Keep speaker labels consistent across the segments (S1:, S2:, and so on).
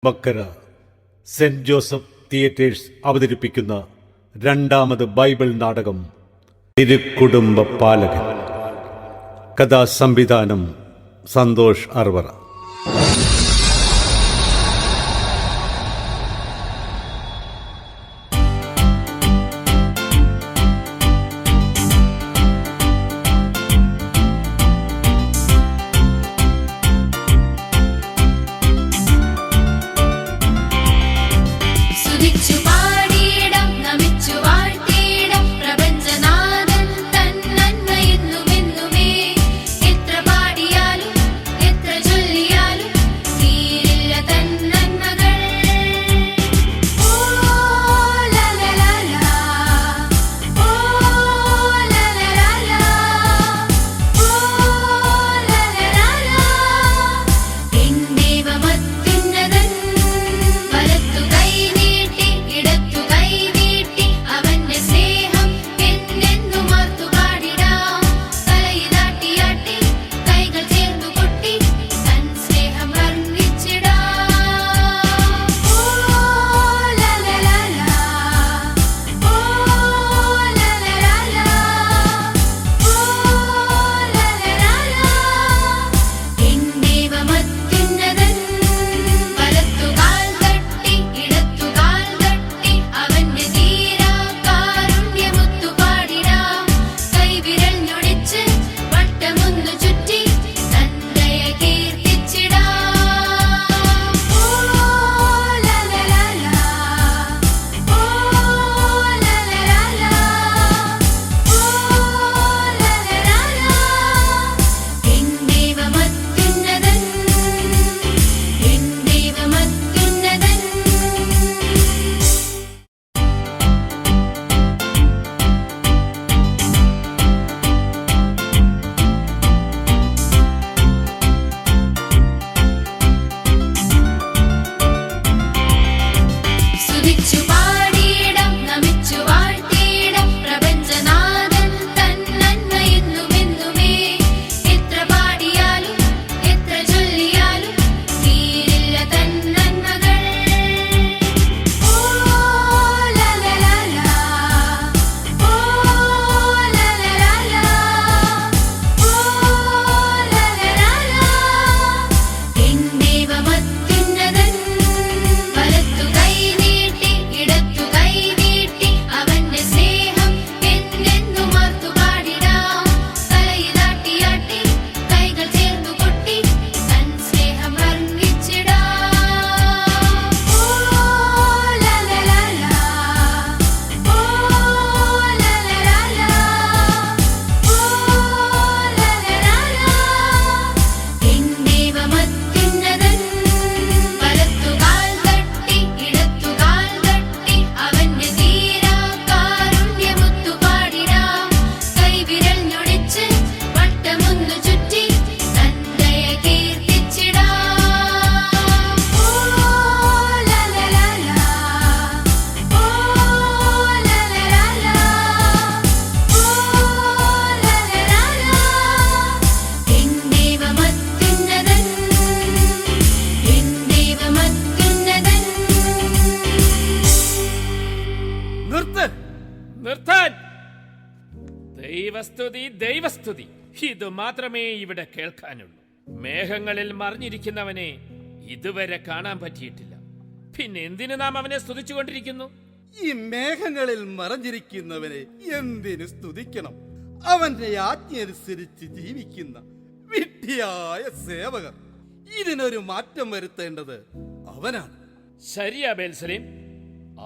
S1: മക്കര saint Joseph theatres അവതരിപ്പിക്കുന്ന രണ്ടാമത് Bible നാടകം തിരുക്കുടുംബ പാലകൻ. കഥാസംവിധാനം സന്തോഷ് അർവറ.
S2: ദൈവസ്തുതി, ദൈവസ്തുതി. ഇത് മാത്രമേ ഇവിടെ കേൾക്കാനുള്ളൂ. മേഘങ്ങളിൽ മറിഞ്ഞിരിക്കുന്നവനെ ഇതുവരെ കാണാൻ പറ്റിയിട്ടില്ല. പിന്നെ എന്തിനു നാം അവനെ സ്തുതിച്ചുകൊണ്ടിരിക്കുന്നു?
S3: ഈ മേഘങ്ങളിൽ മറഞ്ഞിരിക്കുന്നവനെ എന്തിനു സ്തുതിക്കണം? അവന്റെ ആജ്ഞയനുസരിച്ച് ജീവിക്കുന്ന വിഡ്ഢിയായ സേവകർ. ഇതിനൊരു മാറ്റം വരുത്തേണ്ടത് അവനാണ്.
S2: ശരിയാ ബേൽസലേം.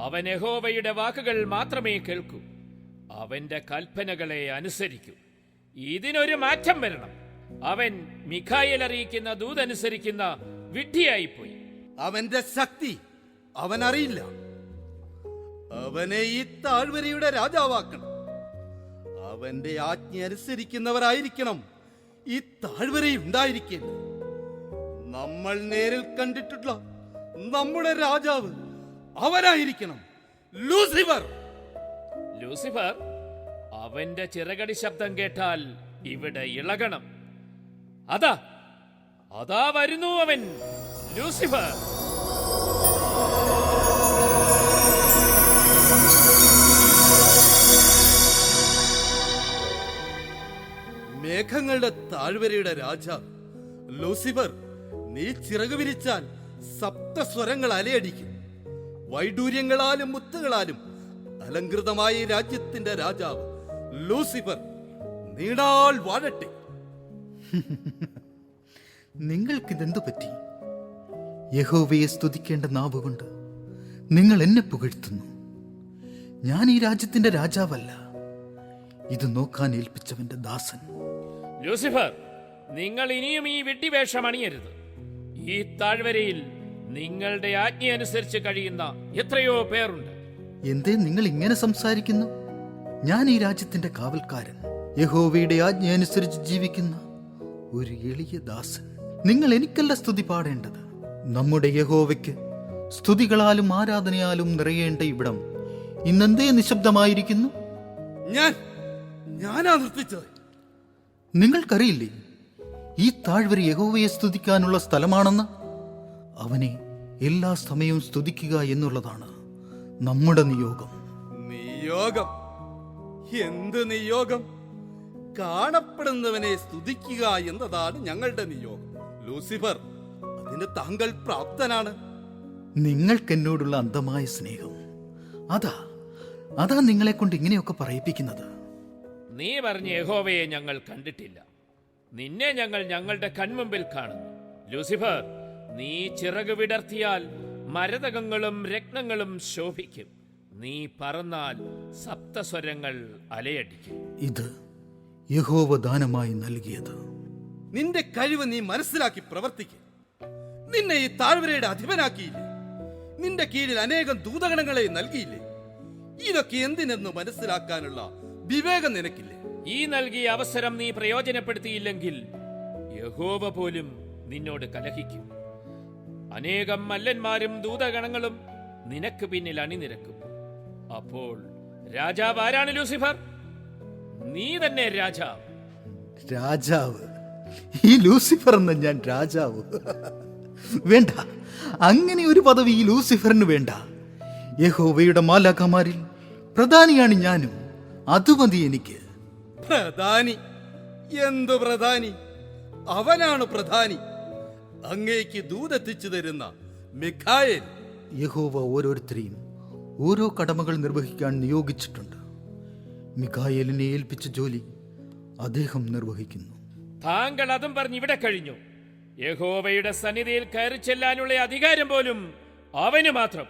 S2: അവൻ യഹോവയുടെ വാക്കുകൾ മാത്രമേ കേൾക്കൂ, അവന്റെ കൽപ്പനകളെ അനുസരിക്കൂ. ഇതിനൊരു മാറ്റം വരണം. അവൻ മിഖായേൽ അറിയിക്കുന്ന ദൂതനുസരിക്കുന്ന വിഡ്ഢിയായിപ്പോയി.
S3: അവന്റെ ശക്തി അവനറിയില്ല. അവനെ ഈ താഴ്വരയുടെ രാജാവാക്കണം. അവന്റെ ആജ്ഞ അനുസരിക്കുന്നവരായിരിക്കണം ഈ താഴ്വരയിൽ ഉണ്ടായിരിക്കേണ്ടത്. നമ്മൾ നേരിൽ കണ്ടിട്ടുള്ള നമ്മുടെ രാജാവ് അവനായിരിക്കണം, ലൂസിഫർ.
S2: ലൂസിഫർ? അവന്റെ ചിറകടി ശബ്ദം കേട്ടാൽ ഇവിടെ ഇളകണം. അതാ വരുന്നു അവൻ, ലൂസിഫർ.
S3: താഴ്വരയുടെ രാജാവ് ലൂസിഫർ, നീ ചിറക് വിരിച്ചാൽ സപ്തസ്വരങ്ങൾ അലയടിക്കും. വൈഡൂര്യങ്ങളാലും മുത്തുകളാലും അലങ്കൃതമായ ഈ രാജ്യത്തിന്റെ രാജാവ് ലൂസിഫർ നീണാൾ വാഴട്ടെ.
S4: നിങ്ങൾക്കിതെന്തു പറ്റി? യഹോവയെ സ്തുതിക്കേണ്ട നാവുകൊണ്ട് നിങ്ങൾ എന്നെ പുകഴ്ത്തുന്നു. ഞാൻ ഈ രാജ്യത്തിന്റെ രാജാവല്ല, ഇത് നോക്കാൻ ഏൽപ്പിച്ചവന്റെ ദാസൻ.
S2: ലൂസിഫർ, നിങ്ങൾ ഇനിയും ഈ വിഡ്ഢിവേഷം അണിയരുത്. ഈ താഴ്വരയിൽ നിങ്ങളുടെ ആജ്ഞ അനുസരിച്ച് കഴിയുന്ന എത്രയോ പേരുണ്ട്.
S4: എന്തേ നിങ്ങൾ ഇങ്ങനെ സംസാരിക്കുന്നു? ഞാൻ ഈ രാജ്യത്തിന്റെ കാവൽക്കാരൻ, യഹോവയുടെ ആജ്ഞ അനുസരിച്ച് ജീവിക്കുന്ന ഒരു എളിയ ദാസൻ. നിങ്ങൾ എനിക്കല്ല സ്തുതി പാടേണ്ടത്. നമ്മുടെ യഹോവയ്ക്ക് സ്തുതികളാലും ആരാധനയാലും നിറയേണ്ട ഇവിടം ഇന്നെന്തേ നിശബ്ദമായിരിക്കുന്നു?
S3: ഞാനാ നിർത്തിച്ചത്.
S4: നിങ്ങൾക്കറിയില്ലേ ഈ താഴ്വര യഹോവയെ സ്തുതിക്കാനുള്ള സ്ഥലമാണെന്ന്? അവനെ എല്ലാ സമയവും സ്തുതിക്കുക എന്നുള്ളതാണ് നമ്മുടെ നിയോഗം.
S3: നിയോഗം? എന്ത് നിയോഗം? കാണപ്പെടുന്നവനെ സ്തുതിക്കുക എന്നതാണ് ഞങ്ങളുടെ നിയോഗം. ലൂസിഫർ, അതിന് താങ്കൾ പ്രാപ്തനാണ്.
S4: നിങ്ങൾക്കെന്നോടുള്ള അന്ധമായ സ്നേഹം അതാ നിങ്ങളെ കൊണ്ട് ഇങ്ങനെയൊക്കെ പറയിപ്പിക്കുന്നത്.
S2: നീ പറഞ്ഞ യഹോവയെ ഞങ്ങൾ കണ്ടിട്ടില്ല. നിന്നെ ഞങ്ങൾ ഞങ്ങളുടെ കൺമുമ്പിൽ കാണുന്നു. ലൂസിഫർ, നീ ചിറക് വിടർത്തിയാൽ മരതകങ്ങളും രത്നങ്ങളും ശോഭിക്കും. നീ പറന്നാൽ സപ്തസ്വരങ്ങൾ അലയടിക്കും.
S4: ഇത് യഹോവ ദാനമായി നൽകിയത്.
S3: നിന്റെ കഴിവ് നീ മനസ്സിലാക്കി പ്രവർത്തിക്കുക. നിന്നെ ഈ താഴ്വരയുടെ അധിപനാക്കിയില്ലേ? നിന്റെ കീഴിൽ അനേകം ദൂതഗണങ്ങളെ നൽകിയില്ലേ? ഇതൊക്കെ എന്തിനെന്ന് മനസ്സിലാക്കാനുള്ള വിവേകം നിനക്കില്ലേ?
S2: ഈ നൽകിയ അവസരം നീ പ്രയോജനപ്പെടുത്തിയില്ലെങ്കിൽ യഹോവ പോലും നിന്നോട് കലഹിക്കും. അനേകം മല്ലന്മാരും ദൂതഗണങ്ങളും നിനക്ക് പിന്നിൽ അണിനിരക്കും. അപ്പോൾ രാജാവ് ആരാണ് ലൂസിഫർ? നീ തന്നെ രാജാവ്.
S4: രാജാവ്? ഈ ലൂസിഫർ എന്ന ഞാൻ രാജാവ്? വേണ്ട, അങ്ങനെ ഒരു പദവി ഈ ലൂസിഫറിന് വേണ്ട. യഹോവയുടെ മാലാഖമാരിൽ പ്രധാനിയാണ് ഞാനും. അത് മതി എനിക്ക്.
S3: പ്രധാനി? എന്തു പ്രധാനി? അവനാണ് പ്രധാനി. അങ്ങേക്ക് ദൂതെത്തിച്ചു തരുന്ന മിഖായേൽ.
S4: യഹോവ ഓരോരുത്തരെയും ഓരോ കടമകൾ നിർവഹിക്കാൻ നിയോഗിച്ചിട്ടുണ്ട്. മിഖായേലിനെ ഏൽപ്പിച്ച ജോലി അദ്ദേഹം നിർവഹിക്കുന്നു.
S2: താങ്കൾ അതും പറഞ്ഞ് ഇവിടെ കഴിഞ്ഞു. യഹോവയുടെ സന്നിധിയിൽ കയറി ചെല്ലാനുള്ള അധികാരം പോലും അവന് മാത്രം.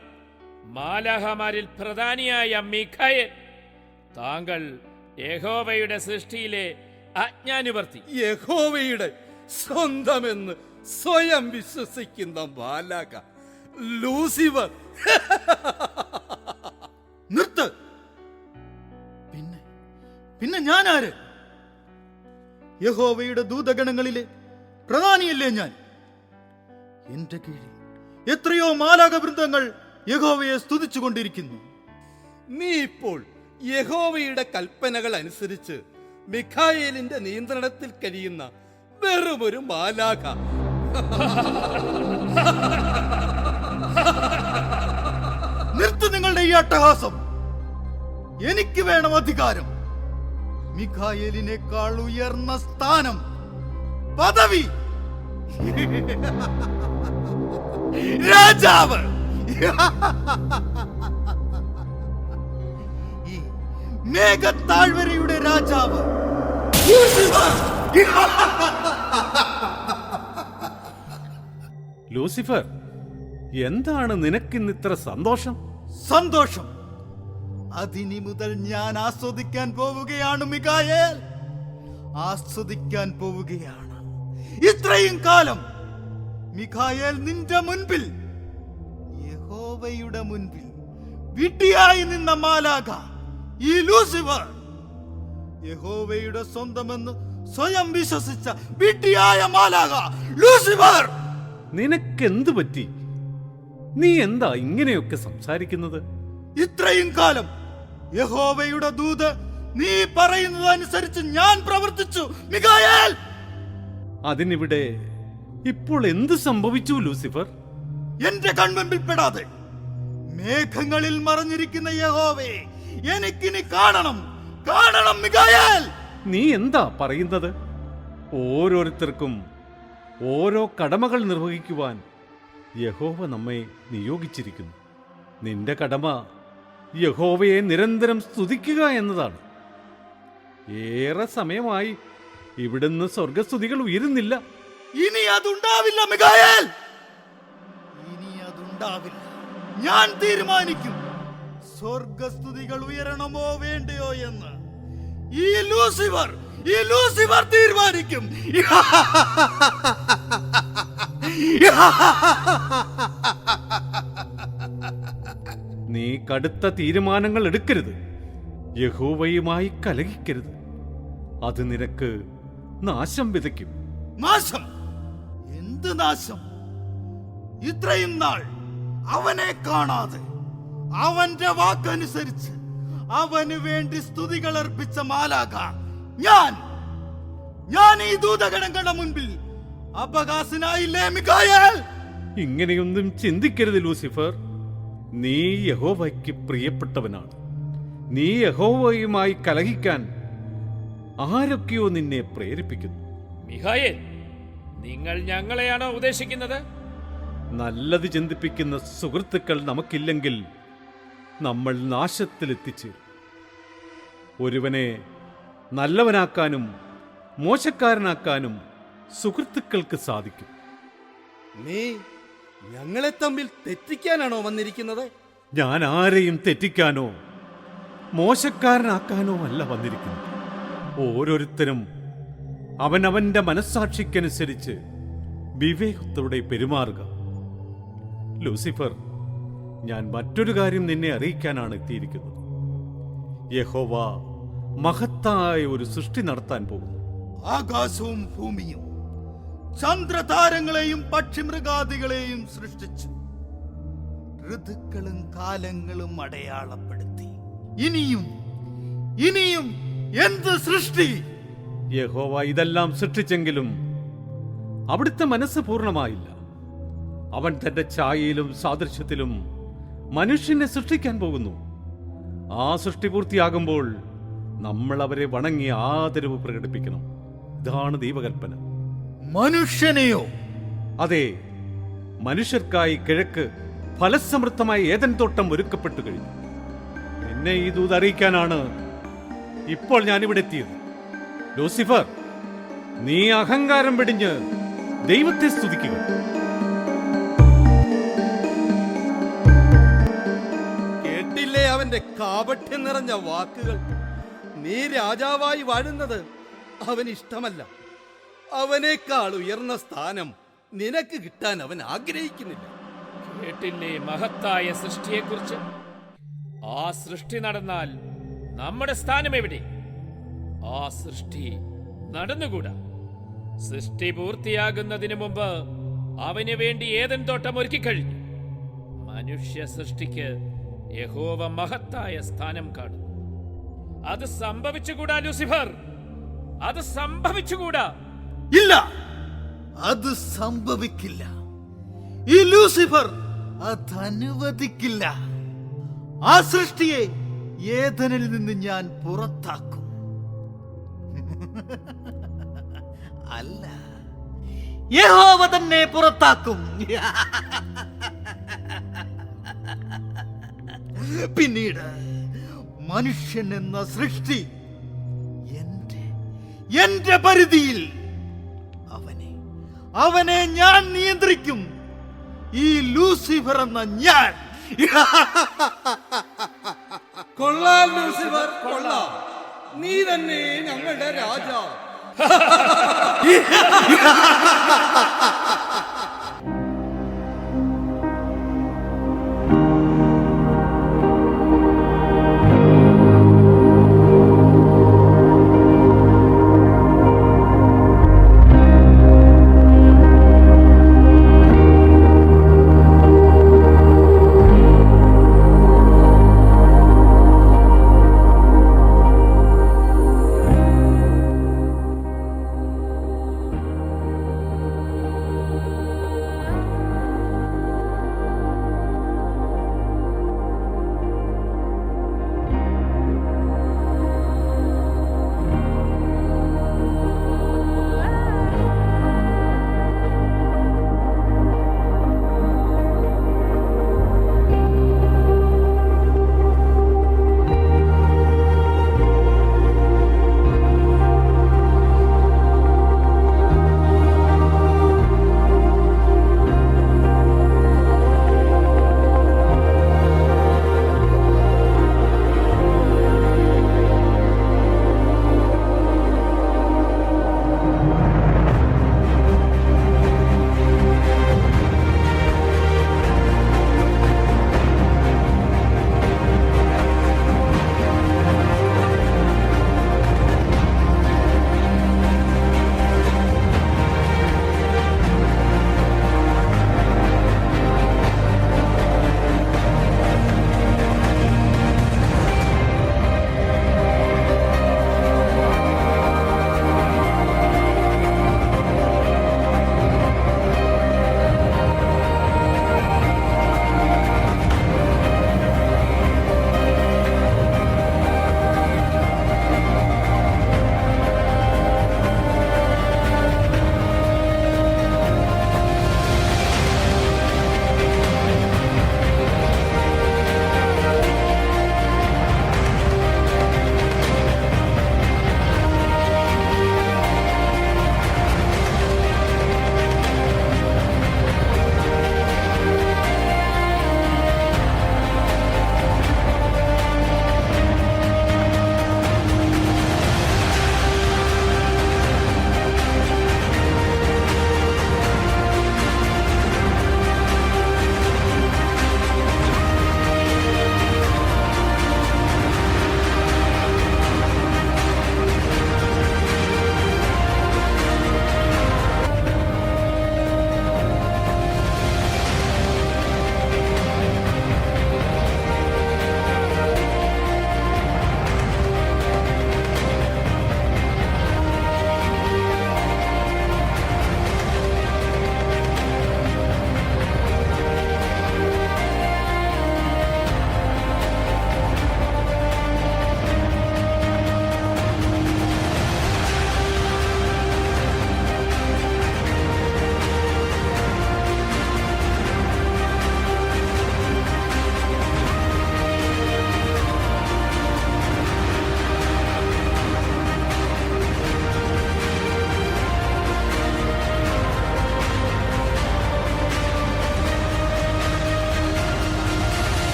S2: മാലാഹമാരിൽ പ്രധാനിയായ മിഖായേൽ. താങ്കൾ യഹോവയുടെ സൃഷ്ടിയിലെ അജ്ഞാനുവർത്തി.
S3: യഹോവയുടെ സ്വന്തമെന്ന് സ്വയം വിശ്വസിക്കുന്ന മാലാഖ ലൂസിഫർ.
S4: നിർത്ത്. പിന്നെ ഞാൻ ആര്? യഹോവയുടെ ദൂതഗണങ്ങളിലെ പ്രധാനിയല്ലേ ഞാൻ? എന്റെ കീഴിൽ എത്രയോ മാലാഖ വൃന്ദങ്ങൾ യഹോവയെ സ്തുതിച്ചുകൊണ്ടിരിക്കുന്നു.
S3: നീ ഇപ്പോൾ യഹോവയുടെ കൽപ്പനകൾ അനുസരിച്ച് മിഖായേലിന്റെ നിയന്ത്രണത്തിൽ കഴിയുന്ന വെറുമൊരു മാലാഖ.
S4: നിർത്ത് നിങ്ങളുടെ ഈ അട്ടഹാസം. എനിക്ക് വേണം അധികാരം. മിഖായേലിനേക്കാൾ ഉയർന്ന സ്ഥാനം, പദവി, രാജാവ്. ഈ മേഘത്താഴ്വരയുടെ രാജാവ്
S1: ലൂസിഫർ, എന്താണ് നിനക്കിന്ന് ഇത്ര സന്തോഷം?
S4: സന്തോഷം അതിനി മുതൽ ഞാൻ ആസ്വദിക്കാൻ പോവുകയാണ് മിഖായേൽ. ആസ്വദിക്കാൻ പോവുകയാണ്. ഇത്രയും കാലം മിഖായേൽ നിന്റെ മുൻപിൽ, യഹോവയുടെ മുൻപിൽ വിഡ്ഢിയായി നിന്ന മാലാഖ ഈ ലൂസിഫർ, യഹോവയുടെ സ്വന്തമെന്ന് സ്വയം വിശ്വസിച്ച വിഡ്ഢിയായ മാലാഖ ലൂസിഫർ.
S1: നിനക്കെന്തു പറ്റി? നീ എന്താ ഇങ്ങനെയൊക്കെ സംസാരിക്കുന്നത്?
S4: ഇത്രയും കാലം യഹോവയുടെ ദൂത് നീ പറയുന്നതനുസരിച്ച് ഞാൻ പ്രവർത്തിച്ചു മിഖായേൽ.
S1: അതിനിവിടെ ഇപ്പോൾ എന്ത് സംഭവിച്ചു ലൂസിഫർ?
S4: എന്റെ കൺമുമ്പിൽ പെടാതെ മേഘങ്ങളിൽ മറഞ്ഞിരിക്കുന്ന യഹോവയെ എനിക്കിനി കാണണം, കാണണം മിഖായേൽ.
S1: നീ എന്താ പറയുന്നത്? ഓരോരുത്തർക്കും ഓരോ കടമകൾ നിർവഹിക്കുവാൻ യഹോവ നമ്മെ നിയോഗിച്ചിരിക്കുന്നു. നിന്റെ കടമ യഹോവയെ നിരന്തരം സ്തുതിക്കുക എന്നതാണ്. ഏറെ സമയമായി ഇവിടുന്ന് സ്വർഗസ്തുതികൾ ഉയരുന്നില്ല.
S4: ഇനി അതുണ്ടാവില്ല മിഖായേൽ, ഇനി അതുണ്ടാവില്ല. ഞാൻ തീരുമാനിക്കും സ്വർഗസ്തുതികൾ ഉയരണമോ വേണ്ടയോ എന്ന്. ഈ ലൂസിഫർ തീരുമാനിക്കും.
S1: നീ കടുത്ത തീരുമാനങ്ങൾ എടുക്കരുത്. യഹോവയുമായി കലഹിക്കരുത്. അത് നിനക്ക് നാശം വിതയ്ക്കും.
S4: നാശം? എന്ത് നാശം? ഇത്രയും നാൾ അവനെ കാണാതെ അവന്റെ വാക്കനുസരിച്ച് അവന് വേണ്ടി സ്തുതികൾ അർപ്പിച്ച മാലാഖ ഞാൻ ഈ ദൂതഗണങ്ങളുടെ മുൻപിൽ അപകാശനായില്ലേ മിഖായേൽ?
S1: ഇങ്ങനെയൊന്നും ചിന്തിക്കരുത് ലൂസിഫർ. നീ യഹോവയ്ക്ക് പ്രിയപ്പെട്ടവനാണ്. നീ യഹോവയുമായി കലഹിക്കാൻ ആരൊക്കെയോ നിന്നെ പ്രേരിപ്പിക്കുന്നു.
S2: മിഖായേൽ, നിങ്ങൾ ഞങ്ങളെയാണോ ഉദ്ദേശിക്കുന്നത്?
S1: നല്ലത് ചിന്തിപ്പിക്കുന്ന സുഹൃത്തുക്കൾ നമുക്കില്ലെങ്കിൽ നമ്മൾ നാശത്തിലെത്തിച്ചേരും. ഒരുവനെ നല്ലവനാക്കാനും മോശക്കാരനാക്കാനും സുഹൃത്തുക്കൾക്ക് സാധിക്കും.
S3: നീ ഞങ്ങളെ തമ്മിൽ തെറ്റിക്കാനാണോ വന്നിരിക്കുന്നത്?
S1: ഞാൻ ആരെയും തെറ്റിക്കാനോ മോശക്കാരനാക്കാനോ അല്ല വന്നിരിക്കുന്നത്. ഓരോരുത്തരും അവനവന്റെ മനസ്സാക്ഷിക്കനുസരിച്ച് വിവേകത്തോടെ പെരുമാറുക. ലൂസിഫർ, ഞാൻ മറ്റൊരു കാര്യം നിന്നെ അറിയിക്കാനാണ് എത്തിയിരിക്കുന്നത്. യഹോവ മഹത്തായ ഒരു സൃഷ്ടി നടത്താൻ പോകുന്നു.
S4: ആകാശവും ഭൂമിയും ചന്ദ്രതാരങ്ങളെയും പക്ഷിമൃഗാദികളെയും സൃഷ്ടിച്ചു. ഋതുക്കളും കാലങ്ങളും അടയാളപ്പെടുത്തി. ഇനിയും എന്ത് സൃഷ്ടി!
S1: യഹോവ ഇതെല്ലാം സൃഷ്ടിച്ചെങ്കിലും അവിടുത്തെ മനസ്സ് പൂർണ്ണമായില്ല. അവൻ തന്റെ ഛായയിലും സാദൃശ്യത്തിലും മനുഷ്യനെ സൃഷ്ടിക്കാൻ പോകുന്നു. ആ സൃഷ്ടി പൂർത്തിയാകുമ്പോൾ നമ്മൾ അവരെ വണങ്ങി ആദരവ് പ്രകടിപ്പിക്കണം. ഇതാണ് ദൈവകൽപ്പന.
S4: മനുഷ്യനെയോ?
S1: അതെ, മനുഷ്യർക്കായി കിഴക്ക് ഫലസമൃദ്ധമായ ഏദൻ തോട്ടം ഒരുക്കപ്പെട്ടു കഴിഞ്ഞു. എന്നെ ഈ ദൂത് അറിയിക്കാനാണ് ഇപ്പോൾ ഞാനിവിടെ എത്തിയത്. ലൂസിഫർ, നീ അഹങ്കാരം വെടിഞ്ഞ് ദൈവത്തെ സ്തുതിക്കുക.
S3: കേട്ടില്ലേ അവന്റെ കാപട്യം നിറഞ്ഞ വാക്കുകൾ? നീ രാജാവായി വാഴുന്നത് അവന് ഇഷ്ടമല്ല. അവനേക്കാൾ ഉയർന്ന സ്ഥാനം നിനക്ക് കിട്ടാൻ അവൻ ആഗ്രഹിക്കുന്നില്ല.
S2: കേട്ടില്ലേ മഹത്തായ സൃഷ്ടിയെക്കുറിച്ച്? ആ സൃഷ്ടി നടന്നാൽ നമ്മുടെ സ്ഥാനം എവിടെ? ആ സൃഷ്ടി നടന്നുകൂടാ. സൃഷ്ടി പൂർത്തിയാകുന്നതിന് മുമ്പ് അവന് വേണ്ടി ഏദൻ തോട്ടം ഒരുക്കി കഴിഞ്ഞു. മനുഷ്യ സൃഷ്ടിക്ക് യഹോവ മഹത്തായ സ്ഥാനം കാണുന്നു. അത് സംഭവിച്ചുകൂടാ ലൂസിഫർ, അത് സംഭവിച്ചുകൂടാ.
S4: ഇല്ല, അത് സംഭവിക്കില്ല. ഈ ലൂസിഫർ അത് അനുവദിക്കില്ല. ആ സൃഷ്ടിയെ ഏദനിൽ നിന്ന് ഞാൻ പുറത്താക്കും. അല്ല, യഹോവ തന്നെ പുറത്താക്കും. പിന്നീട് മനുഷ്യൻ എന്ന സൃഷ്ടി എന്റെ പരിധിയിൽ അവനെ ഞാൻ നിയന്ത്രിക്കും. ഈ ലൂസിഫർ എന്ന ഞാൻ.
S3: കൊള്ളാം ലൂസിഫർ, കൊള്ളാം. നീ തന്നെ ഞങ്ങളുടെ രാജാവ്.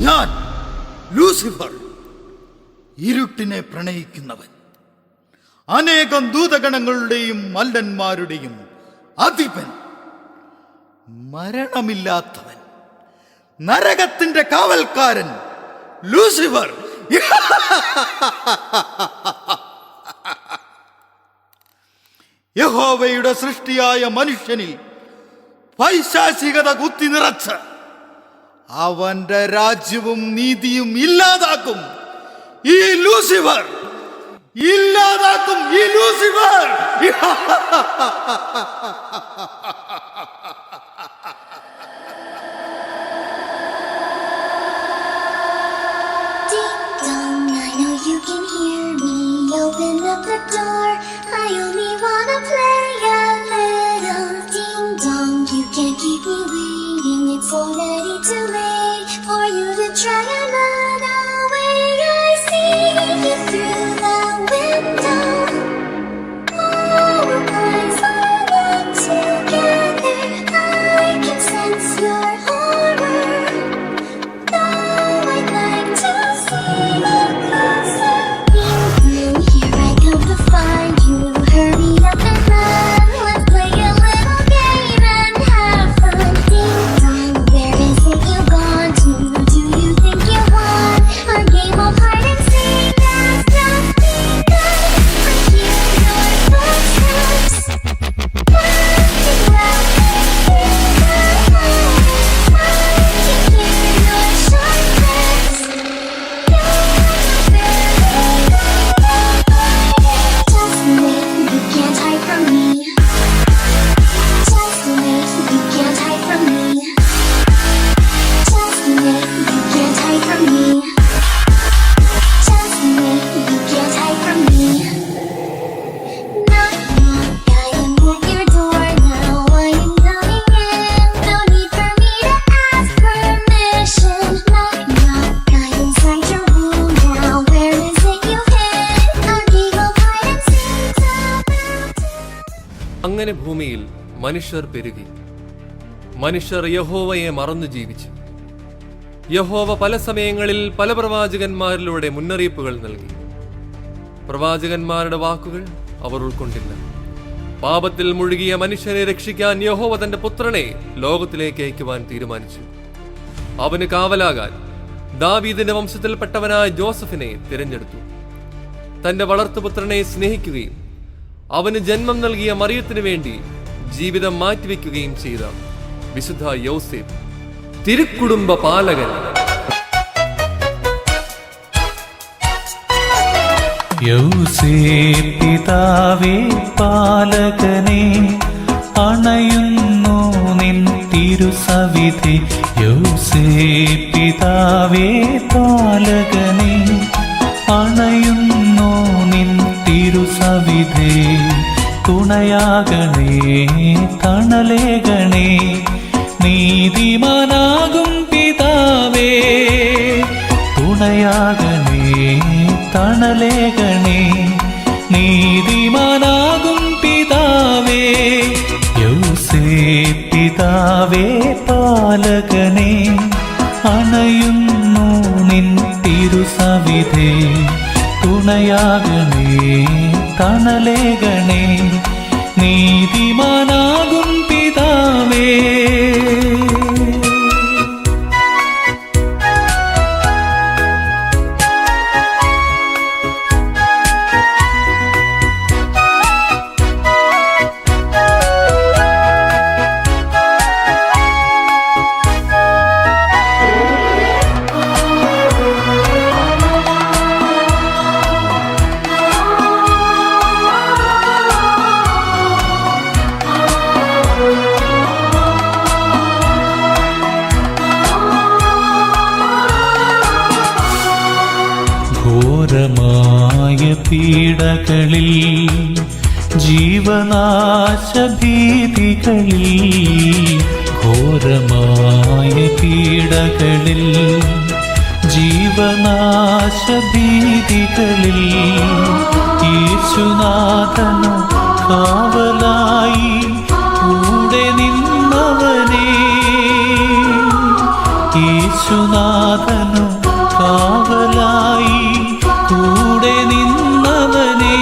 S4: ഞാൻ ലൂസിഫർ, ഇരുട്ടിനെ പ്രണയിക്കുന്നവൻ, അനേകം ദൂതഗണങ്ങളുടെയും മല്ലന്മാരുടെയും അധിപൻ, മരണമില്ലാത്തവൻ, നരകത്തിന്റെ കാവൽക്കാരൻ ലൂസിഫർ. യഹോവയുടെ സൃഷ്ടിയായ മനുഷ്യനിൽ പൈശാചികത കുത്തി നിറച്ച് അവന്റെ രാജ്യവും നീതിയും ഇല്ലാതാക്കും ഈ ലൂസിഫർ. ഇല്ലാതാക്കും ഈ Lucifer.
S5: Ding-dong, I know you can hear me. Open up the door, I only wanna play a little. Ding-dong, you can't keep me waiting. It's already too late for you to try and run away. I see you through the window. Our eyes are linked together. I can sense your horror. Now I'd like to see you closer. Here I come to find you. Hurry up and run. Let's play a little game and have fun. Ding dong, where is it you've gone to? Do you think you won our game of hide and seek? There's nothing good. I hear your footsteps walking around in the hall. I can hear your sharp breaths. Just admit you can't hide from me. Just admit you can't hide from me. Just admit you can't hide from me. Just admit you can't hide from me. Knock, knock, I am at your door now. I am coming in. No need for me to ask permission. Knock, knock, I'm inside your room now. Where is it you hid? Our game of hide and seek's about to.
S6: അങ്ങനെ ഭൂമിയിൽ മനുഷ്യർ പെരുകി. മനുഷ്യർ യഹോവയെ മറന്നു ജീവിച്ചു. യഹോവ പല സമയങ്ങളിൽ പല പ്രവാചകന്മാരിലൂടെ മുന്നറിയിപ്പുകൾ നൽകി. പ്രവാചകന്മാരുടെ വാക്കുകൾ അവർ ഉൾക്കൊണ്ടില്ല. പാപത്തിൽ മുഴുകിയ മനുഷ്യനെ രക്ഷിക്കാൻ യഹോവ തന്റെ പുത്രനെ ലോകത്തിലേക്ക് അയക്കുവാൻ തീരുമാനിച്ചു. അവന് കാവലാകാൻ ദാവീദിന്റെ വംശത്തിൽപ്പെട്ടവനായ ജോസഫിനെ തിരഞ്ഞെടുത്തു. തന്റെ വളർത്തുപുത്രനെ സ്നേഹിക്കുകയും അവന് ജന്മം നൽകിയ മറിയത്തിനു വേണ്ടി ജീവിതം മാറ്റിവെക്കുകയും ചെയ്ത വിശുദ്ധ യോസേഫ്, തിരുക്കുടുംബ പാലകൻ.
S7: യൗസേപ്പിതാവേ പാലകനെ, അണയുന്നു നിൻ തിരുസവിധി. യൗസേപ്പിതാവേ പാലകനെ, അണയുന്നു നിൻ തിരുസവിധി. തുണയാകണേ തണലേകണേ നീതിമാനാകും പിതാവേ. തുണയാകണേ തണലേകണേ നീതിമാനാകും പിതാവേ. യൗസേപ്പിതാവേ പാലകനെ, അണയുന്നു നിൻ തിരുസവിധേ. തുണയാകണേ തണലേകണേ നീതിമാനാകും പിതാവേ. ഘോരമായ പീഡകളിൽ, ജീവനാശഭീതികളിൽ, ഘോരമായ പീഡകളിൽ, ജീവനാശഭീതികളിൽ യേശുനാഥനു കാവലായി കൂടെ നിന്നവനേ. യേശു യേശുനാഥനു കാവലായി കൂടെ നിന്നവനേ.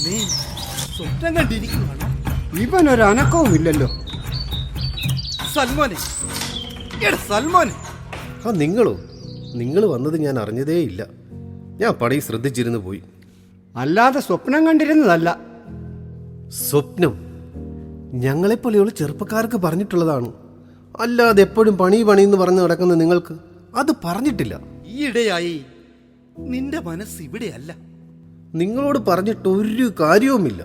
S3: നീ സ്വപ്നം കണ്ടിരിക്കുകയാണോ?
S8: ഇവനൊരനക്കവുമില്ലല്ലോ.
S3: സൽമോനെ, എടാ സൽമോനെ,
S9: ആ നിങ്ങളോ? നിങ്ങൾ വന്നത് ഞാൻ അറിഞ്ഞതേയില്ല. ഞാൻ പണി ശ്രദ്ധിച്ചിരുന്നു പോയി.
S8: അല്ലാതെ സ്വപ്നം കണ്ടിരുന്നതല്ല.
S9: സ്വപ്നം ഞങ്ങളെപ്പോലെയുള്ള ചെറുപ്പക്കാർക്ക് പറഞ്ഞിട്ടുള്ളതാണ്. അല്ലാതെ എപ്പോഴും പണി എന്ന് പറഞ്ഞ് നടക്കുന്ന നിങ്ങൾക്ക് അത് പറഞ്ഞിട്ടില്ല.
S3: ഈയിടെയായി നിന്റെ മനസ്സ് ഇവിടെയല്ല.
S9: നിങ്ങളോട് പറഞ്ഞിട്ട് ഒരു കാര്യവുമില്ല.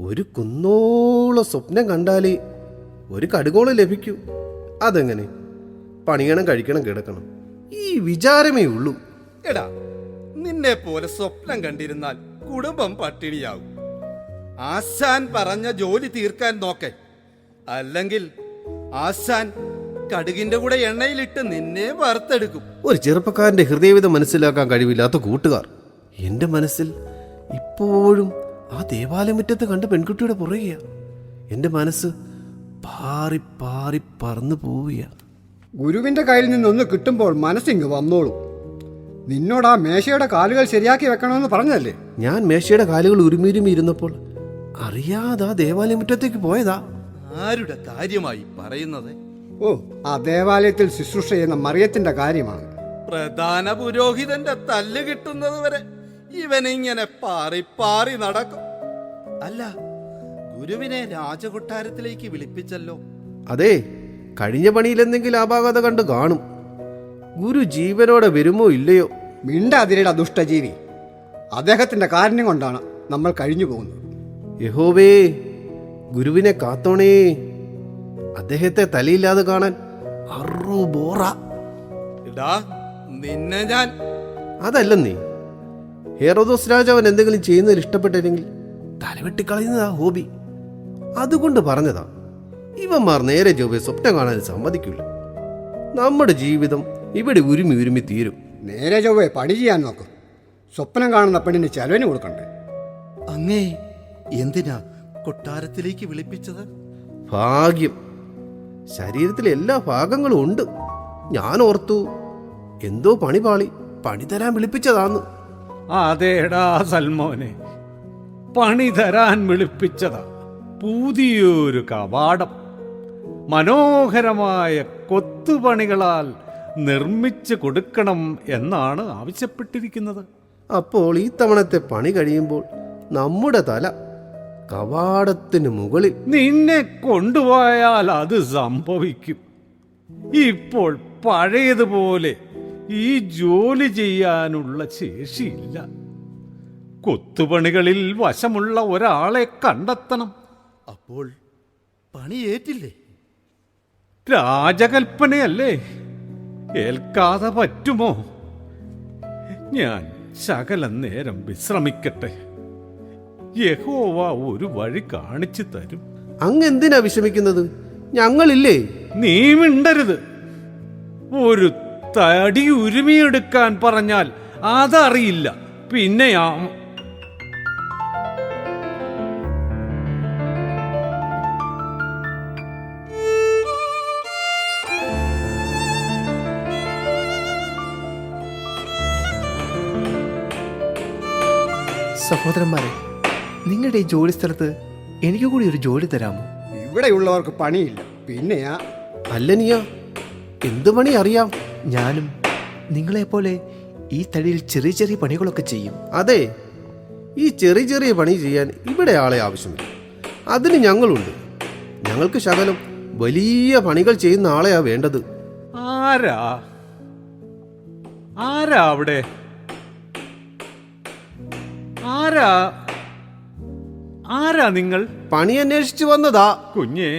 S9: ഒരു കുന്നോളം സ്വപ്നം കണ്ടാലേ ഒരു കടുകോളം ലഭിക്കൂ. അതെങ്ങനെ? പണിയണം, കഴിക്കണം, കിടക്കണം, ഈ വിചാരമേ ഉള്ളൂ.
S3: എടാ, നിന്നെ പോലെ സ്വപ്നം കണ്ടിരുന്നാൽ കുടുംബം പട്ടിണിയാവും. ആശാൻ പറഞ്ഞ ജോലി തീർക്കാൻ നോക്കേ. അല്ലെങ്കിൽ ആശാൻ കടുകിന്റെ കൂടെ എണ്ണയിലിട്ട് നിന്നെ വറുത്തെടുക്കും.
S9: ഒരു ചെറുപ്പക്കാരന്റെ ഹൃദയവിധം മനസ്സിലാക്കാൻ കഴിവില്ലാത്ത കൂട്ടുകാർ. എന്റെ മനസ്സിൽ ഇപ്പോഴും ആ ദേവാലയമുറ്റത്ത് കണ്ട പെൺകുട്ടിയുടെ പുറകെയാ. എന്റെ മനസ്സ് പാറി പാറി പറന്നു പോവുക.
S8: ഗുരുവിന്റെ കയ്യിൽ നിന്നൊന്ന് കിട്ടുമ്പോൾ മനസ്സിങ്ങ് വന്നോളൂ. നിന്നോട് ആ മേശയുടെ കാലുകൾ ശരിയാക്കി വെക്കണമെന്ന് പറഞ്ഞതല്ലേ?
S9: ഞാൻ മേശയുടെ കാലുകൾ ഉരുമിരുമി ഇരുന്നപ്പോൾ അറിയാതെ ആ ദേവാലയമുറ്റത്തേക്ക് പോയതാ.
S3: ആരുടെ കാര്യമായി പറയുന്നത്?
S8: ഓ, ആ ദേവാലയത്തിൽ ശുശ്രൂഷ ചെയ്യുന്ന മറിയത്തിന്റെ കാര്യമാണ്.
S3: പ്രധാന പുരോഹിതന്റെ തല്ല് കിട്ടുന്നത് വരെ ഇവനിങ്ങനെ പാറി പാറി നടക്കും. അല്ല, ഗുരുവിനെ രാജകൊട്ടാരത്തിലേക്ക് വിളിപ്പിച്ചല്ലോ.
S9: അതെ, കഴിഞ്ഞ പണിയിൽ എന്തെങ്കിലും അപാകത കണ്ട് കാണും. ഗുരു ജീവനോടെ വരുമോ ഇല്ലയോ?
S8: മിണ്ടാതിരിയുടെ ദുഷ്ടജീവി. അദ്ദേഹത്തിന്റെ കാരുണ്യം കൊണ്ടാണ് നമ്മൾ കഴിഞ്ഞു പോകുന്നത്.
S9: യഹോവേ, ഗുരുവിനെ കാത്തോണേ. അദ്ദേഹത്തെ തലയില്ലാതെ കാണാൻ അറു ബോറ.
S3: ഇടാ, നിന്നെ ഞാൻ
S9: അതല്ലെന്നേ, ഹെറോദോസ് രാജാവൻ എന്തെങ്കിലും ചെയ്യുന്നതിൽ ഇഷ്ടപ്പെട്ടില്ലെങ്കിൽ തലവെട്ടിക്കളയുന്നതാ ഹോബി. അതുകൊണ്ട് പറഞ്ഞതാ. ഇവന്മാർ നേരെ ജോബെ സ്വപ്നം കാണാൻ സമ്മതിക്കില്ല. നമ്മുടെ ജീവിതം ഇവിടെ ഉരുമി ഉരുമി തീരും.
S8: നേരെ ചൊവ്വേ പണി ചെയ്യാൻ നോക്കും. സ്വപ്നം കാണുന്ന പെണ്ണിന് ചെലവിന് കൊടുക്കണ്ടേ?
S3: അങ്ങേ എന്തിനാ കൊട്ടാരത്തിലേക്ക് വിളിപ്പിച്ചത്?
S9: ഭാഗ്യം. ശരീരത്തിലെ എല്ലാ ഭാഗങ്ങളും ഉണ്ട്. ഞാൻ ഓർത്തു എന്തോ പണി പാളി, പണി തരാൻ വിളിപ്പിച്ചതാന്ന്.
S1: അതേടാ സൽമോനെ, പണി തരാൻ വിളിപ്പിച്ചതാ. പുതിയൊരു കവാടം മനോഹരമായ കൊത്തുപണികളാൽ നിർമ്മിച്ചു കൊടുക്കണം എന്നാണ് ആവശ്യപ്പെട്ടിരിക്കുന്നത്.
S9: അപ്പോൾ ഈ തവണത്തെ പണി കഴിയുമ്പോൾ നമ്മുടെ തല കവാടത്തിന് മുകളിൽ.
S1: നിന്നെ കൊണ്ടുപോയാൽ അത് സംഭവിക്കും. ഇപ്പോൾ പഴയതുപോലെ ഈ ജോലി ചെയ്യാനുള്ള ശേഷിയില്ല. കൊത്തുപണികളിൽ വശമുള്ള ഒരാളെ കണ്ടെത്തണം.
S3: അപ്പോൾ പണിയേറ്റില്ലേ?
S1: രാജകൽപ്പനയല്ലേ, ഏൽക്കാതെ പറ്റുമോ? ഞാൻ ശകലം നേരം വിശ്രമിക്കട്ടെ. യഹോവ ഒരു വഴി കാണിച്ചു തരും.
S9: അങ്ങ് എന്തിനാ വിഷമിക്കുന്നത്? ഞങ്ങളില്ലേ?
S1: നീ മിണ്ടരുത്. ഒരു തടി ഉരുമിയെടുക്കാൻ പറഞ്ഞാൽ അതറിയില്ല. പിന്നെയാ
S10: സഹോദരന്മാരെ, നിങ്ങളുടെ ഈ ജോലി സ്ഥലത്ത് എനിക്ക് കൂടി ഒരു ജോലി തരാമോ?
S8: ഇവിടെയുള്ളവർക്ക് പണിയില്ല, പിന്നെയാ.
S9: അല്ല നീയ എന്ത് പണി അറിയാം?
S10: ഞാനും നിങ്ങളെപ്പോലെ ഈ തടിയിൽ ചെറിയ ചെറിയ പണികളൊക്കെ ചെയ്യും.
S9: അതെ, ഈ ചെറിയ ചെറിയ പണി ചെയ്യാൻ ഇവിടെ ആളെ ആവശ്യമില്ല. അതിന് ഞങ്ങളുണ്ട്. ഞങ്ങൾക്ക് ശകലം വലിയ പണികൾ ചെയ്യുന്ന ആളെയാ വേണ്ടത്.
S1: ആരാ ആരാ അവിടെ? ആരാ നിങ്ങൾ?
S9: പണി അന്വേഷിച്ചു വന്നതാ.
S1: കുഞ്ഞേ,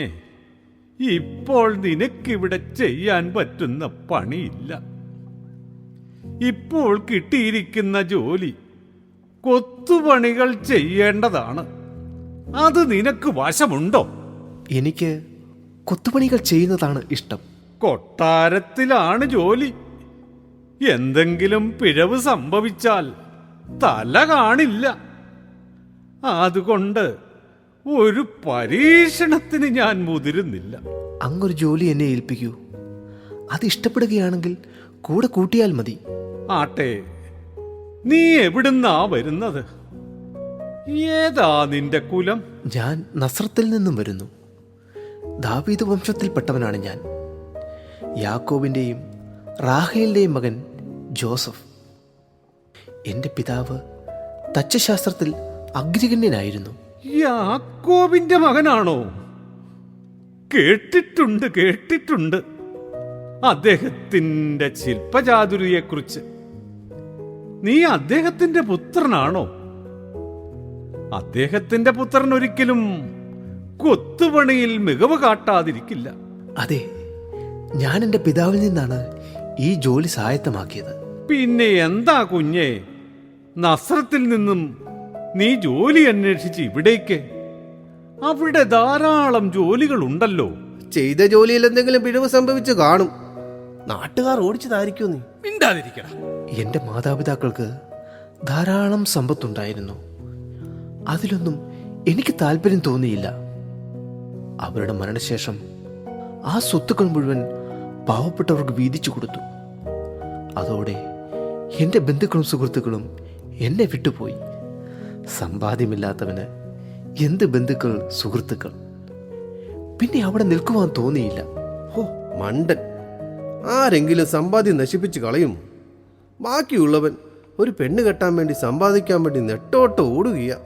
S1: ഇപ്പോൾ നിനക്കിവിടെ ചെയ്യാൻ പറ്റുന്ന പണിയില്ല. ഇപ്പോൾ കിട്ടിയിരിക്കുന്ന ജോലി കൊത്തുപണികൾ ചെയ്യേണ്ടതാണ്. അത് നിനക്ക് വശമുണ്ടോ?
S10: എനിക്ക് കൊത്തുപണികൾ ചെയ്യുന്നതാണ് ഇഷ്ടം.
S1: കൊട്ടാരത്തിലാണ് ജോലി. എന്തെങ്കിലും പിഴവ് സംഭവിച്ചാൽ തല കാണില്ല. അതുകൊണ്ട് ഒരു പരീക്ഷണത്തിന് ഞാൻ മുതിരുന്നില്ല.
S10: അങ്ങൊരു ജോലി എന്നെ ഏൽപ്പിക്കൂ. അത് ഇഷ്ടപ്പെടുകയാണെങ്കിൽ കൂടെ കൂട്ടിയാൽ മതി.
S1: ആട്ടെ, നീ എവിടുന്നാ വരുന്നത്? ഏതാ നിന്റെ കുലം?
S10: ഞാൻ നസ്രത്തിൽ നിന്നും വരുന്നു. ദാവീദ് വംശത്തിൽപ്പെട്ടവനാണ് ഞാൻ. യാക്കോബിൻ്റെയും റാഹേലിൻ്റെയും മകൻ ജോസഫ്. എൻ്റെ പിതാവ് തച്ചശാസ്ത്രത്തിൽ അഗ്രഗണ്യനായിരുന്നു.
S1: യാക്കോബിന്റെ മകനാണോ? കേട്ടിട്ടുണ്ട് അദ്ദേഹത്തിന്റെ ശില്പചാതുരിയെക്കുറിച്ച്. നീ അദ്ദേഹത്തിന്റെ പുത്രനാണോ? അദ്ദേഹത്തിന്റെ പുത്രൻ ഒരിക്കലും കൊത്തുപണിയിൽ മികവ് കാട്ടാതിരിക്കില്ല.
S10: അതെ, ഞാൻ എൻ്റെ പിതാവിൽ നിന്നാണ് ഈ ജോലി സ്വായത്തമാക്കിയത്.
S1: പിന്നെ എന്താ കുഞ്ഞേ, നസ്രത്തിൽ നിന്നും നീ ജോലി അന്വേഷിച്ച് ഇവിടേക്ക്? അവിടെ ധാരാളം ജോലികളുണ്ടല്ലോ.
S9: ചെയ്ത ജോലിയിൽ എന്തെങ്കിലും പിഴവ് സംഭവിച്ചു കാണും. നാട്ടുകാർ ഓടിച്ചതായിരിക്കും. നീ
S3: മിണ്ടാതിരിക്കണം.
S10: എൻ്റെ മാതാപിതാക്കൾക്ക് ധാരാളം സമ്പത്തുണ്ടായിരുന്നു. അതിലൊന്നും എനിക്ക് താല്പര്യം തോന്നിയില്ല. അവരുടെ മരണശേഷം ആ സ്വത്തുക്കൾ മുഴുവൻ പാവപ്പെട്ടവർക്ക് വീതിച്ചു കൊടുത്തു. അതോടെ എൻ്റെ ബന്ധുക്കളും സുഹൃത്തുക്കളും എന്നെ വിട്ടുപോയി. സമ്പാദ്യമില്ലാത്തവന് എന്ത് ബന്ധുക്കൾ, സുഹൃത്തുക്കൾ? പിന്നെ അവിടെ നിൽക്കുവാൻ തോന്നിയില്ല.
S9: ഹോ, മണ്ടൻ! ആരെങ്കിലും സമ്പാദ്യം നശിപ്പിച്ച് കളയും? ബാക്കിയുള്ളവൻ ഒരു പെണ്ണ് കെട്ടാൻ വേണ്ടി സമ്പാദിക്കാൻ വേണ്ടി നെട്ടോട്ട് ഓടുകയാ.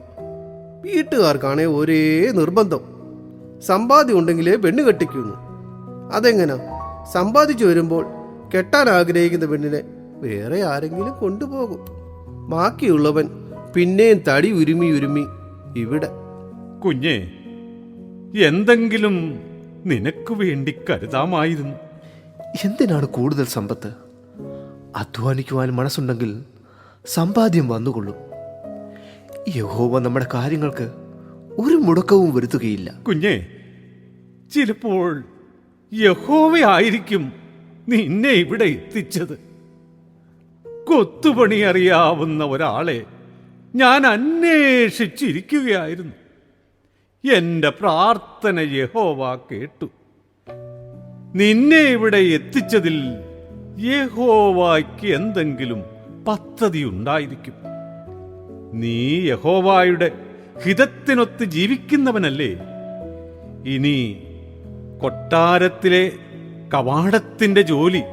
S9: വീട്ടുകാർക്കാണേ ഒരേ നിർബന്ധം, സമ്പാദ്യം ഉണ്ടെങ്കിലേ പെണ്ണ് കെട്ടിക്കുന്നു. അതെങ്ങനാ? സമ്പാദിച്ചു വരുമ്പോൾ കെട്ടാൻ ആഗ്രഹിക്കുന്ന പെണ്ണിനെ വേറെ ആരെങ്കിലും കൊണ്ടുപോകും. ബാക്കിയുള്ളവൻ പിന്നെയും തടി ഉരുമി ഇവിടെ.
S1: കുഞ്ഞേ, എന്തെങ്കിലും നിനക്ക് വേണ്ടി കരുതാമായിരുന്നു.
S10: എന്തിനാണ് കൂടുതൽ സമ്പത്ത്? അധ്വാനിക്കുവാൻ മനസ്സുണ്ടെങ്കിൽ സമ്പാദ്യം വന്നുകൊള്ളും. യഹോവ നമ്മുടെ കാര്യങ്ങൾക്ക് ഒരു മുടക്കവും വരുത്തുകയില്ല.
S1: കുഞ്ഞേ, ചിലപ്പോൾ യഹോവയായിരിക്കും നിന്നെ ഇവിടെ എത്തിച്ചത്. കൊത്തുപണി അറിയാവുന്ന ഒരാളെ ഞാൻ അന്വേഷിച്ചിരിക്കുകയായിരുന്നു. എന്റെ പ്രാർത്ഥന യഹോവ കേട്ടു. നിന്നെ ഇവിടെ എത്തിച്ചതിൽ യഹോവയ്ക്ക് എന്തെങ്കിലും പദ്ധതി ഉണ്ടായിരിക്കും. നീ യഹോവയുടെ ഹിതത്തിനൊത്ത് ജീവിക്കുന്നവനല്ലേ? ഇനി കൊട്ടാരത്തിലെ കവാടത്തിന്റെ ജോലി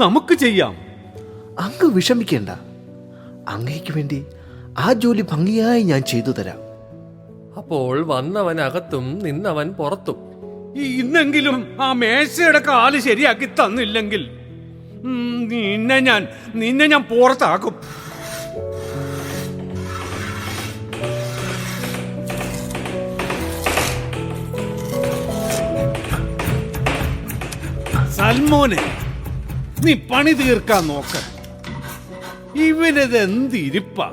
S1: നമുക്ക് ചെയ്യാം.
S10: അങ്ങ് വിഷമിക്കേണ്ട. അങ്ങയ്ക്ക് വേണ്ടി ആ ജോലി ഭംഗിയായി ഞാൻ ചെയ്തു തരാം.
S6: അപ്പോൾ വന്നവൻ അകത്തും നിന്നവൻ പുറത്തും.
S1: ഇന്നെങ്കിലും ആ മേശയുടെ കാല് ശരിയാക്കി തന്നില്ലെങ്കിൽ നിന്നെ ഞാൻ പുറത്താക്കും. സൽമോനെ, നീ പണി തീർക്കാൻ നോക്ക. ഇവനതെന്തിരിപ്പാ?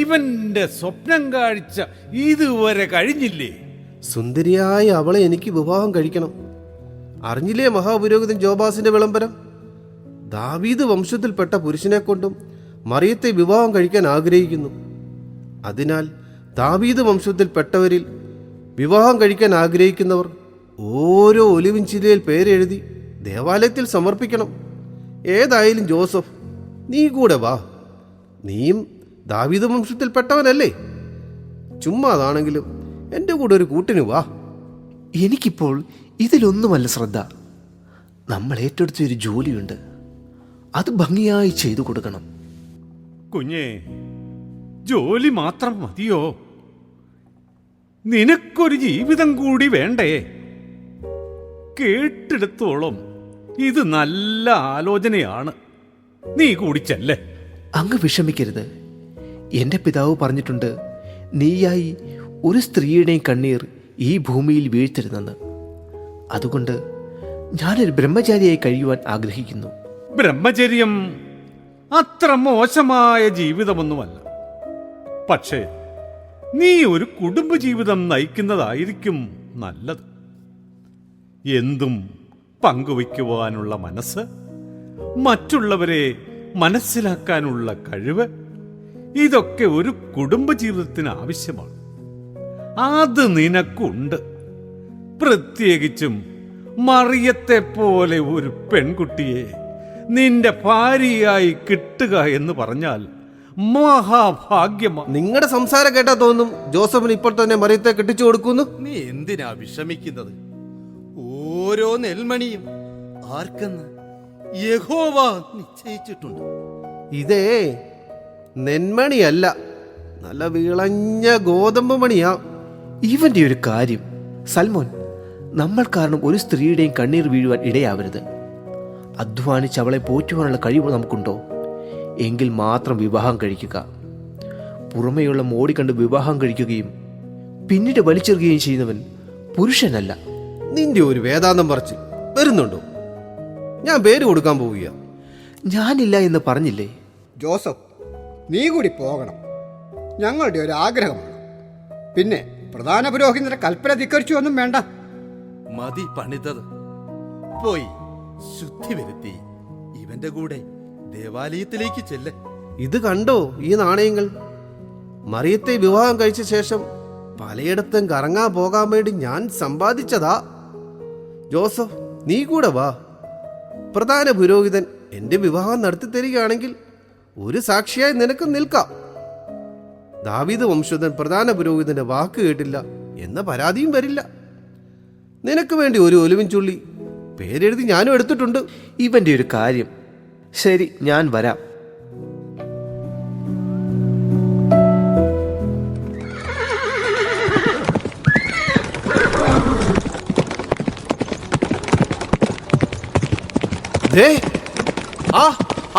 S1: ഇവന്റെ സ്വപ്നം കാഴ്ച ഇതുവരെ കഴിഞ്ഞില്ലേ?
S9: സുന്ദരിയായ അവളെ എനിക്ക് വിവാഹം കഴിക്കണം. അറിഞ്ഞില്ലേ മഹാപുരോഹിതൻ ജോബാസിന്റെ വിളംബരം? ദാവീദ് വംശത്തിൽപ്പെട്ട പുരുഷനെ കൊണ്ടും മറിയത്തെ വിവാഹം കഴിക്കാൻ ആഗ്രഹിക്കുന്നു. അതിനാൽ ദാവീദ് വംശത്തിൽപ്പെട്ടവരിൽ വിവാഹം കഴിക്കാൻ ആഗ്രഹിക്കുന്നവർ ഓരോ ഒലിവിൻ ചില്ലയിൽ പേരെഴുതി ദേവാലയത്തിൽ സമർപ്പിക്കണം. ഏതായാലും ജോസഫ്, നീ കൂടെ വാ. നീയും ദാവീദ് വംശത്തിൽപ്പെട്ടവനല്ലേ? ചുമ്മാതാണെങ്കിലും എൻ്റെ കൂടെ ഒരു കൂട്ടിന് വാ.
S10: എനിക്കിപ്പോൾ ഇതിലൊന്നുമല്ല ശ്രദ്ധ. നമ്മൾ ഏറ്റെടുത്തൊരു ജോലിയുണ്ട്, അത് ഭംഗിയായി ചെയ്തു കൊടുക്കണം.
S1: കുഞ്ഞേ, ജോലി മാത്രം മതിയോ? നിനക്കൊരു ജീവിതം കൂടി വേണ്ടേ? കേട്ടിടത്തോളം ഇത് നല്ല ആലോചനയാണ്. നീ കൂടി ചെല്ലേ.
S10: അങ്ങ് വിഷമിക്കരുത്. എൻ്റെ പിതാവ് പറഞ്ഞിട്ടുണ്ട്, നീയായി ഒരു സ്ത്രീയുടെയും കണ്ണീർ ഈ ഭൂമിയിൽ വീഴ്ത്തരുതെന്ന്. അതുകൊണ്ട് ഞാനൊരു ബ്രഹ്മചാരിയായി കഴിയുവാൻ ആഗ്രഹിക്കുന്നു.
S1: ബ്രഹ്മചര്യം അത്ര മോശമായ ജീവിതമൊന്നുമല്ല. പക്ഷേ നീ ഒരു കുടുംബജീവിതം നയിക്കുന്നതായിരിക്കും നല്ലത്. എന്തും പങ്കുവയ്ക്കുവാനുള്ള മനസ്സ്, മറ്റുള്ളവരെ മനസ്സിലാക്കാനുള്ള കഴിവ്, ഇതൊക്കെ ഒരു കുടുംബജീവിതത്തിന് ആവശ്യമാണ്. അത് നിനക്കുണ്ട്. പ്രത്യേകിച്ചും മറിയത്തെ പോലെ ഒരു പെൺകുട്ടിയെ നിന്റെ ഭാര്യയായി കിട്ടുക എന്ന് പറഞ്ഞാൽ മഹാഭാഗ്യമാണ്.
S9: നിങ്ങളുടെ സംസാരം കേട്ടാ തോന്നും ജോസഫിന് ഇപ്പോൾ തന്നെ മറിയത്തെ കെട്ടിച്ചു കൊടുക്കുന്നു.
S3: നീ എന്തിനാ വിഷമിക്കുന്നത്? ഓരോ നെൽമണിയും ആർക്കെന്ന് യഹോവ നിശ്ചയിച്ചിട്ടുണ്ട്.
S9: ഇതേ നെന്മണിയല്ല, നല്ല വിളഞ്ഞ ഗോതമ്പ് മണിയാ.
S10: ഇവന്റെ ഒരു കാര്യം സൽമോൻ, നമ്മൾ കാരണം ഒരു സ്ത്രീയുടെയും കണ്ണീർ വീഴുവാൻ ഇടയാവരുത്. അധ്വാനിച്ച് അവളെ പോറ്റുവാനുള്ള കഴിവ് നമുക്കുണ്ടോ എങ്കിൽ മാത്രം വിവാഹം കഴിക്കുക. പുറമെയുള്ള മോടി കണ്ട് വിവാഹം കഴിക്കുകയും പിന്നീട് വലിച്ചെറിയുകയും ചെയ്യുന്നവൻ പുരുഷനല്ല.
S9: നിന്റെ ഒരു വേദാന്തം പറിച്ച് വരുന്നുണ്ടോ? ഞാൻ പേര് കൊടുക്കാൻ പോവുക.
S10: ഞാനില്ല എന്ന് പറഞ്ഞില്ലേ?
S8: ജോസഫ്, നീ കൂടി പോകണം. ഞങ്ങളുടെ ഒരു ആഗ്രഹമാണ്. പിന്നെ പ്രധാന പുരോഹിതന്റെ കൽപ്പന ധിക്കരിച്ചു ഒന്നും വേണ്ട.
S3: മതി പണിതത്. പോയി ശുദ്ധി വരുത്തി ഇവന്റെ കൂടെ ദേവാലയത്തിലേക്ക് ചെല്ല്.
S9: ഇത് കണ്ടോ ഈ നാണയങ്ങൾ? മറിയത്തെ വിവാഹം കഴിച്ച ശേഷം പലയിടത്തും കറങ്ങാൻ പോകാൻ വേണ്ടി ഞാൻ സമ്പാദിച്ചതാ. ജോസഫ്, നീ കൂടെ വാ. പ്രധാന പുരോഹിതൻ എന്റെ വിവാഹം നടത്തി തരികയാണെങ്കിൽ ഒരു സാക്ഷിയായി നിനക്ക് നിൽക്കാം. ദാവീദ് വംശജൻ പ്രധാന പുരോഹിതന്റെ വാക്ക് കേട്ടില്ല എന്ന പരാതിയും വരില്ല. നിനക്ക് വേണ്ടി ഒരു ഒലിവിൻ ചുള്ളി പേരെഴുതി ഞാനും എടുത്തിട്ടുണ്ട്.
S10: ഇവന്റെ ഒരു കാര്യം. ശരി, ഞാൻ വരാം.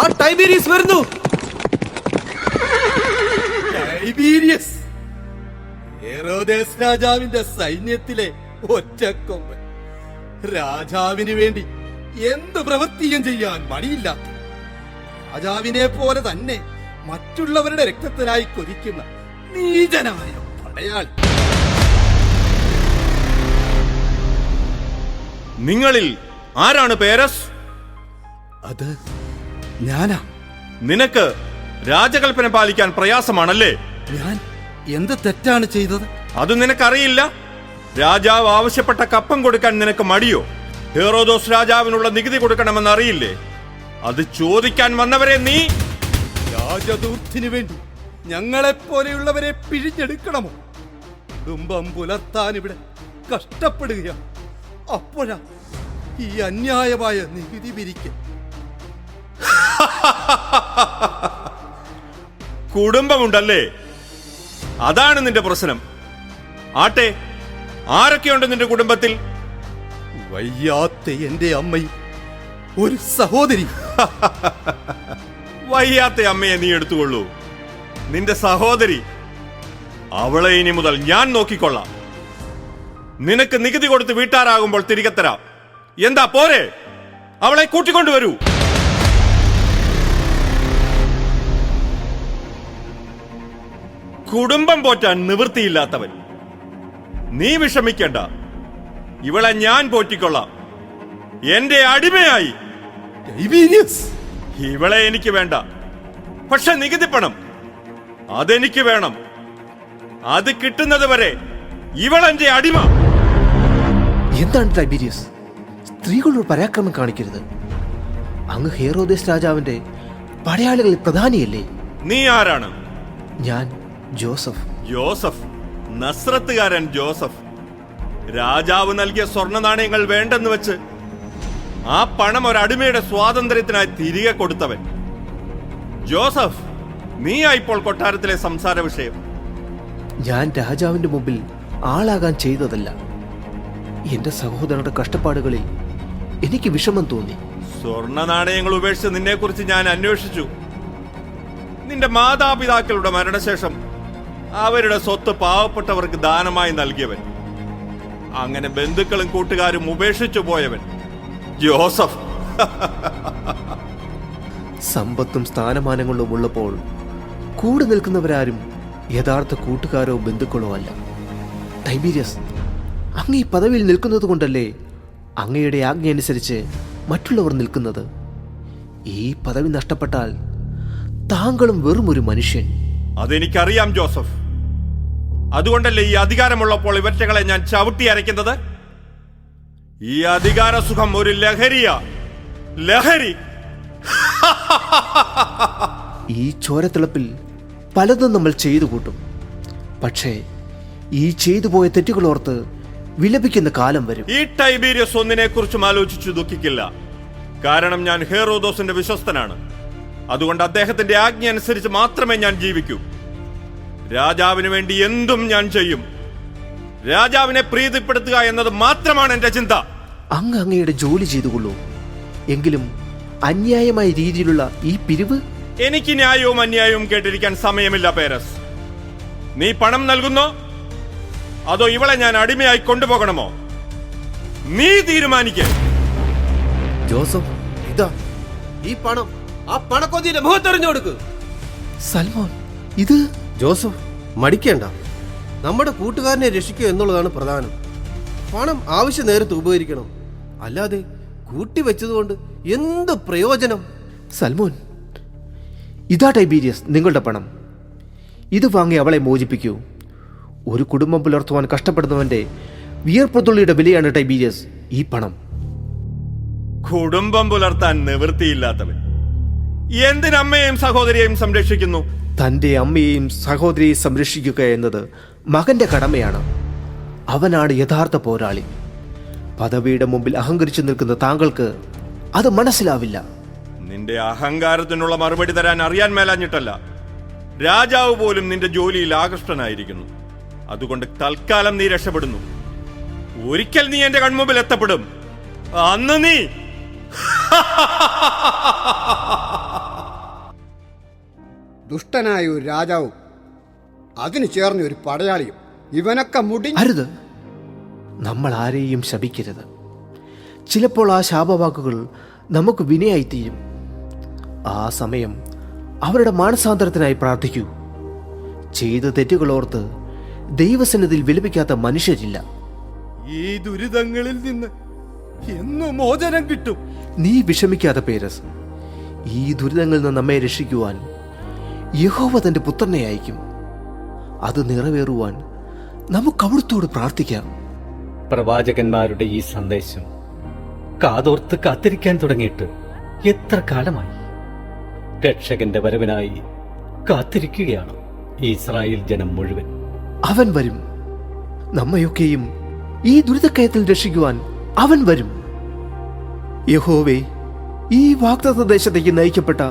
S9: ആ ടൈബീരിയസ് വരുന്നു.
S3: ടൈബീരിയസ്, ഹെറോദേസ് രാജാവിന്റെ സൈന്യത്തിലെ ഒറ്റക്കൊമ്പൻ. രാജാവിന് വേണ്ടി എന്ത് പ്രവൃത്തിയും ചെയ്യാൻ മടിയില്ലാത്ത, രാജാവിനെ പോലെ തന്നെ മറ്റുള്ളവരുടെ രക്തത്തിനായി കൊതിക്കുന്ന നീചനായ പടയാളി.
S11: നിങ്ങളിൽ ആരാണ് പേരസ്?
S3: അത് ഞാനാ.
S11: നിനക്ക് രാജകൽപ്പന പാലിക്കാൻ പ്രയാസമാണല്ലേ?
S3: ഞാൻ എന്ത് തെറ്റാണ് ചെയ്തത്?
S11: അത് നിനക്കറിയില്ല? രാജാവ് ആവശ്യപ്പെട്ട കപ്പം കൊടുക്കാൻ നിനക്ക് മടിയോ? ഹെറോദോസ് രാജാവിനുള്ള നികുതി കൊടുക്കണമെന്ന് അറിയില്ലേ? അത് ചോദിക്കാൻ വന്നവരെ നീ
S3: രാജദൂത്തിന് വേണ്ടി ഞങ്ങളെപ്പോലെയുള്ളവരെ പിഴിഞ്ഞെടുക്കണമോ? കുടുംബം പുലർത്താൻ ഇവിടെ കഷ്ടപ്പെടുകയാണ്. അപ്പോഴാ ഈ അന്യായമായ നികുതി പിരിക്കൽ.
S11: കുടുംബമുണ്ടല്ലേ? അതാണ് നിന്റെ പ്രശ്നം. ആട്ടെ, ആരൊക്കെയുണ്ട് നിന്റെ കുടുംബത്തിൽ?
S3: വയ്യാത്ത എന്റെ അമ്മയും ഒരു സഹോദരി.
S11: വയ്യാത്ത അമ്മയെ നീ എടുത്തുകൊള്ളൂ. നിന്റെ സഹോദരി, അവളെ ഇനി മുതൽ ഞാൻ നോക്കിക്കൊള്ളാം. നിനക്ക് നികുതി കൊടുത്ത് വീട്ടാറാകുമ്പോൾ തിരികെ തരാം. എന്താ പോരെ? അവളെ കൂട്ടിക്കൊണ്ടുവരൂ. കുടുംബം പോറ്റാൻ നിവൃത്തിയില്ലാത്തവൻ, നീ വിഷമിക്കേണ്ട. ഇവളെ ഞാൻ പോറ്റിക്കൊള്ളാം, എന്റെ അടിമയായി. ഇവളെ എനിക്ക് വേണ്ട, പക്ഷെ നികുതി പണം അതെനിക്ക് വേണം. അത് കിട്ടുന്നത് വരെ ഇവളെന്റെ അടിമ.
S10: എന്താണ് ടൈബീരിയസ്? സ്ത്രീകളോട് പരാക്രമം കാണിക്കരുത്. അങ്ങ് ഹെറോദേസ് രാജാവിന്റെ പടയാളികളിൽ പ്രധാനിയല്ലേ?
S11: നീ ആരാണ്?
S10: ഞാൻ ജോസഫ്.
S11: Joseph, നസ്രത്തുകാരൻ Joseph. രാജാവ് നൽകിയ സ്വർണ്ണ നാണയങ്ങൾ വേണ്ടെന്ന് വെച്ച് ആ പണം ഒരടിമയുടെ സ്വാതന്ത്ര്യത്തിനായി തിരികെ കൊടുത്തവൻ. ജോസഫ്, നീയാ ഇപ്പോൾ കൊട്ടാരത്തിലെ സംസാര വിഷയം.
S10: ഞാൻ രാജാവിന്റെ മുമ്പിൽ ആളാകാൻ ചെയ്തതല്ല. എന്റെ സഹോദരന്റെ കഷ്ടപ്പാടുകളിൽ എനിക്ക് വിഷമം തോന്നി.
S11: സ്വർണ്ണ നാണയങ്ങൾ ഉപേക്ഷിച്ച് നിന്നെ കുറിച്ച് ഞാൻ അന്വേഷിച്ചു. നിന്റെ മാതാപിതാക്കളുടെ മരണശേഷം അവരുടെ സ്വത്ത് പാവപ്പെട്ടവർക്ക് ദാനമായി നൽകിയവൻ. അങ്ങനെ ബന്ധുക്കളും കൂട്ടുകാരും ഉപേക്ഷിച്ചു പോയവൻ ജോസഫ്.
S10: സമ്പത്തും സ്ഥാനമാനങ്ങളും ഉള്ളപ്പോൾ കൂടെ നിൽക്കുന്നവരാരും യഥാർത്ഥ കൂട്ടുകാരോ ബന്ധുക്കളോ അല്ല. ടൈബീരിയസ്, അങ്ങ് ഈ പദവിയിൽ നിൽക്കുന്നത് കൊണ്ടല്ലേ അങ്ങയുടെ ആജ്ഞ അനുസരിച്ച് മറ്റുള്ളവർ നിൽക്കുന്നത്? ഈ പദവി നഷ്ടപ്പെട്ടാൽ താങ്കളും വെറും ഒരു മനുഷ്യൻ.
S11: അതെനിക്കറിയാം ജോസഫ്. അതുകൊണ്ടല്ലേ ഈ അധികാരമുള്ളപ്പോൾ ഇവറ്റകളെ ഞാൻ ചവിട്ടി അരയ്ക്കുന്നത്. ഈ അധികാര സുഖം ഒരു ലഹരിയാ, ലഹരി.
S10: ഈ ചോരത്തിളപ്പിൽ പലതും നമ്മൾ ചെയ്തു കൂട്ടും. പക്ഷേ ഈ ചെയ്തു പോയ തെറ്റുകളോർത്ത് വിലപിക്കുന്ന കാലം വരും.
S11: ഈ ടൈബീരിയസ് ഒന്നിനെ കുറിച്ചും ആലോചിച്ചു ദുഃഖിക്കില്ല. കാരണം ഞാൻ ഹെറോദോസിന്റെ വിശ്വസ്തനാണ്. അതുകൊണ്ട് അദ്ദേഹത്തിന്റെ ആജ്ഞ അനുസരിച്ച് മാത്രമേ ഞാൻ ജീവിക്കൂ. രാജാവിന് വേണ്ടി എന്തും ഞാൻ ചെയ്യും. രാജാവിനെ പ്രീതിപ്പെടുത്തുക എന്നത് മാത്രമാണ് എന്റെ ചിന്ത.
S10: അങ്ങയുടെ ജോലി ചെയ്തുകൊള്ളൂ. എങ്കിലും അന്യായമായ രീതിയിലുള്ള ഈ പിരിവ്.
S11: എനിക്ക് ന്യായവും അന്യായവും കേട്ടിരിക്കാൻ സമയമില്ല പേരസ്. നീ പണം നൽകുന്നോ അതോ ഇവളെ ഞാൻ അടിമയായി കൊണ്ടുപോകണമോ? നീ തീരുമാനിക്ക.
S9: ജോസഫ്, ഇതാ ഈ പണം. ആ പണക്കൊതിയുടെ മുഖത്തെറിഞ്ഞു കൊടുക്ക്.
S10: സൽമോൻ, ഇത്
S9: ജോസഫ്, മടിക്കേണ്ട. നമ്മുടെ കൂട്ടുകാരനെ രക്ഷിക്കുക എന്നുള്ളതാണ് പ്രധാനം. പണം ആവശ്യ നേരത്ത് ഉപകരിക്കണം. അല്ലാതെ കൂട്ടിവെച്ചതുകൊണ്ട് എന്ത് പ്രയോജനം?
S10: സൽമോൻ, ഇതാ ടൈബീരിയസ്, നിങ്ങളുടെ പണം. ഇത് വാങ്ങി അവളെ മോചിപ്പിക്കൂ. ഒരു കുടുംബം പുലർത്തുവാൻ കഷ്ടപ്പെടുന്നവന്റെ വിയർപ്പുതുള്ളിയുടെ വിലയാണ് ടൈബീരിയസ് ഈ പണം.
S11: കുടുംബം പുലർത്താൻ നിവൃത്തിയില്ലാത്തവൻ എന്തിനമ്മയെയും സഹോദരിയെയും സംരക്ഷിക്കുന്നു?
S10: തൻ്റെ അമ്മയെയും സഹോദരിയെയും സംരക്ഷിക്കുക എന്നത് മകന്റെ കടമയാണ്. അവനാണ് യഥാർത്ഥ പോരാളി. പദവിയുടെ മുമ്പിൽ അഹങ്കരിച്ചു നിൽക്കുന്ന താങ്കൾക്ക് അത് മനസ്സിലാവില്ല.
S11: നിന്റെ അഹങ്കാരത്തിനുള്ള മറുപടി തരാൻ അറിയാൻ മേലാഞ്ഞിട്ടല്ല. രാജാവ് പോലും നിന്റെ ജോലിയിൽ ആകൃഷ്ടനായിരിക്കുന്നു. അതുകൊണ്ട് തൽക്കാലം നീ രക്ഷപ്പെടുന്നു. ഒരിക്കൽ നീ എന്റെ കൺമുമ്പിൽ എത്തപ്പെടും. അന്ന് നീ
S8: ദുഷ്ടനായ ഒരു രാജാവും അതിന് ചേർന്ന ഒരു പടയാളിയും ഇവനൊക്കെ മുടി.
S10: അരുത്, നമ്മൾ ആരെയും ശപിക്കരുത്. ചിലപ്പോൾ ആ ശാപവാക്കുകൾ നമുക്ക് വിനയായിത്തീരും. ആ സമയം അവരുടെ മാനസാന്തരത്തിനായി പ്രാർത്ഥിക്കൂ. ചെയ്ത തെറ്റുകളോർത്ത് ദൈവസന്നിധിയിൽ വിലപിക്കാത്ത മനുഷ്യരില്ല.
S3: ഈ ദുരിതങ്ങളിൽ നിന്ന് എന്നു മോചനം കിട്ടും.
S10: നീ വിഷമിക്കാത്ത പേരസ്. ഈ ദുരിതങ്ങളിൽ നിന്ന് നമ്മെ രക്ഷിക്കുവാൻ യഹോവ തന്റെ പുത്രനെ അയക്കും. അത് നിറവേറുവാൻ നമുക്ക് അവിടുത്തോട് പ്രാർത്ഥിക്കാം.
S7: പ്രവാചകന്മാരുടെ ഈ സന്ദേശം കാതോർത്ത് കാത്തിരിക്കാൻ തുടങ്ങിയിട്ട് എത്ര കാലമായി. രക്ഷകന്റെ വരവിനായി കാത്തിരിക്കുകയാണ് ഇസ്രായേൽ ജനം മുഴുവൻ.
S10: അവൻ വരും. നമ്മയൊക്കെയും ഈ ദുരിതക്കയത്തിൽ രക്ഷിക്കുവാൻ അവൻ വരും. യഹോവേ, ഈ വാഗ്ദത്ത ദേശത്തേക്ക് നയിക്കപ്പെട്ട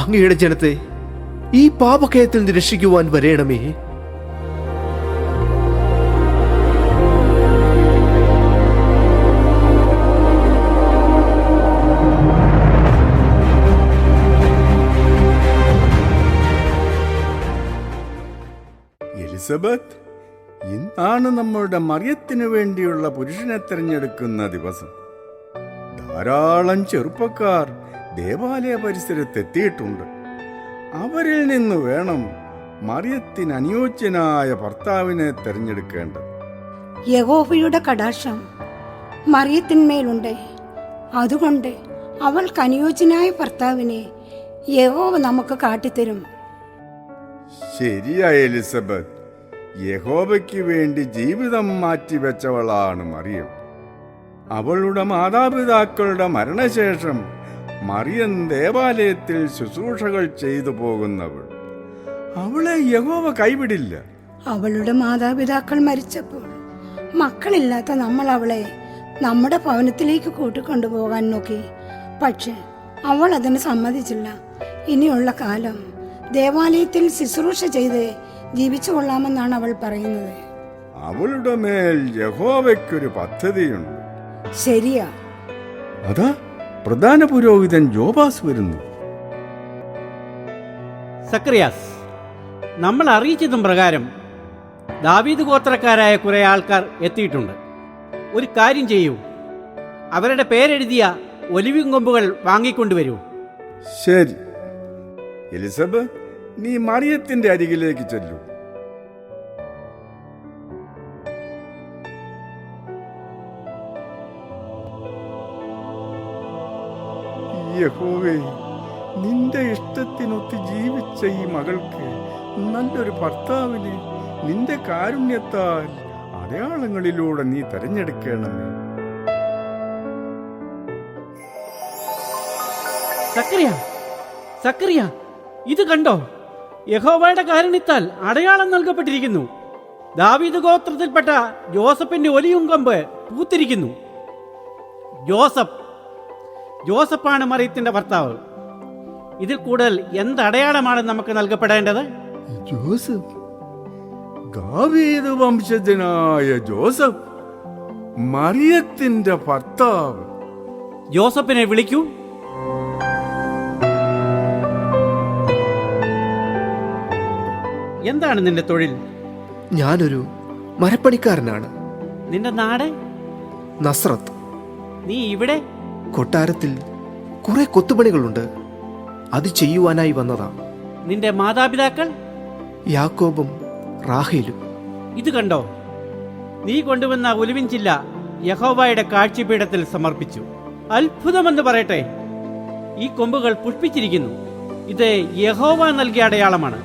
S10: അങ്ങയുടെ ജനത്തെ ഈ പാപക്കയത്തിൽ നിന്ന് രക്ഷിക്കുവാൻ വരേണമേ.
S1: എലിസബത്ത്, ഇന്നാണ് നമ്മളുടെ മറിയത്തിനു വേണ്ടിയുള്ള പുരുഷനെ തിരഞ്ഞെടുക്കുന്ന ദിവസം. ധാരാളം ചെറുപ്പക്കാർ ദേവാലയ പരിസരത്തെത്തിയിട്ടുണ്ട്. അവരിൽ നിന്ന് വേണം മറിയത്തിന് അനുയോജ്യനായ ഭർത്താവിനെ തിരഞ്ഞെടുക്കേണ്ടത്.
S12: യഹോവയുടെ കടാക്ഷം മറിയത്തിന്മേലുണ്ട്. അതുകൊണ്ട് അവൾക്ക് അനുയോജ്യനായ ഭർത്താവിനെ യഹോവ നമുക്ക് കാട്ടിത്തരും.
S1: ശരിയാ എലിസബത്ത്, യഹോവയ്ക്ക് വേണ്ടി ജീവിതം മാറ്റിവെച്ചവളാണ് മറിയം. അവളുടെ മാതാപിതാക്കളുടെ മരണശേഷം മറിയം ദേവാലയത്തിൽ ശുശ്രൂഷകൾ ചെയ്തു പോകുന്നവൾ. അവളെ യഹോവ കൈവിടില്ല.
S12: അവളുടെ മാതാപിതാക്കൾ മരിച്ചപ്പോൾ മക്കളില്ലാത്ത നമ്മൾ അവളെ നമ്മുടെ ഭവനത്തിലേക്ക് കൂട്ടിക്കൊണ്ടുപോകാൻ നോക്കി. പക്ഷെ അവൾ അതിന് സമ്മതിച്ചില്ല. ഇനിയുള്ള കാലം ദേവാലയത്തിൽ ശുശ്രൂഷ ചെയ്ത് ജീവിച്ചു കൊള്ളാമെന്നാണ് അവൾ പറയുന്നത്.
S1: അവളുടെ മേൽ യഹോവയ്ക്കൊരു പദ്ധതിയുണ്ട്.
S12: ശരിയാ.
S1: അതാ പ്രധാന പുരോഹിതൻ ജോബാസ് വരുന്നു.
S13: സക്രിയാസ്, നമ്മൾ അറിയിച്ചതും പ്രകാരം ദാവീദ് ഗോത്രക്കാരായ കുറെ ആൾക്കാർ എത്തിയിട്ടുണ്ട്. ഒരു കാര്യം ചെയ്യൂ, അവരുടെ പേരെഴുതിയ ഒലിവിൻ കൊമ്പുകൾ വാങ്ങിക്കൊണ്ടുവരൂ.
S1: ശരി എലിസബത്ത്, നീ മറിയത്തിന്റെ അരികിലേക്ക് ചെല്ലൂ. യഹോവേ, നിന്റെ ഇഷ്ടത്തിനൊത്ത് ജീവിച്ച ഈ മകൾക്ക്
S14: നല്ലൊരു ഭർത്താവിനെ നിന്റെ കാരുണ്യത്താൽ അടയാളങ്ങളിലൂടെ നീ തെരഞ്ഞെടുക്കണമേ.
S13: സക്കറിയ, സക്കറിയ, ഇത് കണ്ടോ? യഹോവയുടെ കാരുണ്യത്താൽ അടയാളം നൽകപ്പെട്ടിരിക്കുന്നു. ദാവീദ് ഗോത്രത്തിൽപ്പെട്ട ജോസഫിന്റെ ഒലിയും കൊമ്പ് പൂത്തിരിക്കുന്നു. ജോസഫാണ് മറിയത്തിന്റെ ഭർത്താവ്. ഇതിൽ കൂടുതൽ എന്തടയാളമാണ് നമുക്ക് നൽകപ്പെടേണ്ടത്?
S14: ജോസഫ്, ദാവീദ് വംശജനായ ജോസഫ്, മറിയത്തിന്റെ ഭർത്താവ്.
S13: ജോസഫിനെ വിളിക്കൂ. എന്താണ് നിന്റെ തൊഴിൽ?
S10: ഞാനൊരു മരപ്പണിക്കാരനാണ്.
S13: നിന്റെ നാട്?
S10: നസ്രത്ത്.
S13: നീ ഇവിടെ?
S10: കൊട്ടാരത്തിൽ കുറെ കൊത്തുപണികളുണ്ട്, അത് ചെയ്യുവാനായി വന്നതാ.
S13: നിന്റെ മാതാപിതാക്കൾ?
S10: യാക്കോബും റാഹേലും.
S13: ഇത് കണ്ടോ? നീ കൊണ്ടുവന്ന ഒലിവിൻ ചില്ല യഹോവയുടെ കാഴ്ചപീഠത്തിൽ സമർപ്പിച്ചു. അത്ഭുതമെന്ന് പറയട്ടെ, ഈ കൊമ്പുകൾ പുഷ്പിച്ചിരിക്കുന്നു. ഇത് യഹോവ നൽകിയ അടയാളമാണ്.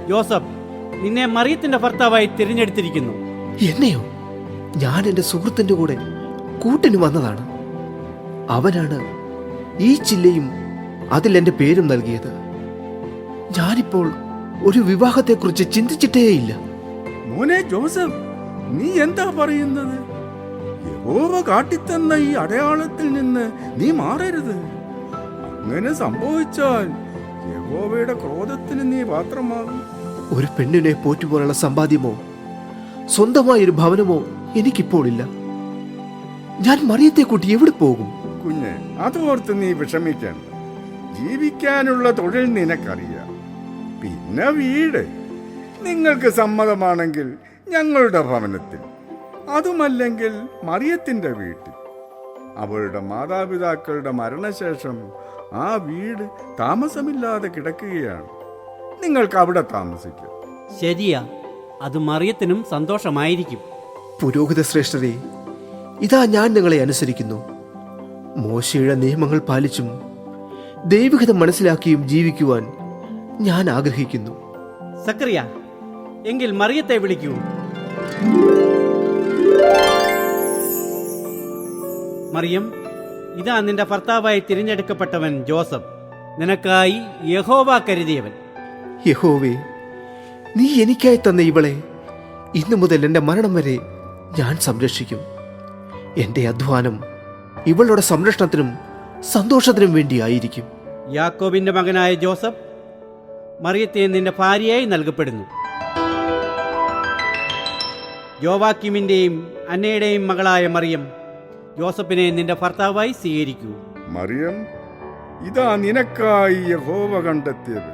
S13: ജോസഫ്, നിന്നെ മറിയത്തിന്റെ ഭർത്താവായി തിരഞ്ഞെടുത്തിരിക്കുന്നു.
S10: എന്നെയോ? ഞാൻ എന്റെ സുഹൃത്തിന്റെ കൂടെ കൂട്ടിന് വന്നതാണ്. അവനാണ് ഈ ചില്ലയും അതിൽ എന്റെ പേരും നൽകിയത്. ഞാനിപ്പോൾ ഒരു വിവാഹത്തെക്കുറിച്ച് ചിന്തിച്ചിട്ടേയില്ല.
S14: മോനെ ജോസഫ്, നീ എന്താ പറയുന്നത്? യഹോവ കാട്ടിത്തന്ന ഈ അടയാളത്തിൽ നിന്ന് നീ മാറരുത്. അങ്ങനെ സംഭവിച്ചാൽ യഹോവയുടെ ക്രോധത്തിന് നീ പാത്രമാകും.
S10: ഒരു പെണ്ണിനെ പോറ്റുപോലുള്ള സമ്പാദ്യമോ സ്വന്തമായൊരു ഭവനമോ എനിക്കിപ്പോൾ ഇല്ല. ഞാൻ മറിയത്തെ കൂട്ടി എവിടെ പോകും?
S14: കുഞ്ഞ്, അതോർത്ത് നീ വിഷമിക്കണ്ട. ജീവിക്കാനുള്ള തൊഴിൽ നിനക്കറിയാം. പിന്നെ വീട് നിങ്ങൾക്ക് സമ്മതമാണെങ്കിൽ ഞങ്ങളുടെ ഭവനത്തിൽ, അതുമല്ലെങ്കിൽ മറിയത്തിന്റെ വീട്ടിൽ. അവളുടെ മാതാപിതാക്കളുടെ മരണശേഷം ആ വീട് താമസമില്ലാതെ കിടക്കുകയാണ്. നിങ്ങൾക്ക് അവിടെ താമസിക്കാം.
S13: ശരിയാ, അത് മറിയത്തിനും സന്തോഷമായിരിക്കും.
S10: പുരോഹിത ശ്രേഷ്ഠരെ, ഇതാ ഞാൻ നിങ്ങളെ അനുസരിക്കുന്നു. മോശയുടെ നിയമങ്ങൾ പാലിച്ചും ദൈവഹിതം മനസ്സിലാക്കിയും ജീവിക്കുവാൻ ഞാൻ ആഗ്രഹിക്കുന്നു.
S13: സക്കറിയ, എങ്കിൽ മറിയത്തെ വിളിക്കൂ. മറിയം, ഇതാ നിന്റെ ഭർത്താവായി തിരഞ്ഞെടുക്കപ്പെട്ടവൻ ജോസഫ്, നിനക്കായി യഹോവ കരുതിയവൻ.
S10: യഹോവേ, നീ എനിക്കായി തന്ന ഇവളെ ഇന്നു മുതൽ എൻ്റെ മരണം വരെ ഞാൻ സംരക്ഷിക്കും. എൻ്റെ അധ്വാനം ഇവളുടെ സംരക്ഷണത്തിനും സന്തോഷത്തിനും വേണ്ടിയായിരിക്കും.
S13: യാക്കോബിന്റെ മകനായ ജോസഫ്, മറിയത്തെ നിന്റെ ഭാര്യയായി നൽകപ്പെടുന്നു. യോവാക്കിമിന്റെയും അന്നയുടെയും മകളായ മറിയം, ജോസഫിനെ നിന്റെ ഭർത്താവായി സ്വീകരിക്കൂ.
S14: മറിയം, ഇതാ നിനക്കായി യഹോവ കണ്ടെത്തിയത്.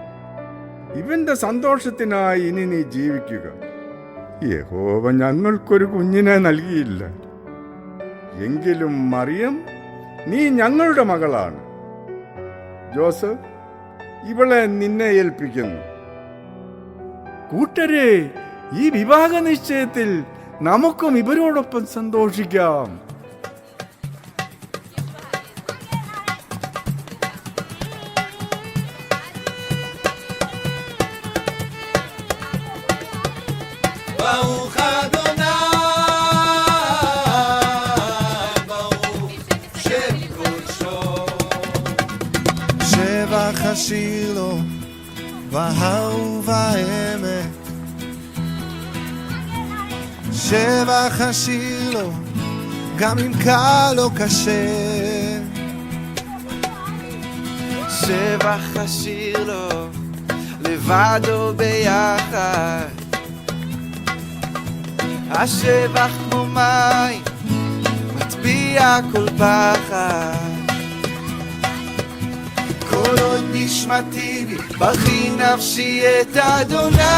S14: ഇവന്റെ സന്തോഷത്തിനായി ഇനി നീ ജീവിക്കുക. യഹോവ ഞങ്ങൾക്കൊരു കുഞ്ഞിനെ നൽകിയില്ല, എങ്കിലും മറിയം, നീ ഞങ്ങളുടെ മകളാണ്. ജോസഫ്, ഇവളെ നിന്നെ ഏൽപ്പിക്കുന്നു. കൂട്ടരെ, ഈ വിവാഹ നിശ്ചയത്തിൽ നമുക്കും ഇവരോടൊപ്പം സന്തോഷിക്കാം.
S15: שבח השיר לו בהר ובעמק, שבח השיר לו גם אם קל או קשה, שבח השיר לו לבד או ביחד, השבח כמו מים מטביע כל פחד, כל עוד נשמתי בי בכי נפשי את אדוני,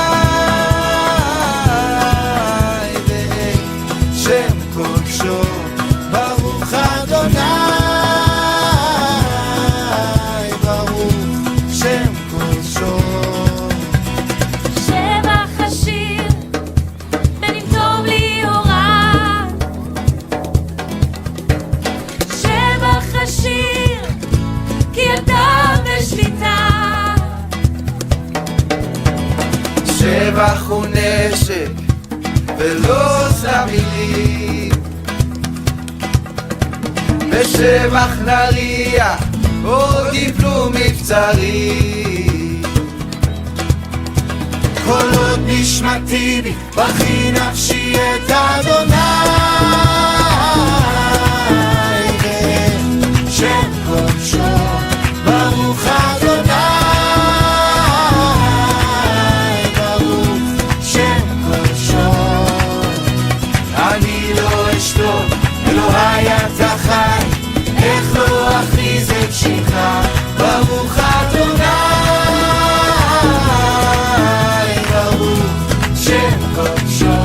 S15: ואין שם קודשו ברוך אדוני, ברוך שם קודשו.
S5: שבח השיר בין אם טוב לי או רע, שבח השיר כי אתה בשליטה,
S15: שבח ונשק ולא סתם מילים, בשבח נריע עוד יפלו מבצרים. כל עוד נשמתי בי בכי נפשי את אדוני, שם קודשו ברוך אדוני, ברוך שם קודשו. אני לא אשתוק אלוהי אתה חי, איך לא אכריז את שמך, ברוך אדוני, ברוך שם קודשו.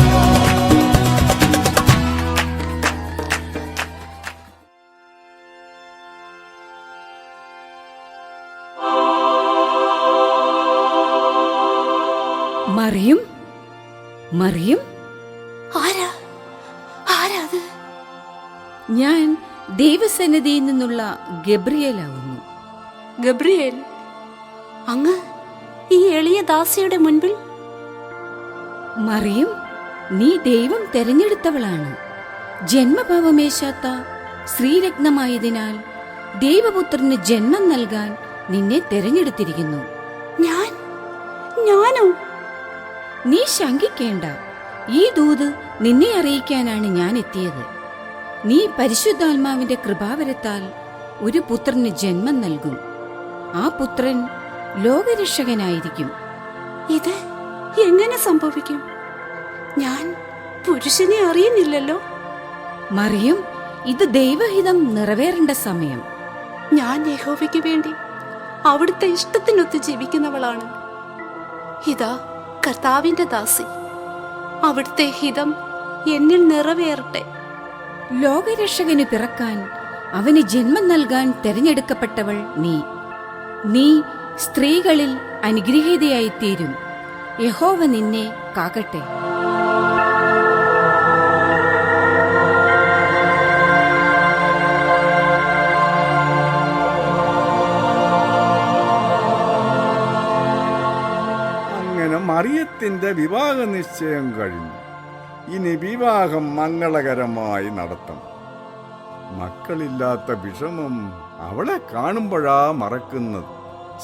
S12: മറിയം, മറിയം,
S16: ആരാ അത്?
S12: ഞാൻ ദൈവസന്നിധിയിൽ നിന്നുള്ള ഗബ്രിയേലാവുന്നു.
S16: ഗബ്രിയേൽ, അങ്ങ് ഈ എളിയ ദാസിയുടെ മുൻപിൽ?
S12: മറിയം, നീ ദൈവം തെരഞ്ഞെടുത്തവളാണ്. ജന്മഭാവമേശാത്ത ശ്രീരത്നമായതിനാൽ ദൈവപുത്രന് ജന്മം നൽകാൻ നിന്നെ തെരഞ്ഞെടുത്തിരിക്കുന്നു.
S16: ഞാനോ?
S12: നീ ശങ്കിക്കേണ്ട. ഈ ദൂത് നിന്നെ അറിയിക്കാനാണ് ഞാൻ എത്തിയത്. നീ പരിശുദ്ധാത്മാവിന്റെ കൃപാവരത്താൽ ഒരു പുത്രന് ജന്മം നൽകും. ആ പുത്രൻ ലോകരക്ഷകനായിരിക്കും.
S16: ഇത് എങ്ങനെ സംഭവിക്കും? ഞാൻ പുരുഷനെ അറിയുന്നില്ലല്ലോ.
S12: മറിയം, ഇത് ദൈവഹിതം നിറവേറേണ്ട സമയം.
S16: ഞാൻ യഹോവയ്ക്ക് വേണ്ടി അവിടുത്തെ ഇഷ്ടത്തിനൊത്ത് ജീവിക്കുന്നവളാണ്. ഇതാ കർത്താവിന്റെ ദാസി, അവിടുത്തെ ഹിതം എന്നിൽ നിറവേറട്ടെ.
S12: ലോകരക്ഷകന് പിറക്കാൻ അവന് ജന്മം നൽകാൻ തെരഞ്ഞെടുക്കപ്പെട്ടവൾ നീ. നീ സ്ത്രീകളിൽ അനുഗ്രഹീതയായിത്തീരും. യഹോവ നിന്നെ കാക്കട്ടെ.
S14: അങ്ങനെ മറിയത്തിന്റെ വിവാഹ നിശ്ചയം കഴിഞ്ഞു. ഇനി വിവാഹം മംഗളകരമായി നടത്തണം. മക്കളില്ലാത്ത വിഷമം അവളെ കാണുമ്പോഴാ മറക്കുന്നത്.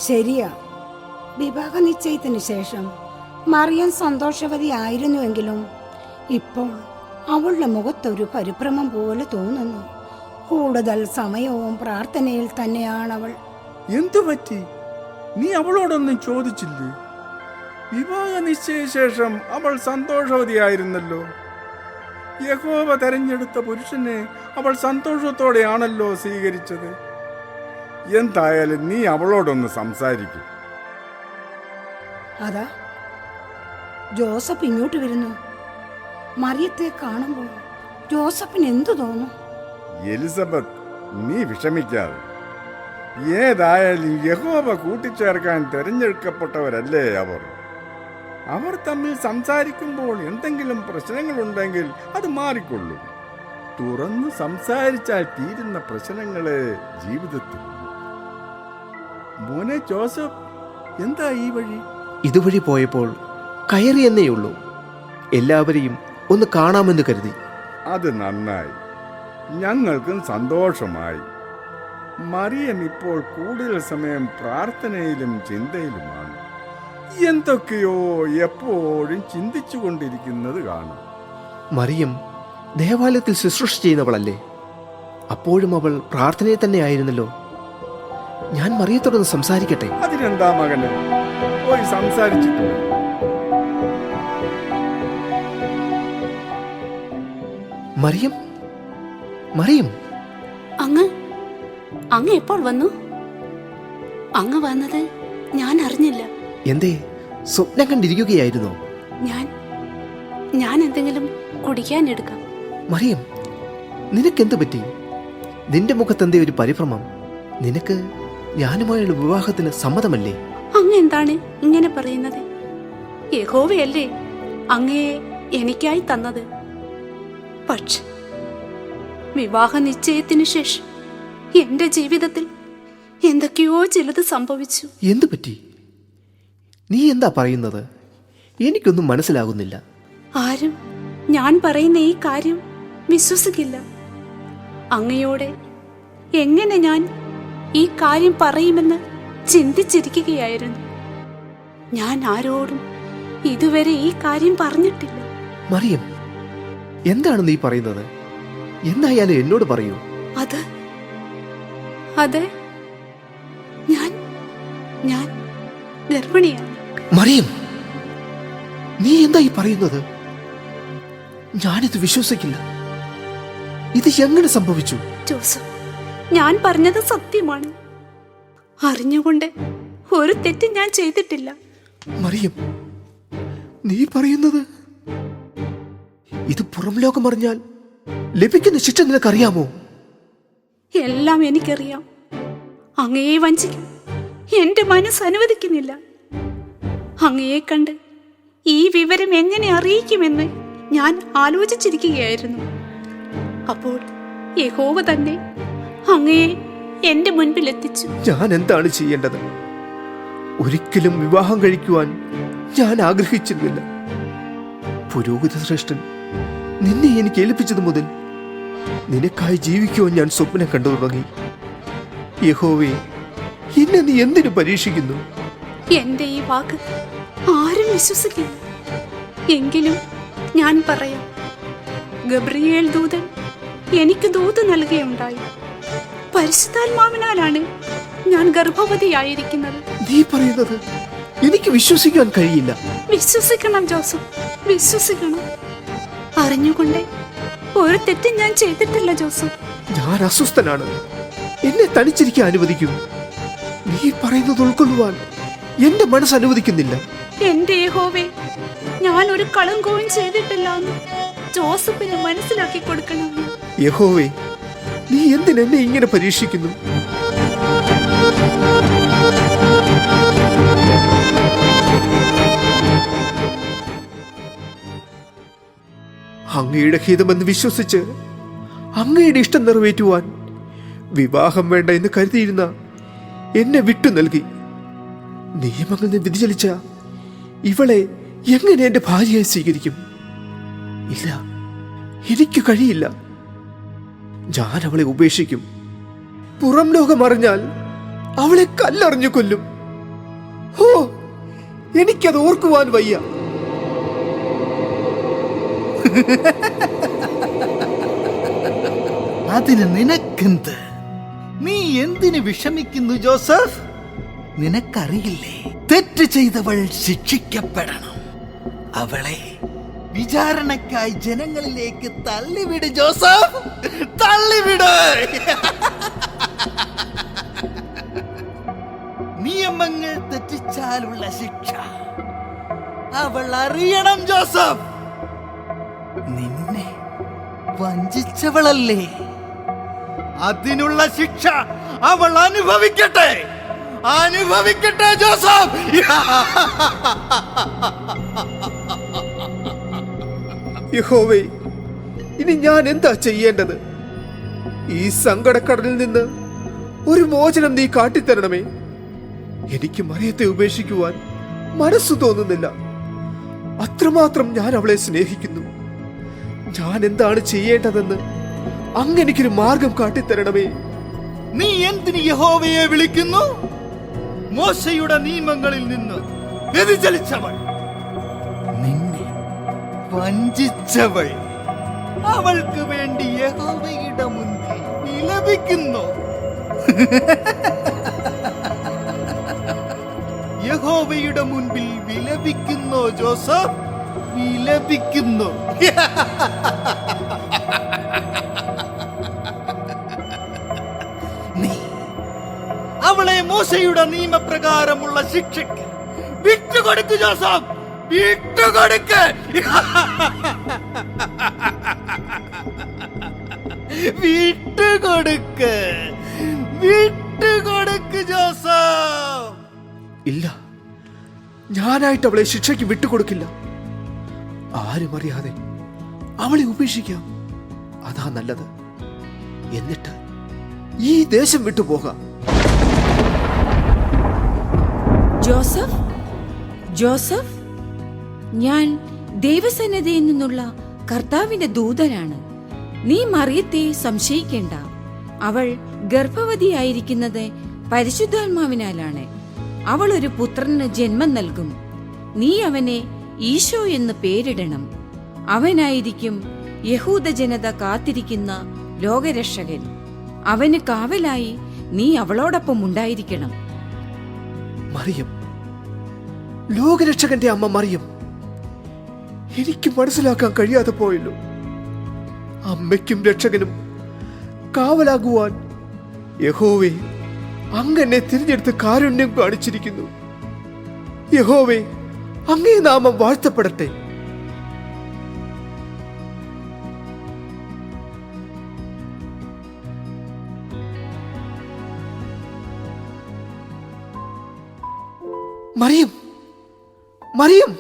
S12: ശരിയാ. വിവാഹ നിശ്ചയത്തിന് ശേഷം മറിയം സന്തോഷവതി ആയിരുന്നുവെങ്കിലും ഇപ്പോൾ അവളുടെ മുഖത്തൊരു പരിഭ്രമം പോലെ തോന്നുന്നു. കൂടുതൽ സമയവും പ്രാർത്ഥനയിൽ തന്നെയാണവൾ.
S14: എന്തു പറ്റി? നീ അവളോടൊന്നും ചോദിച്ചില്ലേ? വിവാഹ നിശ്ചയ ശേഷം അവൾ സന്തോഷവതിയായിരുന്നല്ലോ. യഹോവ തെരഞ്ഞെടുത്ത പുരുഷനെ അവൾ സന്തോഷത്തോടെയാണല്ലോ സ്വീകരിച്ചത്. എന്തായാലും നീ അവളോടൊന്ന് സംസാരിക്കും.
S12: അതാ ജോസഫ് ഇങ്ങോട്ട് വരുന്നു. മറിയത്തെ കാണുമ്പോൾ ജോസഫിന് എന്തു തോന്നും?
S14: എലിസബത്ത്, നീ വിഷമിക്കാതെ. ഏതായാലും യഹോവ കൂട്ടിച്ചേർക്കാൻ തെരഞ്ഞെടുക്കപ്പെട്ടവരല്ലേ അവർ. അവർ തമ്മിൽ സംസാരിക്കുമ്പോൾ എന്തെങ്കിലും പ്രശ്നങ്ങളുണ്ടെങ്കിൽ അത് മാറിക്കൊള്ളും. തുറന്ന് സംസാരിച്ചാൽ തീരുന്ന പ്രശ്നങ്ങളെ ജീവിതത്തിൽ. മോനെ ജോസഫ്, എന്താ ഈ വഴി?
S10: ഇതുവഴി പോയപ്പോൾ കയറിയെന്നേയുള്ളൂ. എല്ലാവരെയും ഒന്ന് കാണാമെന്ന് കരുതി.
S14: അത് നന്നായി. ഞങ്ങൾക്കും സന്തോഷമായി. മറിയം ഇപ്പോൾ കൂടുതൽ സമയം പ്രാർത്ഥനയിലും ചിന്തയിലുമാണ്. എന്തൊക്കെയോ എപ്പോഴും ചിന്തിച്ചു കൊണ്ടിരിക്കുന്നത് കാണാം.
S10: മറിയം ദേവാലയത്തിൽ ശുശ്രൂഷ ചെയ്യുന്നവളല്ലേ? അപ്പോഴും അവൾ പ്രാർത്ഥനയിൽ തന്നെ ആയിരുന്നല്ലോ. ഞാൻ മറിയത്തോടൊന്ന് സംസാരിക്കട്ടെ.
S14: അതിനെന്താ മകനെ, പോയി സംസാരിച്ചിട്ട്.
S10: മറിയം, മറിയം,
S16: അങ്ങ് എപ്പോൾ വന്നു? അങ്ങ് വന്നത് ഞാൻ അറിഞ്ഞില്ല.
S10: എന്തേ, സ്വപ്നം കണ്ടിരിക്കുകയായിരുന്നോ?
S16: ഞാൻ എന്തെങ്കിലും കുടിക്കാൻ എടുക്കാം.
S10: മറിയം, നിനക്കെന്ത് പറ്റി? നിന്റെ മുഖത്തെന്തേ ഒരു പരിഭ്രമം? നിനക്ക് ഞാനുമായുള്ള വിവാഹത്തിന് സമ്മതമല്ലേ?
S16: അങ്ങ് എന്താണ് ഇങ്ങനെ പറയുന്നത്? യഹോവയല്ലേ അങ്ങയെ എനിക്കായി തന്നത്. പക്ഷെ വിവാഹ നിശ്ചയത്തിനു ശേഷം എന്റെ ജീവിതത്തിൽ എന്തൊക്കെയോ ചിലത് സംഭവിച്ചു.
S10: എന്തു പറ്റി? നീ എന്താ പറയുന്നത്? എനിക്കൊന്നും മനസ്സിലാകുന്നില്ല.
S16: ആരും ഞാൻ പറയുന്ന ഈ കാര്യം വിശ്വസിക്കില്ല. അങ്ങയോടെ എങ്ങനെ ഞാൻ ഈ കാര്യം പറയുമെന്ന് ചിന്തിച്ചിരിക്കുകയായിരുന്നു. ഞാൻ ആരോടും ഇതുവരെ ഈ കാര്യം പറഞ്ഞിട്ടില്ല.
S10: മറിയം, എന്താണ് നീ പറയുന്നത്? എന്തായാലും എന്നോട് പറയൂ.
S16: അതെ, ഞാൻ ഗർഭിണിയാണ്.
S10: മറിയം, നീ എന്താ ഈ പറയുന്നത്? ഞാനിത് വിശ്വസിക്കില്ല. ഇത് എങ്ങനെ സംഭവിച്ചു?
S16: ജോസഫ്, ഞാൻ പറഞ്ഞത് സത്യമാണ്. അറിഞ്ഞുകൊണ്ട് ഒരു തെറ്റ് ഞാൻ ചെയ്തിട്ടില്ല.
S10: മറിയം, നീ പറയുന്നത് ഇത് പുറം ലോകം അറിഞ്ഞാൽ ലഭിക്കുന്ന ശിക്ഷ നിനക്കറിയാമോ?
S16: എല്ലാം എനിക്കറിയാം. അങ്ങയെ വഞ്ചിക്കാൻ എന്റെ മനസ്സ് അനുവദിക്കുന്നില്ല. അങ്ങയെ കണ്ട് ഈ വിവരം എങ്ങനെ അറിയിക്കുമെന്ന് ഞാൻ ആലോചിച്ചിരിക്കുകയായിരുന്നു. അപ്പോൾ യഹോവ തന്നെ അങ്ങയെ എന്റെ മുൻപിൽ എത്തിച്ചു.
S10: ഞാൻ എന്താണ് ചെയ്യേണ്ടത്? ഒരിക്കലും വിവാഹം കഴിക്കുവാൻ ഞാൻ ആഗ്രഹിച്ചിരുന്നില്ല. പുരോഹിത ശ്രേഷ്ഠൻ നിന്നെ എനിക്ക് ഏൽപ്പിച്ചത് മുതൽ നിനക്കായി ജീവിക്കുവാൻ ഞാൻ സ്വപ്നം കണ്ടു തുടങ്ങി. യഹോവേ, എന്നെ നീ എന്തിനു പരീക്ഷിക്കുന്നു?
S16: എന്റെ ഈ വാക്ക് ആരും വിശ്വസിക്കില്ല. എങ്കിലും ഞാൻ പറയാം. ഗബ്രിയേൽ ദൂതൻ എനിക്ക് ദൂത് നൽകുകയുണ്ടായി. പരിശുദ്ധാത്മാവിനാലാണ് ഞാൻ ഗർഭവതിയായിരിക്കുന്നത്.
S10: നീ പറയുന്നത് എനിക്ക് വിശ്വസിക്കാൻ കഴിയില്ല.
S16: വിശ്വസിക്കണം ജോസഫ്, വിശ്വസിക്കണം. അറിഞ്ഞുകൊണ്ട് ഒരു തെറ്റും ഞാൻ ചെയ്തിട്ടില്ല ജോസഫ്.
S10: ഞാൻ അസ്വസ്ഥനാണ്. എന്നെ തനിച്ചിരിക്കാൻ അനുവദിക്കൂ. നീ പറയുന്നത് ഉൾക്കൊള്ളുവാൻ എന്റെ മനസ്സ് അനുവദിക്കുന്നില്ല.
S16: എന്റെ യഹോവേ, ഞാൻ ഒരു കളങ്കവും ചെയ്തിട്ടില്ല എന്ന് ജോസഫിന് മനസ്സിലാക്കി കൊടുക്കണം.
S10: യഹോവേ, നീ എന്തിനെന്നെ ഇങ്ങനെ പരീക്ഷിക്കുന്നു? അങ്ങയുടെ ഹിതമെന്ന് വിശ്വസിച്ച് അങ്ങയുടെ ഇഷ്ടം നിറവേറ്റുവാൻ വിവാഹം വേണ്ട എന്ന് കരുതിയിരുന്ന എന്നെ വിട്ടു നൽകി. നിയമങ്ങളിൽ വ്യതിചലിച്ച ഇവളെ എങ്ങനെ എന്റെ ഭാര്യയായി സ്വീകരിക്കും? ഇല്ല, എനിക്ക് കഴിയില്ല. ഞാൻ അവളെ ഉപേക്ഷിക്കും. പുറം ലോകം അറിഞ്ഞാൽ അവളെ കല്ലെറിഞ്ഞു കൊല്ലും. ഹോ, എനിക്കത് ഓർക്കുവാൻ വയ്യ.
S4: അതിന് നിനക്കെന്ത്? നീ എന്തിന് വിഷമിക്കുന്നു ജോസഫ്? നിനക്കറിയില്ലേ, തെറ്റ് ചെയ്തവൾ ശിക്ഷിക്കപ്പെടണം. അവളെ വിചാരണക്കായി ജനങ്ങളിലേക്ക് തള്ളിവിട് ജോസഫ്, തള്ളിവിട്. നിയമങ്ങൾ തെറ്റിച്ചാലുള്ള ശിക്ഷ അവൾ അറിയണം ജോസഫ്. നിന്നെ വഞ്ചിച്ചവളല്ലേ, അതിനുള്ള ശിക്ഷ അവൾ അനുഭവിക്കട്ടെ, അനുഭവിക്കട്ടെ ജോസഫ്.
S10: യഹോവേ, ഇനി ഞാൻ എന്താ ചെയ്യേണ്ടത്? ഈ സങ്കടക്കടലിൽ നിന്ന് ഒരു മോചനം നീ കാട്ടിത്തരണമേ. എനിക്ക് മറിയത്തെ ഉപേക്ഷിക്കുവാൻ മനസ്സു തോന്നുന്നില്ല. അത്രമാത്രം ഞാൻ അവളെ സ്നേഹിക്കുന്നു. ഞാൻ എന്താണ് ചെയ്യേണ്ടതെന്ന് അങ്ങെനിക്കൊരു മാർഗം കാട്ടിത്തരണമേ.
S4: നീ എന്തിന് യഹോവയെ വിളിക്കുന്നു? മോശയുടെ നിയമങ്ങളിൽ നിന്ന് വ്യതിചലിച്ചവൾ, നിന്നെ വഞ്ചിച്ചവൾ, അവൾക്ക് വേണ്ടി യഹോവയുടെ മുൻപിൽ വിലപിക്കുന്നു. യഹോവയുടെ മുൻപിൽ വിലപിക്കുന്നു ജോസഫ്, വിലപിക്കുന്നു. നീ അവളെ മോശയുടെ നിയമപ്രകാരമുള്ള ശിക്ഷയ്ക്ക് വിട്ടുകൊടുക്ക് ജോസഫ്, വിട്ടുകൊടുക്ക്. വിട്ടുകൊടുക്ക്, വിട്ടുകൊടുക്ക് ജോസഫ്.
S10: ഇല്ല, ഞാനായിട്ട് അവളെ ശിക്ഷയ്ക്ക് വിട്ടുകൊടുക്കില്ല. ആരും അറിയാതെ അവളെ ഉപേക്ഷിക്കാം, അതാ നല്ലത്. എന്നിട്ട് ഈ ദേശം വിട്ടുപോകാം.
S12: ജോസഫ്, ജോസഫ്,
S17: ഞാൻ ദൈവസന്നിധിയിൽ നിന്നുള്ള കർത്താവിന്റെ ദൂതനാണ്. നീ മറിയത്തെ സംശയിക്കേണ്ട. അവൾ ഗർഭവതിയായിരിക്കുന്നത് പരിശുദ്ധാത്മാവിനാലാണ്. അവൾ ഒരു പുത്രന് ജന്മം നൽകും. നീ അവനെ ഈശോ എന്ന് പേരിടണം. അവനായിരിക്കും യഹൂദ ജനത കാത്തിരിക്കുന്ന ലോകരക്ഷകൻ. അവന് കാവലായി നീ അവളോടൊപ്പം ഉണ്ടായിരിക്കണം.
S10: മറിയം, ലോകരക്ഷകന്റെ അമ്മ മറിയം, എനിക്ക് മനസ്സിലാക്കാൻ കഴിയാതെ പോയല്ലോ. അമ്മയ്ക്കും രക്ഷകനും കാവലാകുവാൻ യഹോവേ, അങ്ങ് എന്നെ തിരഞ്ഞെടുത്ത് കാരുണ്യം കാണിച്ചിരിക്കുന്നു. യഹോവേ, അങ്ങേ നാമം വാഴ്ത്തപ്പെടട്ടെ. മറിയം, മറിയം,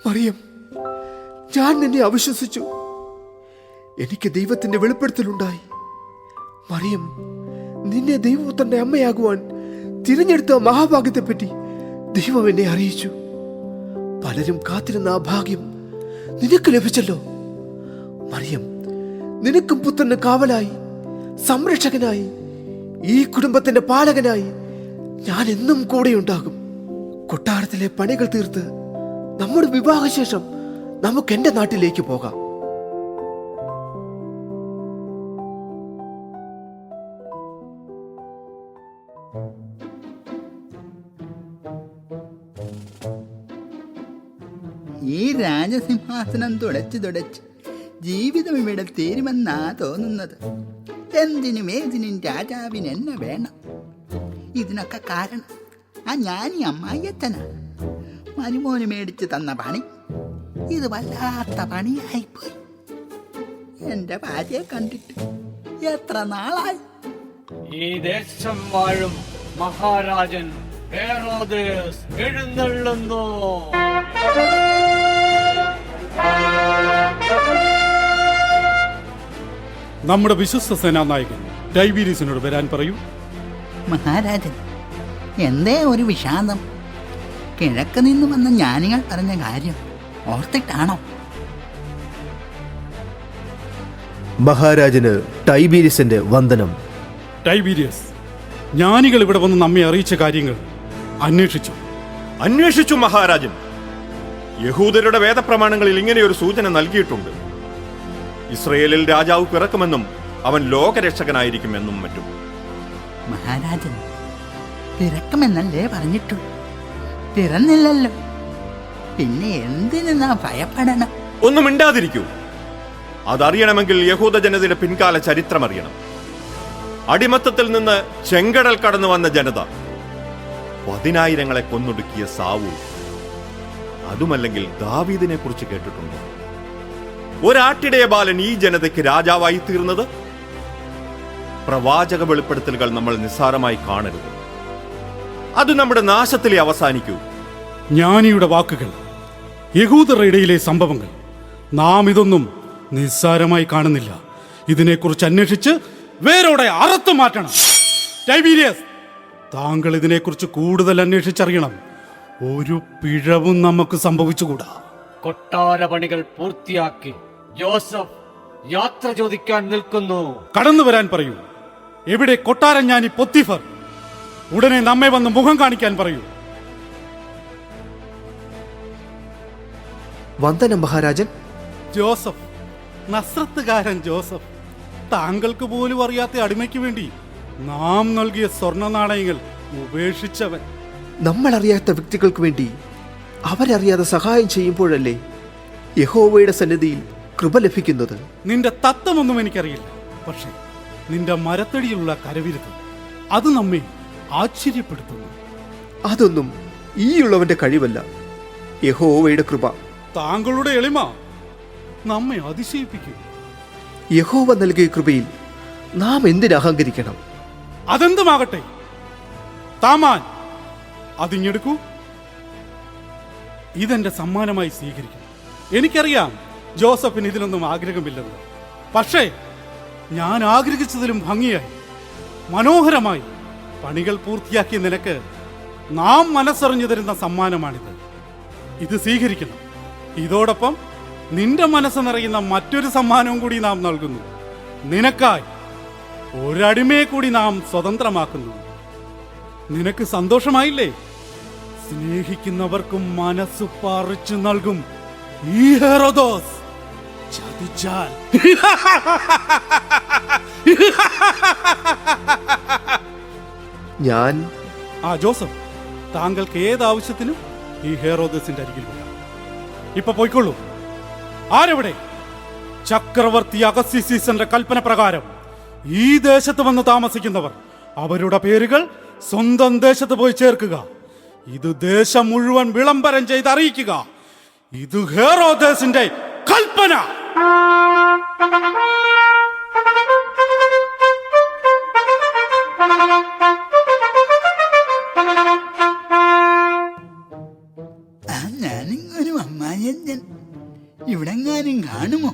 S10: മറിയം, ഞാൻ നിന്നെ അവിശ്വസിച്ചു. എനിക്ക് ദൈവത്തിന്റെ വെളിപ്പെടുത്തലുണ്ടായി. മറിയം, നിന്നെ ദൈവപുത്രന്റെ അമ്മയാകുവാൻ തിരഞ്ഞെടുത്ത മഹാഭാഗ്യത്തെപ്പറ്റി ദൈവം എന്നെ അറിയിച്ചു. പലരും കാത്തിരുന്ന ആ ഭാഗ്യം നിനക്ക് ലഭിച്ചല്ലോ. മറിയം, നിനക്കും പുത്രന് കാവലായി, സംരക്ഷകനായി, ഈ കുടുംബത്തിന്റെ പാലകനായി ഞാൻ എന്നും കൂടെയുണ്ടാകും. കൊട്ടാരത്തിലെ പണികൾ തീർത്ത് നമ്മുടെ വിവാഹശേഷം നമുക്ക് എന്റെ നാട്ടിലേക്ക് പോകാം.
S18: ഈ രാജസിംഹാസനം തുടച്ച് ജീവിതം ഇവിടെ തീരുമെന്നാ തോന്നുന്നത്. എന്തിനും ഏതിനും രാജാവിന് എന്നെ വേണം. ഇതിനൊക്കെ കാരണം ആ ഞാനീ അമ്മായിയച്ഛനാണ്. മരുമോന് മേടിച്ച് തന്ന പണി ഇത് വല്ലാത്ത പണിയായിപ്പോയി. എന്റെ ഭാര്യയെ കണ്ടിട്ട് എത്ര നാളായി.
S7: ഈ ദേശം വാഴും മഹാരാജൻ ഹെറോദേസ് എഴുന്നള്ളുന്നു.
S1: നമ്മുടെ വിശ്വസ്ത സേനാനായകൻ ടൈബീരിയസിനോട് വരാൻ പറയൂ.
S18: മഹാരാജൻ, എന്തേ ഒരു വിഷാദം? കിഴക്ക് നിന്ന് വന്ന ജ്ഞാനികൾ പറഞ്ഞ കാര്യം ഓർത്തിട്ടാണോ?
S10: മഹാരാജന് ടൈബീരിയസിന്റെ വന്ദനം.
S1: ടൈബീരിയസ്, ജ്ഞാനികൾ ഇവിടെ വന്ന് നമ്മെ അറിയിച്ച കാര്യങ്ങൾ
S11: അന്വേഷിച്ചു മഹാരാജൻ. യഹൂദരുടെ വേദപ്രമാണങ്ങളിൽ ഇങ്ങനെയൊരു സൂചന നൽകിയിട്ടുണ്ട്. ഇസ്രയേലിൽ രാജാവ് പിറക്കുമെന്നും അവൻ ലോകരക്ഷകനായിരിക്കുമെന്നും മറ്റും.
S18: മഹാരാജൻ, പിറക്കുമെന്നല്ലേ പറഞ്ഞിട്ടുള്ളൂ, പിറന്നില്ലല്ലോ. പിന്നെ എന്തിനു നാം ഭയപ്പെടണം?
S11: ഒന്നും മിണ്ടാതിരിക്കൂ. അതറിയണമെങ്കിൽ യഹൂദ ജനതയുടെ പിൻകാല ചരിത്രം അറിയണം. അടിമത്തത്തിൽ നിന്ന് ചെങ്കടൽ കടന്നു വന്ന ജനത, 10,000 കൊന്നൊടുക്കിയ സാവൂൾ, അതുമല്ലെങ്കിൽ ദാവീദിനെ കുറിച്ച് കേട്ടിട്ടുണ്ട്. ഒരാട്ടിടയ ബാലൻ ഈ ജനതയ്ക്ക് രാജാവായി തീർന്നത്. പ്രവാചക വെളിപ്പെടുത്തലുകൾ നമ്മൾ നിസ്സാരമായി കാണരുത്. അത് നമ്മുടെ നാശത്തിലെ അവസാനിക്കൂ.
S1: ജ്ഞാനിയുടെ വാക്കുകൾ, യഹൂദരുടെ ഇടയിലെ സംഭവങ്ങൾ, നാം ഇതൊന്നും നിസ്സാരമായി കാണുന്നില്ല. ഇതിനെക്കുറിച്ച് അന്വേഷിച്ച് വേരോടെ അറുത്തു മാറ്റണം. ടൈബീരിയസ്, താങ്കൾ ഇതിനെക്കുറിച്ച് കൂടുതൽ അന്വേഷിച്ചറിയണം. ഒരു പിഴവും നമുക്ക് സംഭവിച്ചുകൂടാ.
S7: കൊട്ടാര പണികൾ പൂർത്തിയാക്കി ജോസഫ് യാത്ര ചോദിക്കാൻ നിൽക്കുന്നു.
S1: കടന്നു വരാൻ പറയൂ. എവിടെ കൊട്ടാരം ജ്ഞാനി പൊത്തിഫർ? ഉടനെ നമ്മെ വന്ന് മുഖം കാണിക്കാൻ പറയൂ.
S10: വന്ദനം മഹാരാജൻ.
S1: ജോസഫ്, നസ്രത്തുകാരൻ ജോസഫ്, താങ്കൾക്ക് പോലും അറിയാത്ത അടിമയ്ക്ക് വേണ്ടി നാം നൽകിയ സ്വർണ്ണ നാണയങ്ങൾ ഉപേക്ഷിച്ചവൻ.
S10: നമ്മൾ അറിയാത്ത വ്യക്തികൾക്ക് വേണ്ടി അവരറിയാതെ സഹായം ചെയ്യുമ്പോഴല്ലേ യഹോവയുടെ സന്നിധിയിൽ കൃപ ലഭിക്കുന്നത്.
S1: നിന്റെ തത്വമൊന്നും എനിക്കറിയില്ല, പക്ഷേ നിന്റെ മരത്തടിയിലുള്ള കരവിരുത് അത് നമ്മെ ആശ്ചര്യപ്പെടുത്തുന്നു.
S10: അതൊന്നും ഈയുള്ളവന്റെ കഴിവല്ല, യഹോവയുടെ കൃപ.
S1: താങ്കളുടെ എളിമ നമ്മെ അതിശയിപ്പിക്കും.
S10: യഹോവ നൽകിയ കൃപയിൽ നാം എന്തിന് അഹങ്കരിക്കണം?
S1: അതെന്തുമാകട്ടെ, താമാൻ അതിങ്ങെടുക്കൂ. ഇതെന്റെ സമ്മാനമായി സ്വീകരിക്കും. എനിക്കറിയാം ജോസഫിന് ഇതിലൊന്നും ആഗ്രഹമില്ലെന്ന്. പക്ഷേ ഞാൻ ആഗ്രഹിച്ചതിലും ഭംഗിയായി, മനോഹരമായി പണികൾ പൂർത്തിയാക്കിയ നിനക്ക് നാം മനസ്സറിഞ്ഞു തരുന്ന സമ്മാനമാണിത്. ഇത് സ്വീകരിക്കണം. ഇതോടൊപ്പം നിന്റെ മനസ്സ് നിറയുന്ന മറ്റൊരു സമ്മാനവും കൂടി നാം നൽകുന്നു. നിനക്കായി ഒരടിമയെ കൂടി നാം സ്വതന്ത്രമാക്കുന്നു. നിനക്ക് സന്തോഷമായില്ലേ? സ്നേഹിക്കുന്നവർക്കും മനസ്സ് പറിച്ചു നൽകും ഈ ഹെറോദോസ് ചതിച്ചാൽ
S10: ഞാൻ
S1: ജോസഫ്, താങ്കൾക്ക് ഏത് ആവശ്യത്തിനും ഈ ഹെറോദസിന്റെ അരികിൽ വരാം. ഇപ്പൊ പോയിക്കൊള്ളൂ. ആരെവിടെ? ചക്രവർത്തി അഗസ്തീസിന്റെ കൽപ്പന പ്രകാരം ഈ ദേശത്ത് വന്ന് താമസിക്കുന്നവർ അവരുടെ പേരുകൾ സ്വന്തം ദേശത്ത് പോയി ചേർക്കുക. ഇത് ദേശം മുഴുവൻ വിളംബരം ചെയ്ത് അറിയിക്കുക. ഇത് ഹെറോദസിന്റെ കൽപ്പന.
S18: ഞാനിങ്ങൊരു അമ്മായൻ ഇവിടെങ്ങാനും കാണുമോ?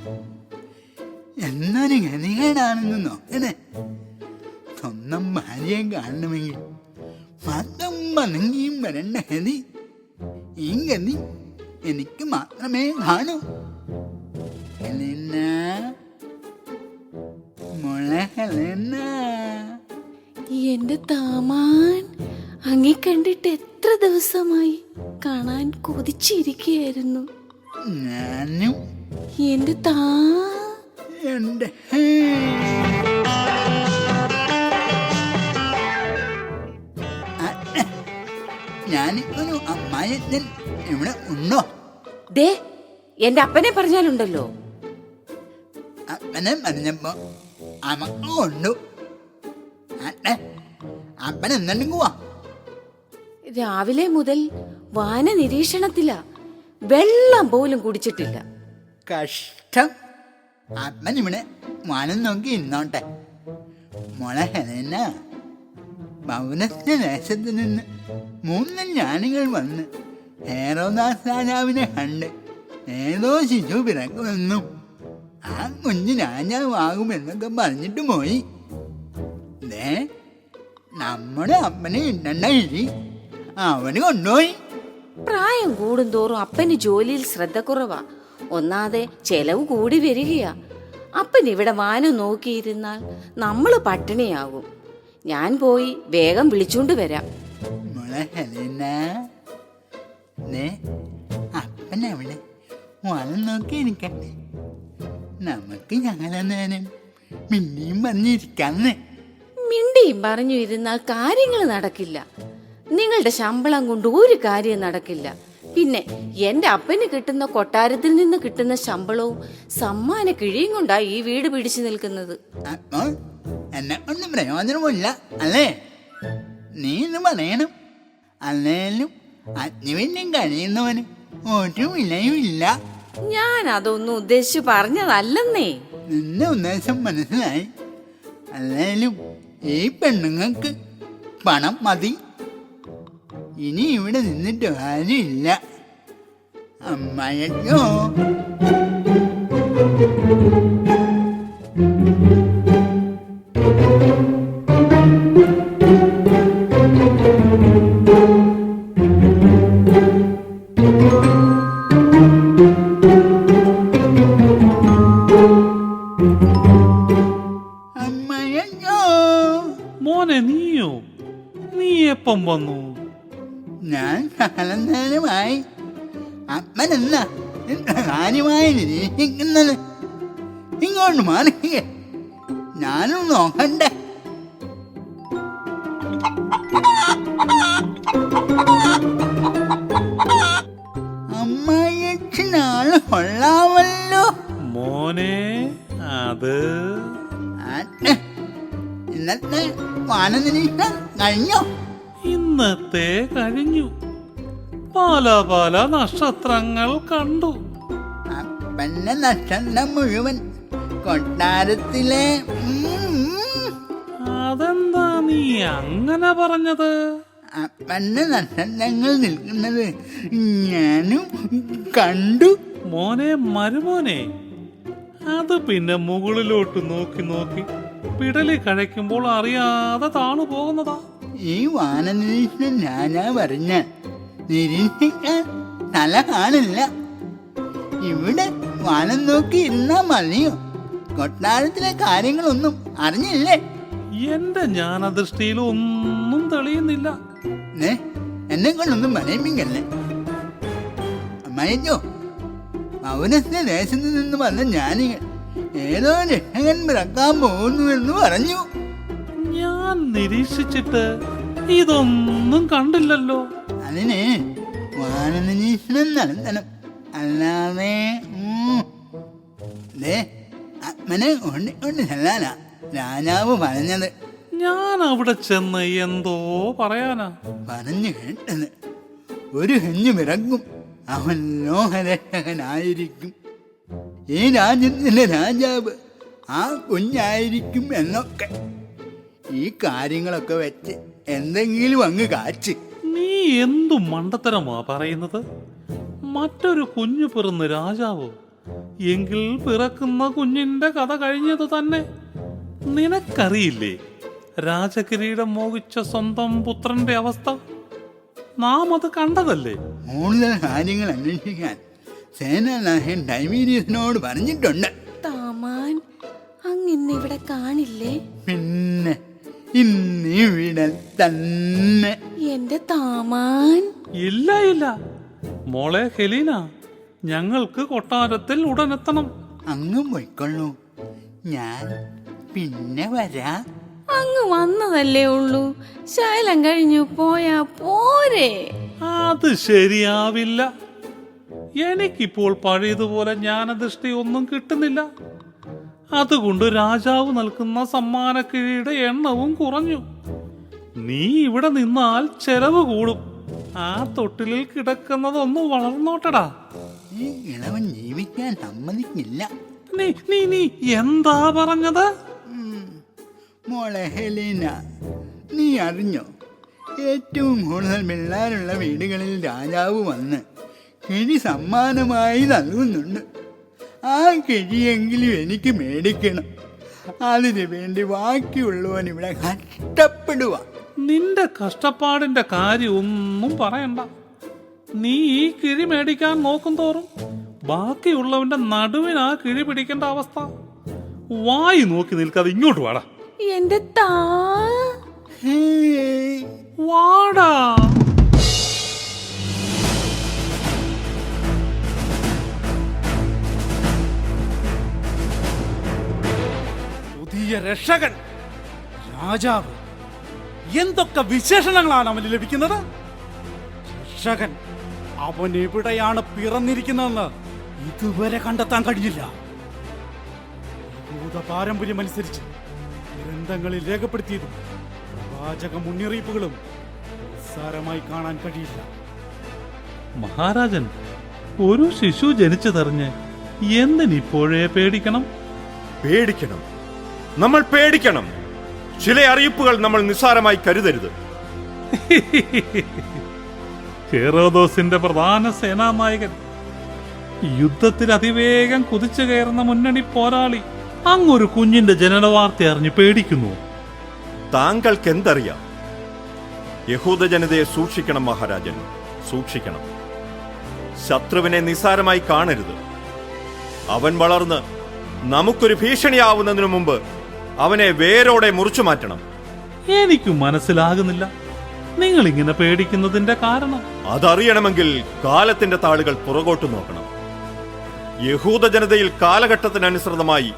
S18: എന്നൊരു ഗതികേടാണെന്ന് നോക്കണേ. സ്വന്തം ഭാര്യയെ കാണണമെങ്കിൽ മാത്രം പതുങ്ങിയും വരേണ്ട ഗതി. ഈ ഗതി എനിക്ക് മാത്രമേ കാണൂ. ഹെലേന, മോളെ ഹെലേന.
S16: എന്റെ താമാൻ, അങ്ങേ കണ്ടിട്ട് എത്ര ദിവസമായി. കാണാൻ കൊതിച്ചിരിക്കുകയായിരുന്നു.
S18: ഞാനും
S16: എന്റെ
S18: എന്റെ ഞാനിക്കൊരു അമ്മായൻ ഇവിടെ ഉണ്ടോ?
S17: ദേ, എന്റെ അപ്പനെ പറഞ്ഞാലുണ്ടല്ലോ.
S18: അപ്പനെ പറഞ്ഞപ്പോ അമ്മക്ക് കൊണ്ടു. അപ്പൻ എന്തെടുക്കുവാ?
S17: രാവിലെ മുതൽ വാന നിരീക്ഷണത്തില. വെള്ളം പോലും കുടിച്ചിട്ടില്ല.
S18: കഷ്ടം. അപ്പൻ ഇവിടെ വാനം നോക്കി ഇരുന്നോട്ടെ. മോളെ ഹെലേന, പൗരസ്ത്യ ദേശത്ത് നിന്ന് 3 ജ്ഞാനികൾ വന്ന് ഹെറോദാസ് രാജാവിനെ കണ്ട് ഏതോ ശിശു പിറക്കുമെന്നും ആ കുഞ്ഞ് രാജാവാകുമെന്നൊക്കെ പറഞ്ഞിട്ട് പോയി. നമ്മുടെ അപ്പനെ ഇടണ്ട ഇരി അവന് കൊണ്ടുപോയി.
S17: പ്രായം കൂടുന്തോറും അപ്പന് ജോലിയിൽ ശ്രദ്ധ കുറവാ. ഒന്നാതെ ചെലവ് കൂടി വരികയാ. അപ്പൻ ഇവിടെ വാനം നോക്കിയിരുന്നാൽ നമ്മള് പട്ടിണിയാകും. ഞാൻ പോയി വേഗം വിളിച്ചോണ്ട് വരാം.
S18: അപ്പനവിടെ വാനം നോക്കി ഇരിക്കട്ടെ. നമുക്ക് ഞങ്ങളെന്നേരം പിന്നെയും പറഞ്ഞിരിക്കാന്ന്.
S17: മിണ്ടിയും പറഞ്ഞു ഇരുന്നാൽ കാര്യങ്ങൾ നടക്കില്ല. നിങ്ങളുടെ ശമ്പളം കൊണ്ട് ഒരു കാര്യം നടക്കില്ല. പിന്നെ എന്റെ അപ്പന് കിട്ടുന്ന കൊട്ടാരത്തിൽ നിന്ന് കിട്ടുന്ന ശമ്പളവും സമ്മാന കിഴിയും കൊണ്ടാ ഈ വീട് പിടിച്ചു നിൽക്കുന്നത്.
S18: അപ്പൊ എന്നെ കൊണ്ട് പ്രയോജനമില്ല അല്ലേ? നീ ഇത് പറയണം. അല്ലേലും അജ്ഞവിന്യം കഴിയുന്നവന് ഒരു വിലയും ഇല്ല.
S17: ഞാൻ അതൊന്നും ഉദ്ദേശിച്ചു പറഞ്ഞതല്ലെന്നേ.
S18: നിന്റെ ഉദ്ദേശം മനസ്സിലായി. അല്ലേലും ഈ പെണ്ണുങ്ങൾക്ക് പണം മതി. ഇനി ഇവിടെ നിന്നിട്ട് കാര്യമില്ല. അമ്മയോ
S1: മോനെ, നീയോ? നീ എപ്പം വന്നു?
S18: ഞാൻ കാലനേരമായി. അപ്പനെന്നാ കാര്യമായി നിരീക്ഷിക്കുന്നത്? ഇങ്ങോട്ട് മാറിയ ഞാനും നോക്കണ്ടേ? അമ്മായിനാള് കൊള്ളാമല്ലോ
S1: മോനെ. അത്
S18: ഇന്നത്തെ വാനനിരീക്ഷണം കഴിഞ്ഞോ?
S1: ഇന്നത്തെ കഴിഞ്ഞു. പല പല നക്ഷത്രങ്ങൾ കണ്ടു.
S18: അപ്പന്റെ നക്ഷത്രം മുഴുവൻ കൊട്ടാരത്തിലെ.
S1: അതെന്താ നീ അങ്ങനെ പറഞ്ഞത്?
S18: അപ്പന്റെ നക്ഷത്രങ്ങൾ നിൽക്കുന്നത് ഞാനും കണ്ടു.
S1: മോനെ, മരുമോനെ, അത് പിന്നെ മുകളിലോട്ട് നോക്കി നോക്കി പിടലി കഴിക്കുമ്പോൾ അറിയാതെ താണു പോകുന്നതാ.
S18: ഈ വാനനിരീക്ഷണം ഞാനാ പറഞ്ഞ നിരീക്ഷിക്കാൻ തല കാണില്ല. ഇവിടെ വാനം നോക്കി ഇരുന്നാ മതിയോ? കൊട്ടാരത്തിലെ കാര്യങ്ങളൊന്നും അറിഞ്ഞില്ലേ?
S19: എന്റെ ജ്ഞാനദൃഷ്ടിയിൽ ഒന്നും തെളിയുന്നില്ല.
S18: എന്നെ കൊണ്ടൊന്നും പറയിപ്പിക്കല്ലേ. അമ്മയോ, പൗരസ്ത്യ ദേശത്ത് നിന്ന് വന്ന ജ്ഞാനികൾ ഏതോ രക്ഷകൻ പിറക്കാൻ പോകുന്നു എന്ന് പറഞ്ഞു.
S19: ഞാൻ നിരീക്ഷിച്ചിട്ട് ഇതൊന്നും കണ്ടില്ലല്ലോ.
S18: അതിന് വാനനിരീക്ഷണം നടത്തണം. അല്ലാതെ അമ്മനെ കൊണ്ട് ചെല്ലാനാ രാജാവ് പറഞ്ഞത്.
S19: ഞാൻ അവിടെ ചെന്ന് എന്തോ പറയാനാ
S18: പറഞ്ഞു കേട്ടത്. ഒരു കുഞ്ഞു പിറക്കും, അവൻ ലോകരക്ഷകനായിരിക്കും. ഈ രാജ്യത്തിന്റെ രാജാവ് ആ കുഞ്ഞായിരിക്കും എന്നൊക്കെ. ഈ കാര്യങ്ങളൊക്കെ വെച്ച് എന്തെങ്കിലും അങ്ങ് കാച്ച്.
S19: നീ എന്തു മണ്ടത്തരമാ പറയുന്നത്? മറ്റൊരു കുഞ്ഞു പിറന്ന് രാജാവോ? എങ്കിൽ പിറക്കുന്ന കുഞ്ഞിന്റെ കഥ കഴിഞ്ഞത് തന്നെ. നിനക്കറിയില്ലേ രാജകിരീടം മോഹിച്ച സ്വന്തം പുത്രന്റെ അവസ്ഥ? നാം അത് കണ്ടതല്ലേ?
S18: കൂടുതൽ കാര്യങ്ങൾ അന്വേഷിക്കാൻ സേനാനായകൻ ടൈമീരിയസിനോട് പറഞ്ഞിട്ടുണ്ട്.
S17: താമാൻ അങ്ങിന്ന് ഇവിടെ കാണില്ലേ?
S18: പിന്നെ ഇന്നിവിടെ തന്നെ.
S17: എന്റെ താമാൻ.
S19: ഇല്ല ഇല്ല മോളെ ഹെലീന, ഞങ്ങൾക്ക് കൊട്ടാരത്തിൽ ഉടനെത്തണം.
S18: അങ്ങ് പോയിക്കൊള്ളൂ, ഞാൻ പിന്നെ വരാം.
S17: അങ്ങ് വന്നതല്ലേ ഉള്ളൂ, ശൈലം കഴിഞ്ഞു പോയാ പോരെ?
S19: അത് ശരിയാവില്ല. എനിക്കിപ്പോൾ പഴയതുപോലെ ജ്ഞാനദൃഷ്ടി ഒന്നും കിട്ടുന്നില്ല. അതുകൊണ്ട് രാജാവ് നൽകുന്ന സമ്മാനക്കിഴിയുടെ എണ്ണവും കുറഞ്ഞു. നീ ഇവിടെ നിന്നാൽ ചെലവ് കൂടും. ആ തൊട്ടിലിൽ കിടക്കുന്നതൊന്ന് വളർന്നോട്ടടാ.
S18: ഈ ഇളവൻ ജീവിക്കാൻ സമ്മതിക്കില്ല.
S19: നീ നീ നീ എന്താ പറഞ്ഞത്?
S18: മോളെ ഹെലീന, നീ അറിഞ്ഞോ? ഏറ്റവും കൂടുതൽ പിള്ളേരുള്ള വീടുകളിൽ രാജാവ് വന്ന് കിഴി സമ്മാനമായി നൽകുന്നുണ്ട്. ആ കിഴിയെങ്കിലും എനിക്ക് മേടിക്കണം. അതിനു വേണ്ടി ബാക്കിയുള്ളവൻ ഇവിടെ കഷ്ടപ്പെടുക.
S19: നിന്റെ കഷ്ടപ്പാടിന്റെ കാര്യം ഒന്നും പറയണ്ട. നീ ഈ കിഴി മേടിക്കാൻ നോക്കും തോറും ബാക്കിയുള്ളവന്റെ നടുവിനാ കിഴി പിടിക്കേണ്ട അവസ്ഥ. വായി നോക്കി നിൽക്കാതെ ഇങ്ങോട്ട് വാടാ.
S17: എന്റെ
S19: വാടാ.
S1: പുതിയ രക്ഷകൻ, രാജാവ്, എന്തൊക്കെ വിശേഷണങ്ങളാണ് അവന് ലഭിക്കുന്നത്? രക്ഷകൻ, അവൻ എവിടെയാണ് പിറന്നിരിക്കുന്നതെന്ന് ഇതുവരെ കണ്ടെത്താൻ കഴിഞ്ഞില്ല. യഹൂദ പാരമ്പര്യമനുസരിച്ച് ഗ്രന്ഥങ്ങളിൽ രേഖപ്പെടുത്തിയതും പ്രവാചക മുന്നറിയിപ്പുകളും നിസ്സാരമായി കാണാൻ കഴിയില്ല.
S19: മഹാരാജൻ, ഒരു ശിശു ജനിച്ചതറിഞ്ഞ് എന്തിനിപ്പോഴേ പേടിക്കണം?
S11: പേടിക്കണം, നമ്മൾ പേടിക്കണം. ചില അറിയിപ്പുകൾ നമ്മൾ നിസ്സാരമായി കരുതരുത്.
S19: ഹെറോദോസിന്റെ പ്രധാന സേനാനായകൻ, യുദ്ധത്തിൽ അതിവേഗം കുതിച്ചു കയറുന്ന മുന്നണി പോരാളി, അങ്ങൊരു കുഞ്ഞിന്റെ ജനനവാർത്ത അറിഞ്ഞ് പേടിക്കുന്നു.
S11: താങ്കൾക്ക് എന്തറിയാം? യഹൂദ ജനതയെ സൂക്ഷിക്കണം മഹാരാജൻ, സൂക്ഷിക്കണം. ശത്രുവിനെ നിസ്സാരമായി കാണരുത്. അവൻ വളർന്ന് നമുക്കൊരു ഭീഷണിയാവുന്നതിനു മുമ്പ് അവനെ വേരോടെ മുറിച്ചു മാറ്റണം.
S19: എനിക്ക് മനസ്സിലാകുന്നില്ല നിങ്ങൾ ഇങ്ങനെ പേടിക്കുന്നതിന്റെ കാരണം.
S11: അതറിയണമെങ്കിൽ കാലത്തിന്റെ താളുകൾ പുറകോട്ട് നോക്കണം. യഹൂദ ജനതയിൽ കാലഘട്ടത്തിനനുസൃതമായി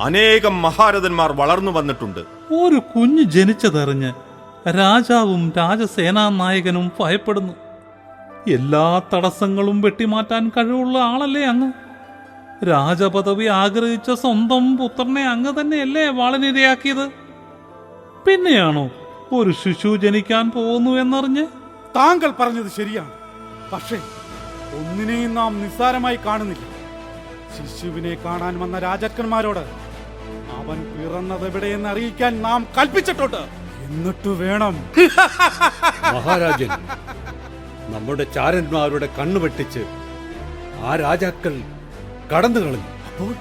S11: അനേകം മഹാരഥന്മാർ വളർന്നു വന്നിട്ടുണ്ട്.
S19: ഒരു കുഞ്ഞ് ജനിച്ചതറിഞ്ഞ് രാജാവും രാജസേനാ നായകനും ഭയപ്പെടുന്നു. എല്ലാ തടസ്സങ്ങളും വെട്ടിമാറ്റാൻ കഴിവുള്ള ആളല്ലേ അങ്ങ്? രാജപദവി ആഗ്രഹിച്ച സ്വന്തം പുത്രനെ അങ്ങ് തന്നെയല്ലേ വാളിനിരയാക്കിയത്? പിന്നെയാണോ ഒരു ശിശു ജനിക്കാൻ പോകുന്നു എന്നറിഞ്ഞ്?
S1: താങ്കൾ പറഞ്ഞത് ശരിയാണ്. പക്ഷേ ഒന്നിനെയും നാം നിസ്സാരമായി കാണുന്നില്ല. ശിശുവിനെ കാണാൻ വന്ന രാജാക്കന്മാരോട് അവൻ പിറന്നത് എവിടെയെന്ന് അറിയിക്കാൻ നാം കൽപ്പിച്ചിട്ടുണ്ട്. എന്നിട്ട് വേണം.
S20: മഹാരാജൻ, നമ്മുടെ ചാരന്മാരുടെ കണ്ണുവെട്ടിച്ച് ആ രാജാക്കൾ കടന്നു കളഞ്ഞു.
S1: അപ്പോൾ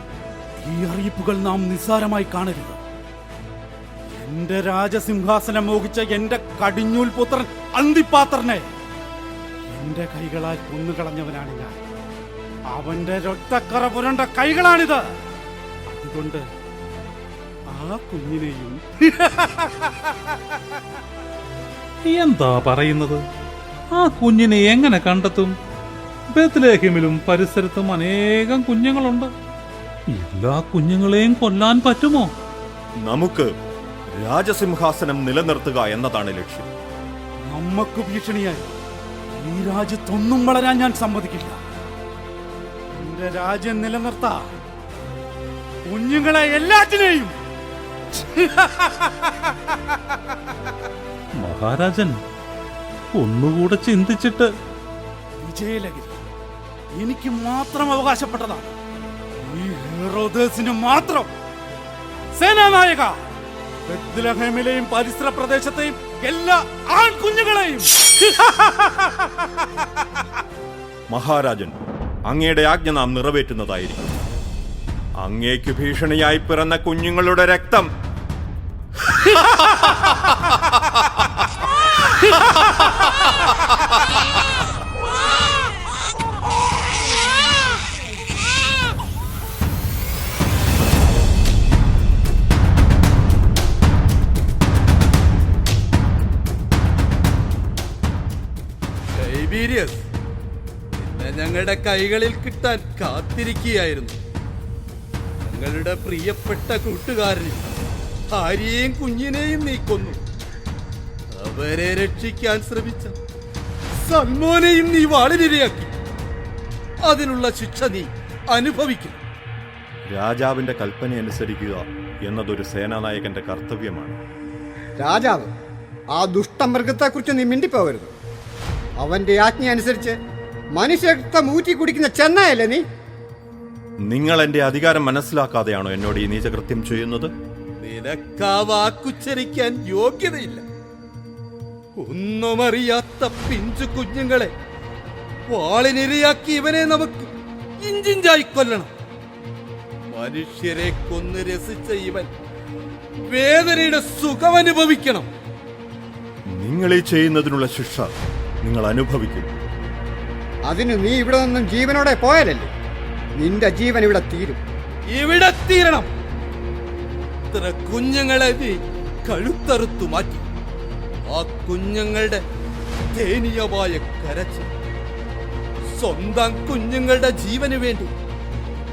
S1: ഈ അറിയിപ്പുകൾ നാം നിസ്സാരമായി കാണരുത്. എന്റെ രാജസിംഹാസനം മോഹിച്ച എന്റെ കടിഞ്ഞൂൽ പുത്രൻ അന്തിപ്പാത്രനെ എന്റെ കൈകളാൽ കൊന്നുകളഞ്ഞവനാണ് ഞാൻ. അവന്റെ രക്തക്കറ പുരണ്ട കൈകളാണിത്. അതുകൊണ്ട് ആ കുഞ്ഞിനെയും
S19: എന്താ പറയുന്നത്? ആ കുഞ്ഞിനെ എങ്ങനെ കണ്ടെത്തും? ബത്ലഹേമിലും പരിസരത്തും അനേകം കുഞ്ഞുങ്ങളുണ്ട്. എല്ലാ കുഞ്ഞുങ്ങളെയും കൊല്ലാൻ പറ്റുമോ?
S11: നമുക്ക് രാജസിംഹാസനം നിലനിർത്തുക എന്നതാണ് ലക്ഷ്യം.
S1: നമുക്ക് ഭീഷണിയായി ഈ രാജ്യത്തൊന്നും വളരാൻ ഞാൻ സമ്മതിക്കില്ല. എന്റെ രാജ്യം നിലനിർത്താൻ കുഞ്ഞുങ്ങളെ എല്ലാറ്റിനെയും.
S19: മഹാരാജൻ ഒന്നുകൂടെ ചിന്തിച്ചിട്ട്.
S1: വിജയലഹരി എനിക്ക് മാത്രം അവകാശപ്പെട്ടതാണ്. ഈ ഹെറോദേസിന് മാത്രം. സേനാനായക, ബത്ലഹേമിലെയും പരിസര പ്രദേശത്തെയും എല്ലാ ആൺകുഞ്ഞുങ്ങളെയും.
S11: മഹാരാജൻ, അങ്ങയുടെ ആജ്ഞ നാം നിറവേറ്റുന്നതായിരിക്കും. അങ്ങേക്ക് ഭീഷണിയായി പിറന്ന കുഞ്ഞുങ്ങളുടെ രക്തം
S3: ടൈബീരിയസ്, നിന്നെ ഞങ്ങളുടെ കൈകളിൽ കിട്ടാൻ കാത്തിരിക്കുകയായിരുന്നു. ഞങ്ങളുടെ പ്രിയപ്പെട്ട കൂട്ടുകാരനെ, ഭാര്യയെയും കുഞ്ഞിനെയും നീ കൊന്നു. അവരെ രക്ഷിക്കാൻ ശ്രമിച്ച സൽമോനെയും നീ വാളിനിരയാക്കി. അതിനുള്ള ശിക്ഷ നീ അനുഭവിക്കും.
S11: രാജാവിന്റെ കൽപ്പന അനുസരിക്കുക എന്നതൊരു സേനാനായകന്റെ കർത്തവ്യമാണ്.
S8: രാജാവ്, ആ ദുഷ്ടമൃഗത്തെക്കുറിച്ച് നീ മിണ്ടിപ്പോകരുത്. അവന്റെ ആജ്ഞ അനുസരിച്ച് മനുഷ്യരക്തം ഊറ്റി കുടിക്കുന്ന ചെന്നായല്ലേ നീ?
S11: നിങ്ങൾ എന്റെ അധികാരം മനസ്സിലാക്കാതെയാണോ എന്നോട് ഈ നീചകൃത്യം ചെയ്യുന്നത്?
S3: നിനക്കാ വാക്കുച്ചരിക്കാൻ യോഗ്യതയില്ല. ഒന്നുമറിയാത്ത പിഞ്ചു കുഞ്ഞുങ്ങളെ വാളിനിരയാക്കി ഇവനെ നമുക്ക് ഇഞ്ചിഞ്ചായി കൊല്ലണം. മനുഷ്യരെ കൊന്ന് രസിച്ച ഇവൻ വേദനയുടെ സുഖം അനുഭവിക്കണം.
S11: നിങ്ങൾ ഈ ചെയ്യുന്നതിനുള്ള ശിക്ഷ നിങ്ങൾ അനുഭവിക്കും.
S8: അതിന് നീ ഇവിടെ നിന്നും ജീവനോടെ പോയാലല്ലേ നിന്റെ ജീവൻ ഇവിടെ തീരും.
S3: ഇവിടെ തീരണം. ഇത്ര കുഞ്ഞുങ്ങളെ നീ കഴുത്തറുത്തു മാറ്റി. ആ കുഞ്ഞുങ്ങളുടെ ദയനീയമായ കരച്ചിൽ, സ്വന്തം കുഞ്ഞുങ്ങളുടെ ജീവന് വേണ്ടി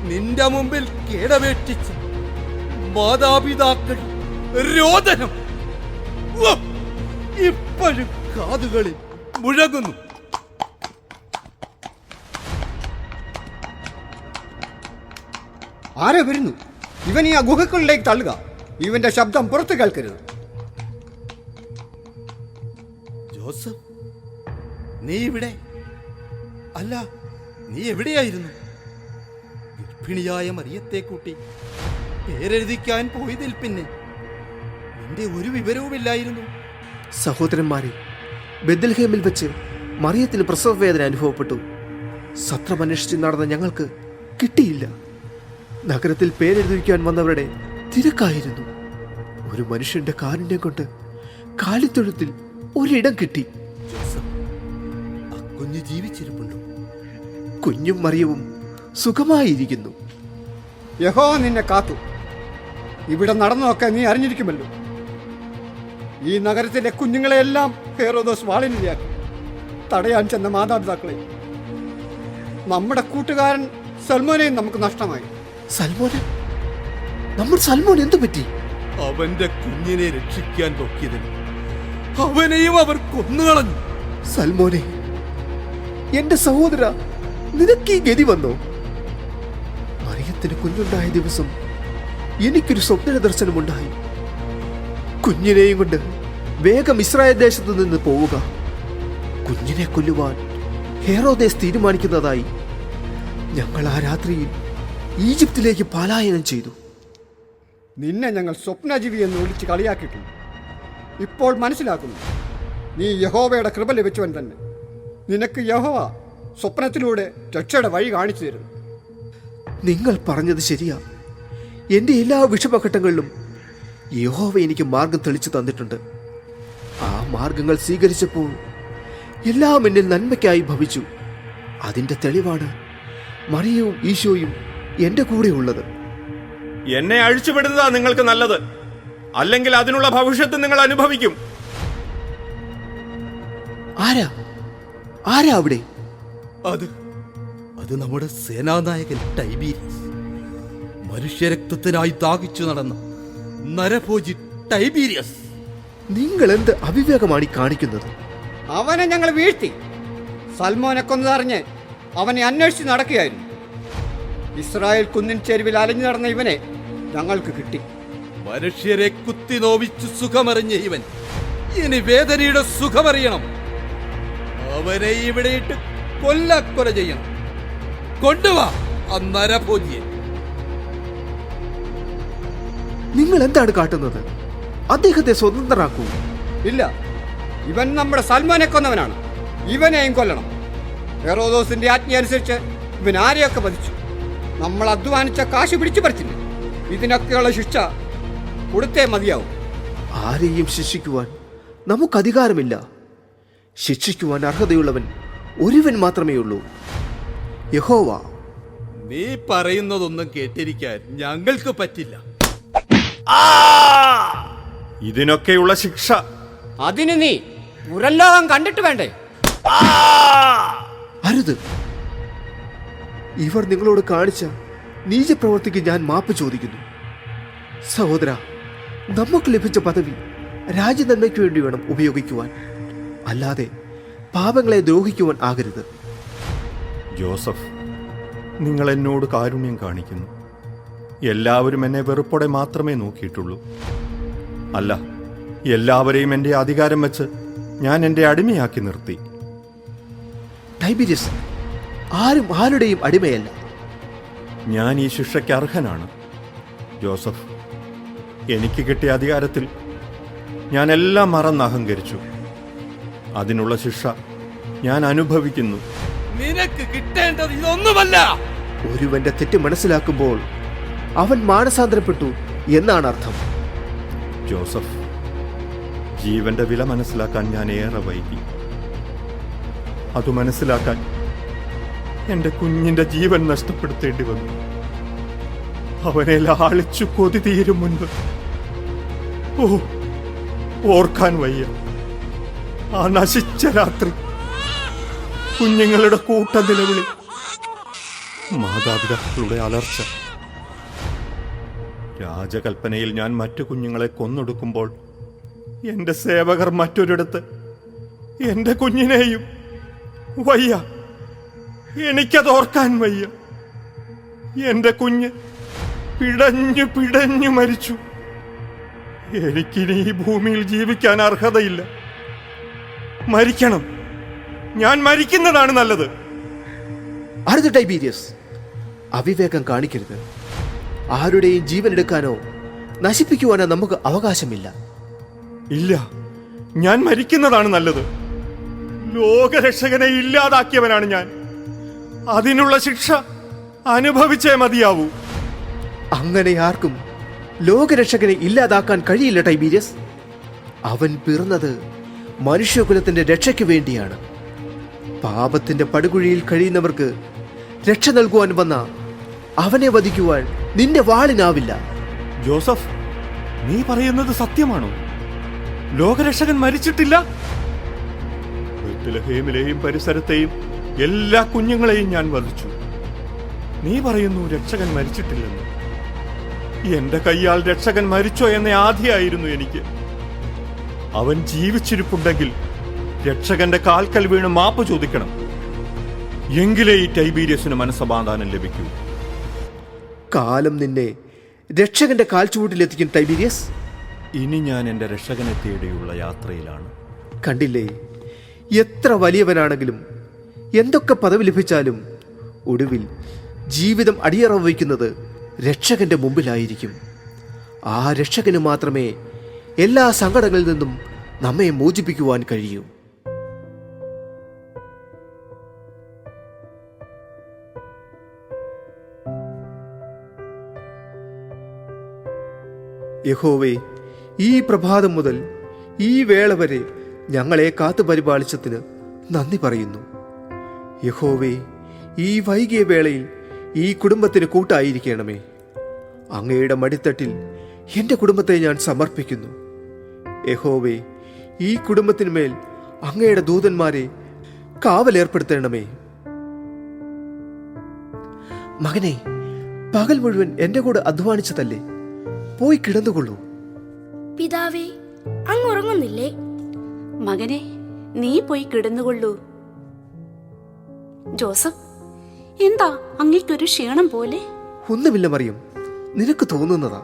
S3: നിന്റെ മുമ്പിൽ കേടപേക്ഷിച്ച് മാതാപിതാക്കൾ രോദനം ഇപ്പോഴും കാതുകളിൽ മുഴങ്ങുന്നു.
S8: ആരെ വരുന്നു? ഇവൻ ഈ ഗുഹകളിലേക്ക് തള്ളുക. ഇവന്റെ ശബ്ദം പുറത്തു കേൾക്കരുത്.
S3: ജോസഫ്, നീ ഇവിടെ? അല്ല, നീ എവിടെയായിരുന്നു? ഗർഭിണിയായ മറിയത്തെ കൂട്ടി പേരെഴുതിക്കാൻ പോയതിൽ പിന്നെ നിന്റെ ഒരു വിവരവുമില്ലായിരുന്നു.
S10: സഹോദരന്മാരെ, ബെത്ലഹേമിൽ വെച്ച് മറിയത്തിന് പ്രസവ വേദന അനുഭവപ്പെട്ടു. സത്രമന്വേഷിച്ച് നടന്ന ഞങ്ങൾക്ക് കിട്ടിയില്ല. നഗരത്തിൽ പേരെഴുതിക്കാൻ വന്നവരുടെ തിരക്കായിരുന്നു. ഒരു മനുഷ്യന്റെ കാരുണ്യം കൊണ്ട് കാലിത്തൊഴുത്തിൽ ഒരിടം കിട്ടി.
S3: കുഞ്ഞ് ജീവിച്ചിരിപ്പുണ്ടോ?
S10: കുഞ്ഞും മറിയവും സുഖമായിരിക്കുന്നു.
S8: യഹോവ നിന്നെ കാത്തു. ഇവിടെ നടന്നതൊക്കെ നീ അറിഞ്ഞിരിക്കുമല്ലോ. ഈ നഗരത്തിലെ കുഞ്ഞുങ്ങളെയെല്ലാം ഹെറോദോസ് വാളിനിരയാക്കി. തടയാൻ ചെന്ന മാതാപിതാക്കളെ, നമ്മുടെ കൂട്ടുകാരൻ സൽമോനെയും നമുക്ക് നഷ്ടമായി.
S10: സൽമോന്? നമ്മൾ സൽമോൻ എന്തു പറ്റി?
S3: അവന്റെ കുഞ്ഞിനെ രക്ഷിക്കാൻ നോക്കിയതിന് അവനെയും അവർ കൊന്നുകളഞ്ഞു.
S10: സൽമോനെ, എന്റെ സഹോദര, നിനക്ക് ഈ ഗതി വന്നോ? മറിയത്തിന് കുഞ്ഞുണ്ടായ ദിവസം എനിക്കൊരു സ്വപ്ന ദർശനമുണ്ടായി. കുഞ്ഞിനെയും കൊണ്ട് വേഗം ഇസ്രായേൽ ദേശത്തു നിന്ന് പോവുക. കുഞ്ഞിനെ കൊല്ലുവാൻ ഹെറോദേസ് തീരുമാനിക്കുന്നതായി. ഞങ്ങൾ ആ രാത്രിയിൽ ഈജിപ്തിലേക്ക് പലായനം ചെയ്തു.
S8: നിന്നെ ഞങ്ങൾ സ്വപ്നജീവി എന്ന് വിളിച്ച് കളിയാക്കിയിട്ടുണ്ട്. ഇപ്പോൾ മനസ്സിലാക്കുന്നു, നീ യഹോവയുടെ കൃപ ലഭിച്ചവൻ തന്നെ. നിനക്ക് യഹോവ സ്വപ്നത്തിലൂടെ രക്ഷയുടെ വഴി കാണിച്ചു തരുന്നു.
S10: നിങ്ങൾ പറഞ്ഞത് ശരിയാ. എൻ്റെ എല്ലാ വിഷമഘട്ടങ്ങളിലും യഹോവ എനിക്ക് മാർഗം തെളിച്ചു തന്നിട്ടുണ്ട്. ആ മാർഗങ്ങൾ സ്വീകരിച്ചപ്പോൾ എല്ലാം എന്നിൽ നന്മയ്ക്കായി ഭവിച്ചു. അതിന്റെ തെളിവാണ് മറിയവും ഈശോയും എന്റെ കൂടെ ഉള്ളത്.
S11: എന്നെ അഴിച്ചുവിടുന്നതാ നിങ്ങൾക്ക് നല്ലത്. അല്ലെങ്കിൽ അതിനുള്ള ഭവിഷ്യത്ത് നിങ്ങൾ അനുഭവിക്കും.
S10: ആരാ ആരാ അവിടെ?
S3: അത് നമ്മുടെ സേനാനായകൻ ടൈബീരിയസ്. മനുഷ്യരക്തത്തിനായി ദാഹിച്ചു നടന്ന നരഭോജി ടൈബീരിയസ്.
S10: നിങ്ങൾ എന്ത് അവിവേകമാണ് ഈ കാണിക്കുന്നത്?
S8: അവനെ ഞങ്ങൾ വീഴ്ത്തി. സൽമോനെ കൊന്നതറിഞ്ഞ് അവനെ അന്വേഷിച്ച് നടക്കുകയായിരുന്നു. ഇസ്രായേൽ കുന്നിൻ ചെരുവിൽ അലഞ്ഞു നടന്ന ഇവനെ ഞങ്ങൾക്ക് കിട്ടി.
S3: മനുഷ്യരെ കുത്തി നോവിച്ചു സുഖമറിഞ്ഞ ഇവൻ ഇനി വേദനയുടെ സുഖമറിയണം. അവനെ ഇവിടെ ഇട്ട് കൊല്ലക്കൊല ചെയ്യണം. കൊണ്ടുവാ ആ നരഭോജിയെ.
S10: നിങ്ങൾ എന്താണ് കാട്ടുന്നത്? അദ്ദേഹത്തെ സ്വതന്ത്രരാക്കൂ.
S8: ഇല്ല, ഇവൻ നമ്മുടെ സൽമാനെ കൊന്നവനാണ്. ഇവനെയും കൊല്ലണം. ഹെറോദോസിന്റെ ആജ്ഞ അനുസരിച്ച് ഇവൻ ആരെയൊക്കെ വധിച്ചു. നമ്മൾ അധ്വാനിച്ച കാശ് പിടിച്ചു പറിച്ചില്ല. ഇതിനൊക്കെയുള്ള ശിക്ഷ കൊടുത്തേ മതിയാവും.
S10: ആരെയും ശിക്ഷിക്കുവാൻ നമുക്ക് അധികാരമില്ല. ശിക്ഷിക്കുവാൻ അർഹതയുള്ളവൻ ഒരുവൻ മാത്രമേ ഉള്ളൂ, യഹോവ.
S3: നീ പറയുന്നതൊന്നും കേട്ടിരിക്കാൻ ഞങ്ങൾക്ക് പറ്റില്ല.
S11: ഇതിനൊക്കെയുള്ള ശിക്ഷ
S8: അതിന് നീ പുറംലോകം കണ്ടിട്ട് വേണ്ടേ?
S10: അരുത്. ഇവർ നിങ്ങളോട് കാണിച്ച നീചപ്രവർത്തിക്ക് ഞാൻ മാപ്പ് ചോദിക്കുന്നു. സഹോദര, നമുക്ക് ലഭിച്ച പദവി രാജ്യനന്മയ്ക്ക് വേണ്ടി വേണം ഉപയോഗിക്കുവാൻ, അല്ലാതെ പാപങ്ങളെ ദ്രോഹിക്കുവാൻ ആകരുത്.
S11: ജോസഫ്, നിങ്ങൾ എന്നോട് കാരുണ്യം കാണിക്കുന്നു. എല്ലാവരും എന്നെ വെറുപ്പോടെ മാത്രമേ നോക്കിയിട്ടുള്ളൂ. അല്ല, എല്ലാവരെയും എൻ്റെ അധികാരം വെച്ച് ഞാൻ എൻ്റെ അടിമയാക്കി നിർത്തി.
S10: ടൈബീരിയസ്, ആരും ആരുടെയും അടിമയല്ല.
S11: ഞാൻ ഈ ശിക്ഷയ്ക്ക് അർഹനാണ്. ജോസഫ്, എനിക്ക് കിട്ടിയ അധികാരത്തിൽ ഞാൻ എല്ലാം മറന്ന് അഹങ്കരിച്ചു. അതിനുള്ള ശിക്ഷ ഞാൻ അനുഭവിക്കുന്നു.
S3: നിനക്ക് കിട്ടേണ്ടത് ഇതൊന്നുമല്ല.
S10: ഒരുവന്റെ തെറ്റ് മനസ്സിലാക്കുമ്പോൾ അവൻ മാനസാന്തരപ്പെട്ടു എന്നാണ് അർത്ഥം.
S11: ജോസഫ്, ജീവന്റെ വില മനസ്സിലാക്കാൻ ഞാൻ ഏറെ വൈകി. അത് മനസ്സിലാക്കാൻ എന്റെ കുഞ്ഞിന്റെ ജീവൻ നഷ്ടപ്പെടുത്തേണ്ടി വന്നു. അവനെ ലാളിച്ചു കൊതി തീരും മുൻപ് ഓർക്കാൻ വയ്യ. ആ നശിച്ച രാത്രി, കുഞ്ഞുങ്ങളുടെ കൂട്ട നിലവിളി, മാതാപിതാക്കളുടെ അലർച്ച. രാജകൽപ്പനയിൽ ഞാൻ മറ്റു കുഞ്ഞുങ്ങളെ കൊന്നൊടുക്കുമ്പോൾ എന്റെ സേവകർ മറ്റൊരിടത്ത് എന്റെ കുഞ്ഞിനെയും. വയ്യ, എനിക്കത് ഓർക്കാൻ വയ്യ. എന്റെ കുഞ്ഞ് പിടഞ്ഞു പിടഞ്ഞു മരിച്ചു. എനിക്കിനി ഈ ഭൂമിയിൽ ജീവിക്കാൻ അർഹതയില്ല. മരിക്കണം. ഞാൻ മരിക്കുന്നതാണ് നല്ലത്.
S10: അരുത് ടൈബീരിയസ്, അവിവേകം കാണിക്കരുത്. ആരുടെയും ജീവൻ എടുക്കാനോ നശിപ്പിക്കുവാനോ നമുക്ക് അവകാശമില്ല.
S11: ഇല്ല, ഞാൻ മരിക്കുന്നതാണ് നല്ലത്. ലോകരക്ഷകനെ ഇല്ലാതാക്കിയവനാണ് ഞാൻ. അതിനുള്ള ശിക്ഷ അനുഭവിച്ചേ മതിയാവൂ.
S10: അങ്ങനെ ആർക്കും ലോകരക്ഷകനെ ഇല്ലാതാക്കാൻ കഴിയില്ല ടൈബീരിയസ്. അവൻ പിറന്നത് മനുഷ്യകുലത്തിന്റെ രക്ഷയ്ക്ക് വേണ്ടിയാണ്. പാപത്തിന്റെ പടുകുഴിയിൽ കഴിയുന്നവർക്ക് രക്ഷ നൽകുവാൻ വന്ന അവനെ വധിക്കുവാൻ നിന്റെ വാളിനാവില്ല.
S11: ജോസഫ്, നീ പറയുന്നത് സത്യമാണോ? ലോകരക്ഷകൻ മരിച്ചിട്ടില്ല? ബെത്ലഹേമിലെയും പരിസരത്തെയും എല്ലാ കുഞ്ഞുങ്ങളെയും ഞാൻ വധിച്ചു. നീ പറയുന്നു രക്ഷകൻ മരിച്ചിട്ടില്ലെന്ന്. എന്റെ കയ്യാൽ രക്ഷകൻ മരിച്ചോ എന്ന ആധിയായിരുന്നു എനിക്ക്. അവൻ ജീവിച്ചിരിപ്പുണ്ടെങ്കിൽ രക്ഷകന്റെ കാൽക്കൽ വീണ് മാപ്പ് ചോദിക്കണം. എങ്കിലേ ഈ ടൈബീരിയസിന് മനസ്സമാധാനം ലഭിക്കൂ.
S10: കാലം നിന്നെ രക്ഷകന്റെ കാൽച്ചുവട്ടിലെത്തിക്കും ടൈബീരിയസ്.
S11: ഇനി ഞാൻ എന്റെ രക്ഷകനെ തേടിയുള്ള യാത്രയിലാണ്.
S10: കണ്ടില്ലേ, എത്ര വലിയവനാണെങ്കിലും എന്തൊക്കെ പദവി ലഭിച്ചാലും ഒടുവിൽ ജീവിതം അടിയറവ് വയ്ക്കുന്നത് രക്ഷകന്റെ മുമ്പിലായിരിക്കും. ആ രക്ഷകന് മാത്രമേ എല്ലാ സങ്കടങ്ങളിൽ നിന്നും നമ്മെ മോചിപ്പിക്കുവാൻ കഴിയൂ. യഹോവേ, ഈ പ്രഭാതം മുതൽ ഈ വേള വരെ ഞങ്ങളെ കാത്തു പരിപാലിച്ചതിന് നന്ദി പറയുന്നു. യഹോവേ, ഈ വൈകിയ വേളയിൽ ഈ കുടുംബത്തിന് കൂട്ടായിരിക്കണമേ. അങ്ങയുടെ മടിത്തട്ടിൽ എൻ്റെ കുടുംബത്തെ ഞാൻ സമർപ്പിക്കുന്നു. യഹോവേ, ഈ കുടുംബത്തിന്മേൽ അങ്ങയുടെ ദൂതന്മാരെ കാവലേർപ്പെടുത്തണമേ. മകനെ, പകൽ മുഴുവൻ എൻ്റെ കൂടെ അധ്വാനിച്ചതല്ലേ, പോയി കിടന്നുകൊള്ളൂ.
S16: പിതാവേ, അങ്ങ് ഉറങ്ങുന്നില്ലേ?
S17: മകനെ, നീ പോയി കിടന്നുകൊള്ളൂ. ജോസഫ്, എന്താ അങ്ങേക്കൊരു ക്ഷീണം പോലെ?
S10: ഒന്നുമില്ല മറിയം, നിനക്ക് തോന്നുന്നതാ.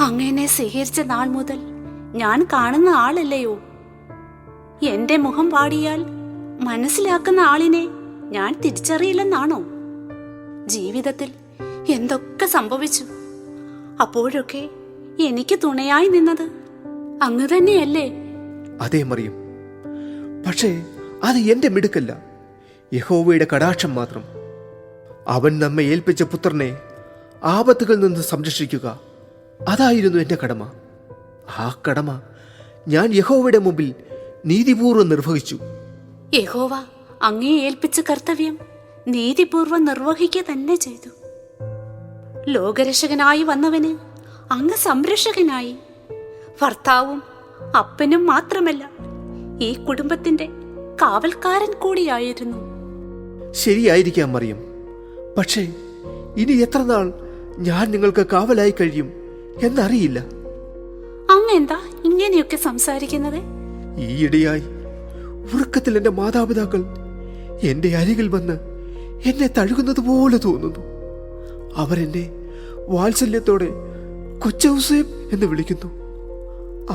S17: അങ്ങനെ സ്വീകരിച്ച നാൾ മുതൽ ഞാൻ കാണുന്ന ആളല്ലയോ. എന്റെ മുഖം പാടിയാൽ മനസ്സിലാക്കുന്ന ആളിനെ ഞാൻ തിരിച്ചറിയില്ലെന്നാണോ? ജീവിതത്തിൽ എന്തൊക്കെ സംഭവിച്ചു, അപ്പോഴൊക്കെ എനിക്ക് തുണയായി നിന്നത് അങ്ങ് തന്നെയല്ലേ?
S10: അതേ മറിയം, പക്ഷേ അത് എന്റെ മിടുക്കല്ല, യഹോവയുടെ കടാക്ഷം മാത്രം. അവൻ നമ്മെ ഏൽപ്പിച്ച പുത്രനെ ആപത്തുകളിൽ നിന്ന് സംരക്ഷിക്കുക, അതായിരുന്നു എന്റെ കടമ. ആ കടമ ഞാൻ യഹോവയുടെ മുമ്പിൽ നീതിപൂർവ്വം നിർവഹിച്ചു.
S17: യഹോവ അങ്ങേ ഏൽപ്പിച്ച കർത്തവ്യം നീതിപൂർവ്വം നിർവഹിക്കുക തന്നെ ചെയ്തു. ലോകരക്ഷകനായി വന്നവന് അങ്ങ് സംരക്ഷകനായി. ഭർത്താവും അപ്പനും മാത്രമല്ല, ഈ കുടുംബത്തിന്റെ കാവൽക്കാരൻ കൂടിയായിരുന്നു.
S10: ശരിയായിരിക്കാം മറിയം, പക്ഷേ ഇനി എത്ര നാൾ ഞാൻ നിങ്ങൾക്ക് കാവലായി കഴിയും എന്നറിയില്ല.
S17: അങ്ങ് എന്താ ഇങ്ങനെയൊക്കെ സംസാരിക്കുന്നത്?
S10: ഈയിടെയായി ഉറക്കത്തിൽ എന്റെ മാതാപിതാക്കൾ എന്റെ അരികിൽ വന്ന് എന്നെ തഴുകുന്നത് പോലെ തോന്നുന്നു. അവരെന്നെ വാത്സല്യത്തോടെ കൊച്ചൗസേം എന്ന് വിളിക്കുന്നു.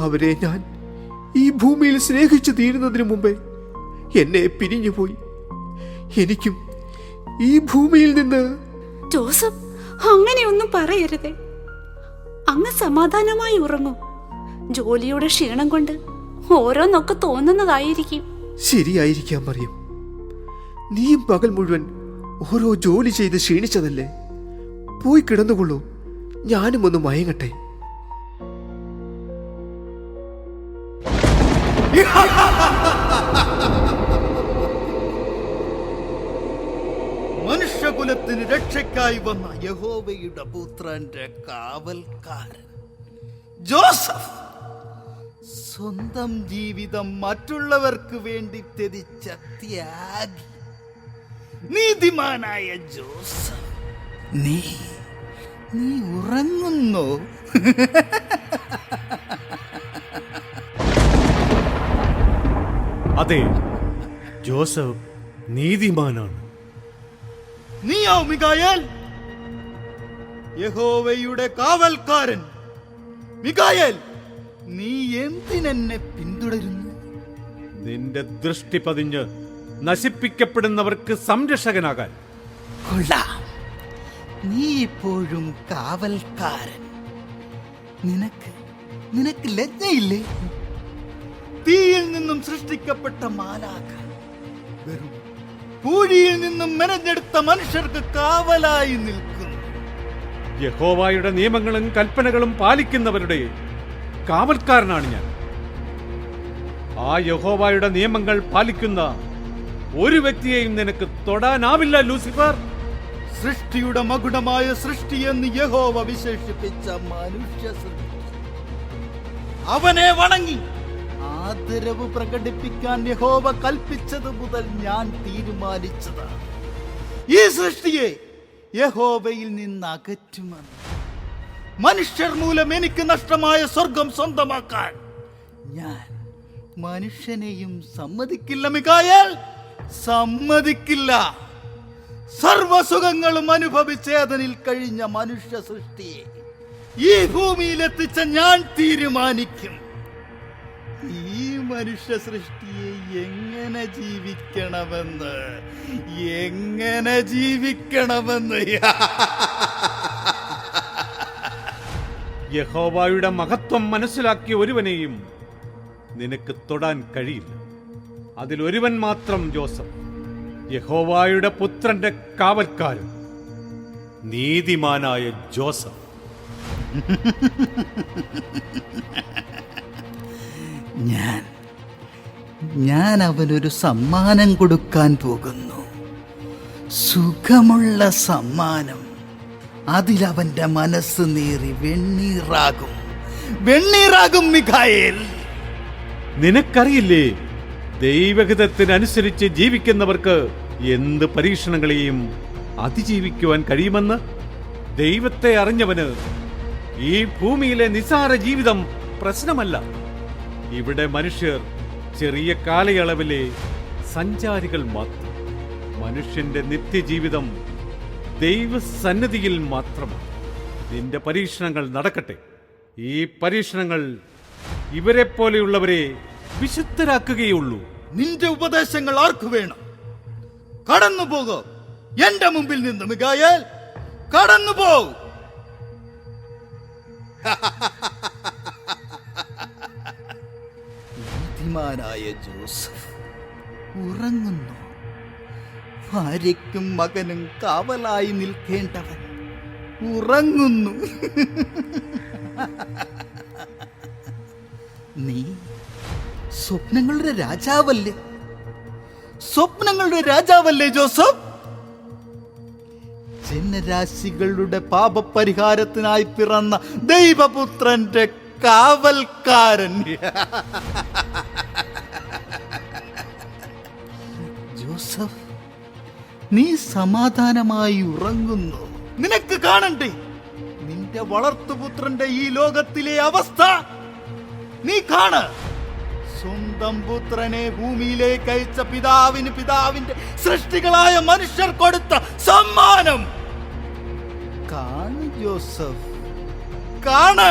S10: അവരെ ഞാൻ ഈ ഭൂമിയിൽ സ്നേഹിച്ചു തീരുന്നതിന് മുമ്പേ എന്നെ പിരിഞ്ഞുപോയി. എനിക്കും ഈ ഭൂമിയിൽ നിന്ന്...
S17: ജോസഫ്, അങ്ങനെയൊന്നും പറയരുതേ. അങ്ങ് സമാധാനമായി ഉറങ്ങൂ. ജോലിയുടെ ക്ഷീണം കൊണ്ട് ഓരോന്നൊക്കെ തോന്നുന്നതായിരിക്കും.
S10: ശരിയായിരിക്കാം മറിയം, നീയും പകൽ മുഴുവൻ ഓരോ ജോലി ചെയ്ത് ക്ഷീണിച്ചതല്ലേ. പോയി കിടന്നുകൊള്ളൂ, ഞാനും ഒന്ന് മയങ്ങട്ടെ.
S3: മനുഷ്യകുലത്തിന് രക്ഷയ്ക്കായി വന്ന യഹോവയുടെ പുത്രന്റെ കാവൽക്കാരൻ ജോസഫ് സ്വന്തം ജീവിതം മറ്റുള്ളവർക്ക് വേണ്ടി ത്യജിച്ച ത്യാഗി, നീതിമാനായ ജോസഫ്, നീ ഉറങ്ങുന്നു.
S20: അതെ, ജോസഫ് നീതിമാനാണ്.
S3: നീയോ മിഖായേൽ, യഹോവയുടെ കാവൽക്കാരൻ? മിഖായേൽ, നീ എന്തിനെന്നെ പിന്തുടരുന്നു?
S20: നിന്റെ ദൃഷ്ടി പതിഞ്ഞ് നശിപ്പിക്കപ്പെടുന്നവർക്ക് സംരക്ഷകനാകാൻ.
S3: കൊള്ളാം, നീ ഇപ്പോഴും കാവൽക്കാരൻ. നിനക്ക് ലജ്ജയില്ലേ? തീയിൽ നിന്നും സൃഷ്ടിക്കപ്പെട്ട മാലാഖ വെറും പൂഴിയിൽ നിന്നും മെനഞ്ഞെടുത്ത മനുഷ്യർക്ക് കാവലായി നിൽക്കുന്നു.
S20: യഹോവയുടെ നിയമങ്ങളും കൽപ്പനകളും പാലിക്കുന്നവരുടെ കാവൽക്കാരനാണ് ഞാൻ. ആ യഹോവയുടെ നിയമങ്ങൾ പാലിക്കുന്ന ഒരു വ്യക്തിയെയും നിനക്ക് തൊടാനാവില്ല ലൂസിഫർ.
S3: സൃഷ്ടിയുടെ മകുടമായ സൃഷ്ടി എന്ന് യഹോവ വിശേഷിപ്പിച്ച മനുഷ്യ സൃഷ്ടി, അവനെ വണങ്ങി ആദരവ് പ്രകടിപ്പിക്കാൻ യഹോവ കൽപ്പിച്ചത് മുതൽ ഞാൻ തീരുമാനിച്ചതാണ്. ഈ സൃഷ്ടിയെ യഹോവയിൽ നിന്ന് അകറ്റുമെന്ന്. മനുഷ്യർ മൂലം എനിക്ക് നഷ്ടമായ സ്വർഗം സ്വന്തമാക്കാൻ ഞാൻ മനുഷ്യനെയും സമ്മതിക്കില്ല മിഖായേൽ, സമ്മതിക്കില്ല. സർവസുഖങ്ങളും അനുഭവിച്ചേതനിൽ കഴിഞ്ഞ മനുഷ്യ സൃഷ്ടിയെ ഈ ഭൂമിയിലെത്തിച്ച ഞാൻ തീരുമാനിക്കും ഈ മനുഷ്യ സൃഷ്ടിയെ എങ്ങനെ ജീവിക്കണമെന്ന്.
S20: യഹോവയുടെ മഹത്വം മനസ്സിലാക്കിയ ഒരുവനെയും നിനക്ക് തൊടാൻ കഴിയില്ല. അതിലൊരുവൻ മാത്രം ജോസഫ്, യഹോവയുടെ പുത്രന്റെ കാവൽക്കാരൻ, നീതിമാനായ ജോസഫ്.
S18: ഞാൻ അവനൊരു സമ്മാനം കൊടുക്കാൻ പോകുന്നു. സുഖമുള്ള സമ്മാനം. അതിലവന്റെ മനസ്സ് നീറി വെണ്ണീറാകും. വെണ്ണീറാകും മിഖായേൽ.
S20: നിനക്കറിയില്ലേ, ദൈവഹിതത്തിനനുസരിച്ച് ജീവിക്കുന്നവർക്ക് എന്ത് പരീക്ഷണങ്ങളെയും അതിജീവിക്കുവാൻ കഴിയുമെന്ന്? ദൈവത്തെ അറിഞ്ഞവന് ഈ ഭൂമിയിലെ നിസ്സാര ജീവിതം പ്രശ്നമല്ല. ഇവിടെ മനുഷ്യർ ചെറിയ കാലയളവിലെ സഞ്ചാരികൾ മാത്രം. മനുഷ്യന്റെ നിത്യജീവിതം ദൈവസന്നിധിയിൽ മാത്രമാണ്. നിന്റെ പരീക്ഷണങ്ങൾ നടക്കട്ടെ. ഈ പരീക്ഷണങ്ങൾ ഇവരെ പോലെയുള്ളവരെ വിശുദ്ധരാക്കുകയുള്ളൂ.
S18: നിന്റെ ഉപദേശങ്ങൾ ആർക്കു വേണം? കടന്നു പോകും എന്റെ മുമ്പിൽ നിന്ന് മിഖായേൽ, കടന്നു പോ. നീതിമാനായ ജോസഫ് ഉറങ്ങുന്നു. ഭാര്യയ്ക്കും മകനും കാവലായി നിൽക്കേണ്ടവൻ ഉറങ്ങുന്നു. നീ സ്വപ്നങ്ങളുടെ രാജാവല്ലേ? സ്വപ്നങ്ങളുടെ രാജാവല്ലേ ജോസഫ്? ജനരാശികളുടെ പാപപരിഹാരത്തിനായി പിറന്ന ദൈവപുത്രന്റെ കാവൽക്കാരൻ. ജോസഫ്, നീ സമാധാനമായി ഉറങ്ങുന്നു. നിനക്ക് കാണണ്ടേ നിന്റെ വളർത്തുപുത്രന്റെ ഈ ലോകത്തിലെ അവസ്ഥ? നീ കാണ്. സ്വന്തം പുത്രനെ ഭൂമിയിലേക്ക് അയച്ച പിതാവിന് പിതാവിന്റെ സൃഷ്ടികളായ മനുഷ്യർ കൊടുത്ത സമ്മാനം കാണ് ജോസഫ്, കാണ്.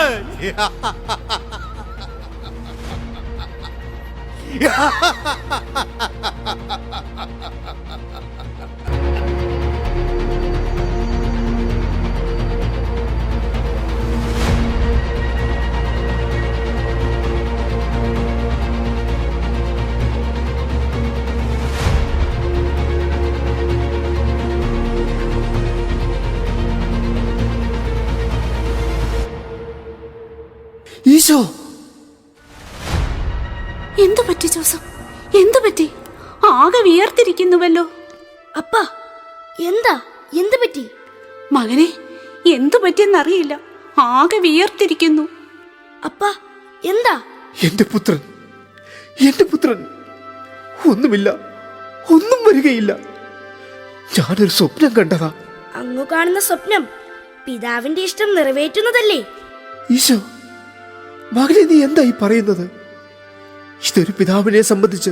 S10: ഈശോ,
S16: എന്തു പറ്റി ജോസഫ്? എന്തു പറ്റി? ആകെ വിയർത്തിരിക്കുന്നുവല്ലോ.
S21: അപ്പാ, എന്താ? എന്തു പറ്റി?
S16: മകനെ, എന്തു പറ്റിയെന്നറിയില്ല. ആകെ വിയർത്തിരിക്കുന്നു.
S21: അപ്പാ, എന്താ?
S10: എന്റെ പുത്രൻ, എന്റെ പുത്രൻ. ഒന്നുമില്ല, ഒന്നും വരികയില്ല. ഞാനൊരു സ്വപ്നം കണ്ടതാ.
S21: അങ്ങു കാണുന്ന സ്വപ്നം പിതാവിന്റെ ഇഷ്ടം നിറവേറ്റുന്നതല്ലേ?
S10: ഈശോ, മകനെ, നീ എന്തായി പറയുന്നത്? ഇതൊരു പിതാവിനെ സംബന്ധിച്ച്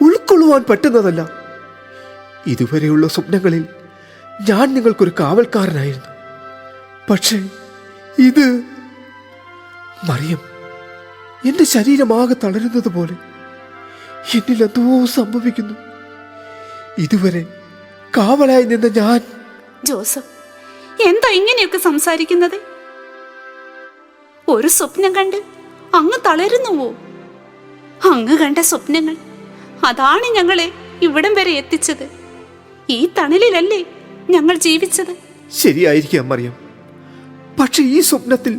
S10: ഉൾക്കൊള്ളുവാൻ പറ്റുന്നതല്ല. ഇതുവരെയുള്ള സ്വപ്നങ്ങളിൽ ഞാൻ നിങ്ങൾക്കൊരു കാവൽക്കാരനായിരുന്നു. പക്ഷേ ഇത് മറിയം, എന്റെ ശരീരമാകെ തളരുന്നത് പോലെ എന്നിൽ എന്തോ സംഭവിക്കുന്നു. ഇതുവരെ കാവലായി നിന്ന ഞാൻ.
S16: ജോസഫ്, എന്താ ഇങ്ങനെയൊക്കെ സംസാരിക്കുന്നത്? ഒരു സ്വപ്നം കണ്ട് അങ്ങ് തളരുന്നുവോ? അങ്ങ് കണ്ട സ്വപ്നങ്ങൾ അതാണ് ഞങ്ങളെ ഇവിടം വരെ എത്തിച്ചത്. ഈ തണലിലല്ലേ ഞങ്ങൾ ജീവിച്ചത്.
S10: ശരിയായിരിക്കാം മറിയം. പക്ഷെ ഈ സ്വപ്നത്തിൽ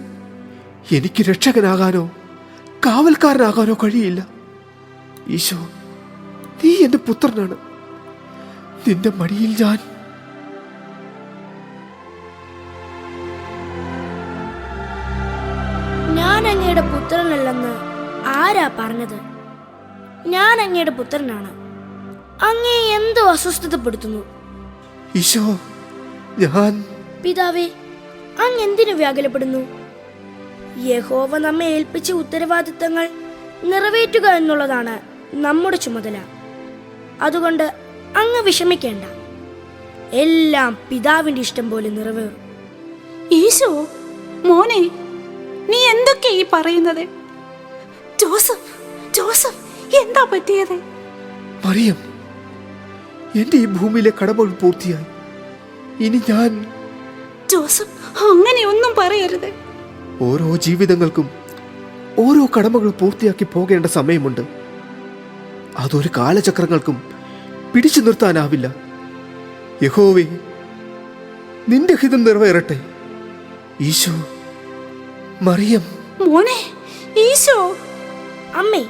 S10: എനിക്ക് രക്ഷകനാകാനോ കാവൽക്കാരനാകാനോ കഴിയില്ല. ഈശോ, നീ എന്റെ പുത്രനാണ്. നിന്റെ മടിയിൽ ഞാൻ.
S21: ഞാൻ അങ്ങയുടെ പുത്രനല്ലെന്ന് ആരാ പറഞ്ഞത്? ഞാൻ അങ്ങയുടെ പുത്രനാണ്. അങ്ങേ എന്തോ അസ്വസ്ഥതപ്പെടുത്തുന്നു.
S10: ഈശോ, ഞാൻ.
S21: പിതാവേ, അങ്ങ് എന്തിനു വ്യാകുലപ്പെടുന്നു? യഹോവ നമ്മെ ഏൽപ്പിച്ച ഉത്തരവാദിത്തങ്ങൾ നിറവേറ്റുക എന്നുള്ളതാണ് നമ്മുടെ ചുമതല. അതുകൊണ്ട് അങ്ങ് വിഷമിക്കേണ്ട. എല്ലാം പിതാവിന്റെ ഇഷ്ടം പോലെ നിറവേറും.
S16: ഈശോ, മോനെ, നീ എന്തൊക്കെ ഈ പറയുന്നത്? ജോസഫ്, ജോസഫ്, എന്താ പറ്റിയത്?
S10: മറിയം, എന്റെ ഈ ഭൂമിയിലെ കടമകൾ പൂർത്തിയായി. ഇനി ഞാൻ.
S16: ജോസഫ്, അങ്ങനെയൊന്നും പറയരുത്.
S10: ഓരോ ജീവിതങ്ങൾക്കും ഓരോ കടമകൾ പൂർത്തിയാക്കി പോകേണ്ട സമയമുണ്ട്. അതൊരു കാലചക്രങ്ങൾക്കും പിടിച്ചു നിർത്താനാവില്ല. യഹോവേ, നിന്റെ ഹിതം നിറവേറട്ടെ. ഈശോ, മറിയം.
S16: മോനെ, ഈശോ.
S21: അമ്മേ,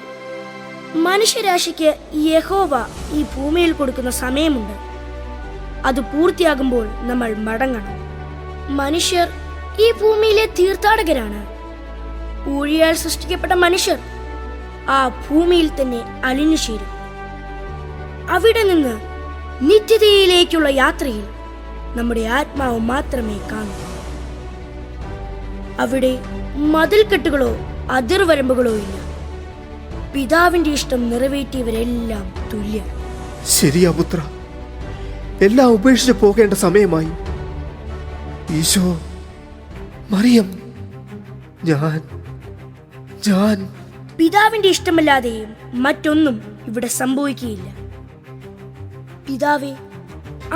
S21: മനുഷ്യരാശിക്ക് യഹോവ ഈ ഭൂമിയിൽ കൊടുക്കുന്ന സമയമുണ്ട്. അത് പൂർത്തിയാകുമ്പോൾ നമ്മൾ മടങ്ങണം. മനുഷ്യർ ഈ ഭൂമിയിലെ തീർത്ഥാടകരാണ്. ഊഴിയാൽ സൃഷ്ടിക്കപ്പെട്ട മനുഷ്യർ ആ ഭൂമിയിൽ തന്നെ അലിഞ്ഞു ചേരും. അവിടെ നിന്ന് നിത്യതയിലേക്കുള്ള യാത്രയിൽ നമ്മുടെ ആത്മാവ് മാത്രമേ കാണൂ. അവിടെ മതിൽക്കെട്ടുകളോ അതിർവരമ്പുകളോ ഇല്ല. പിതാവിന്റെ ഇഷ്ടം നിറവേറ്റിയവരെല്ലാം തുല്യം.
S10: ശരിയാ പുത്ര, എല്ലാം ഉപേക്ഷിച്ച് പോകേണ്ട സമയമായി. ഈശോ, മറിയം, ഞാൻ
S21: പിതാവിന്റെ ഇഷ്ടമല്ലാതെയും മറ്റൊന്നും ഇവിടെ സംഭവിക്കുകയില്ല. പിതാവേ,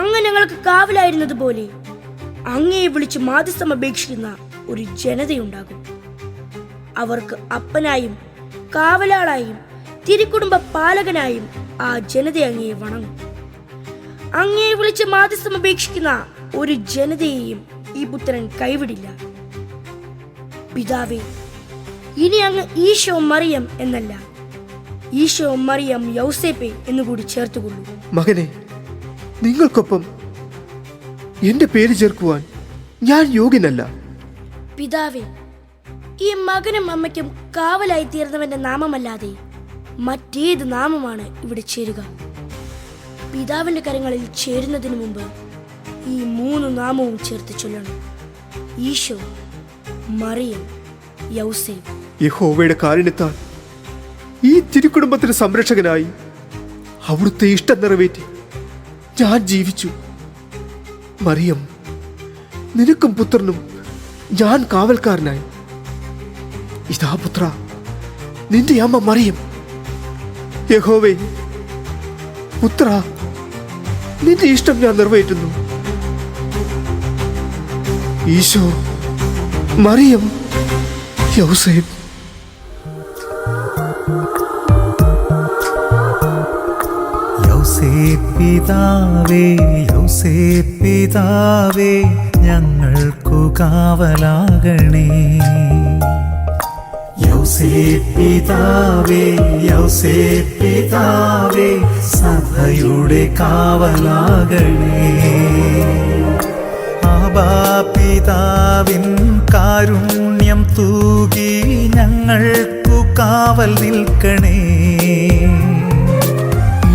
S21: അങ്ങ് ഞങ്ങൾക്ക് കാവലായിരുന്നതുപോലെ അങ്ങയെ വിളിച്ച് മാധ്യസ്ഥം അപേക്ഷിക്കുന്ന ഒരു ജനതയുണ്ടാകും. അവർക്ക് അപ്പനായും കാവലാളായും തിരുക്കുടുംബ പാലകനായും ആ ജനത അങ്ങയെ വണങ്ങും. അങ്ങയെ വിളിച്ച് മാധ്യസ്ഥം അപേക്ഷിക്കുന്ന ഒരു ജനതയെയും ഈ പുത്രൻ കൈവിടില്ല. പിതാവേ, ഇനി അങ്ങ് ഈശോ മറിയം എന്നല്ല, ഈശോ മറിയം യൗസേപ്പെ എന്നുകൂടി ചേർത്തുകൊള്ളൂ.
S10: മകനെ, നിങ്ങൾക്കൊപ്പം എന്റെ പേര് ചേർക്കുവാൻ ഞാൻ യോഗ്യനല്ല.
S21: പിതാവേ, ഈ മകനും അമ്മയ്ക്കും കാവലായി തീർന്നവന്റെ നാമമല്ലാതെ മറ്റേത് നാമമാണ് ഇവിടെ ചേരുക? പിതാവിന്റെ കരങ്ങളിൽ ചേരുന്നതിന് മുമ്പ് ഈ 3 നാമവും ചേർത്ത് ചൊല്ലണം: ഈശോ, മറിയം, യൗസേപ്പ്.
S10: യഹോവയുടെ കാരുണ്യത്താൽ ഈ തിരുക്കുടുംബത്തിന് സംരക്ഷകനായി അവിടുത്തെ ഇഷ്ടം നിറവേറ്റി ഞാൻ ജീവിച്ചു. മറിയം, നിനക്കും പുത്രനും ഞാൻ കാവൽക്കാരനായി. ഇതാ പുത്ര, നിന്റെ അമ്മ മറിയം. യഹോവേ, പുത്ര, നിന്റെ ഇഷ്ടം ഞാൻ നിറവേറ്റുന്നു. ഈശോ, മറിയം, യൗസേപ്പ്.
S15: യൗസേപ്പിതാവേ, യൗസേപ്പിതാവേ, ഞങ്ങൾക്കു കാവലാകണേ. യൗസേപ്പിതാവേ, യൗസേപ്പിതാവേ, സഭയുടെ കാവലാകണേ. ആബാപിതാവിൻ കാരുണ്യം തൂകി ഞങ്ങൾക്കു കാവൽ നിൽക്കണേ.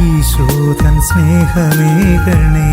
S15: ഈശോധൻ സ്നേഹമേകണേ.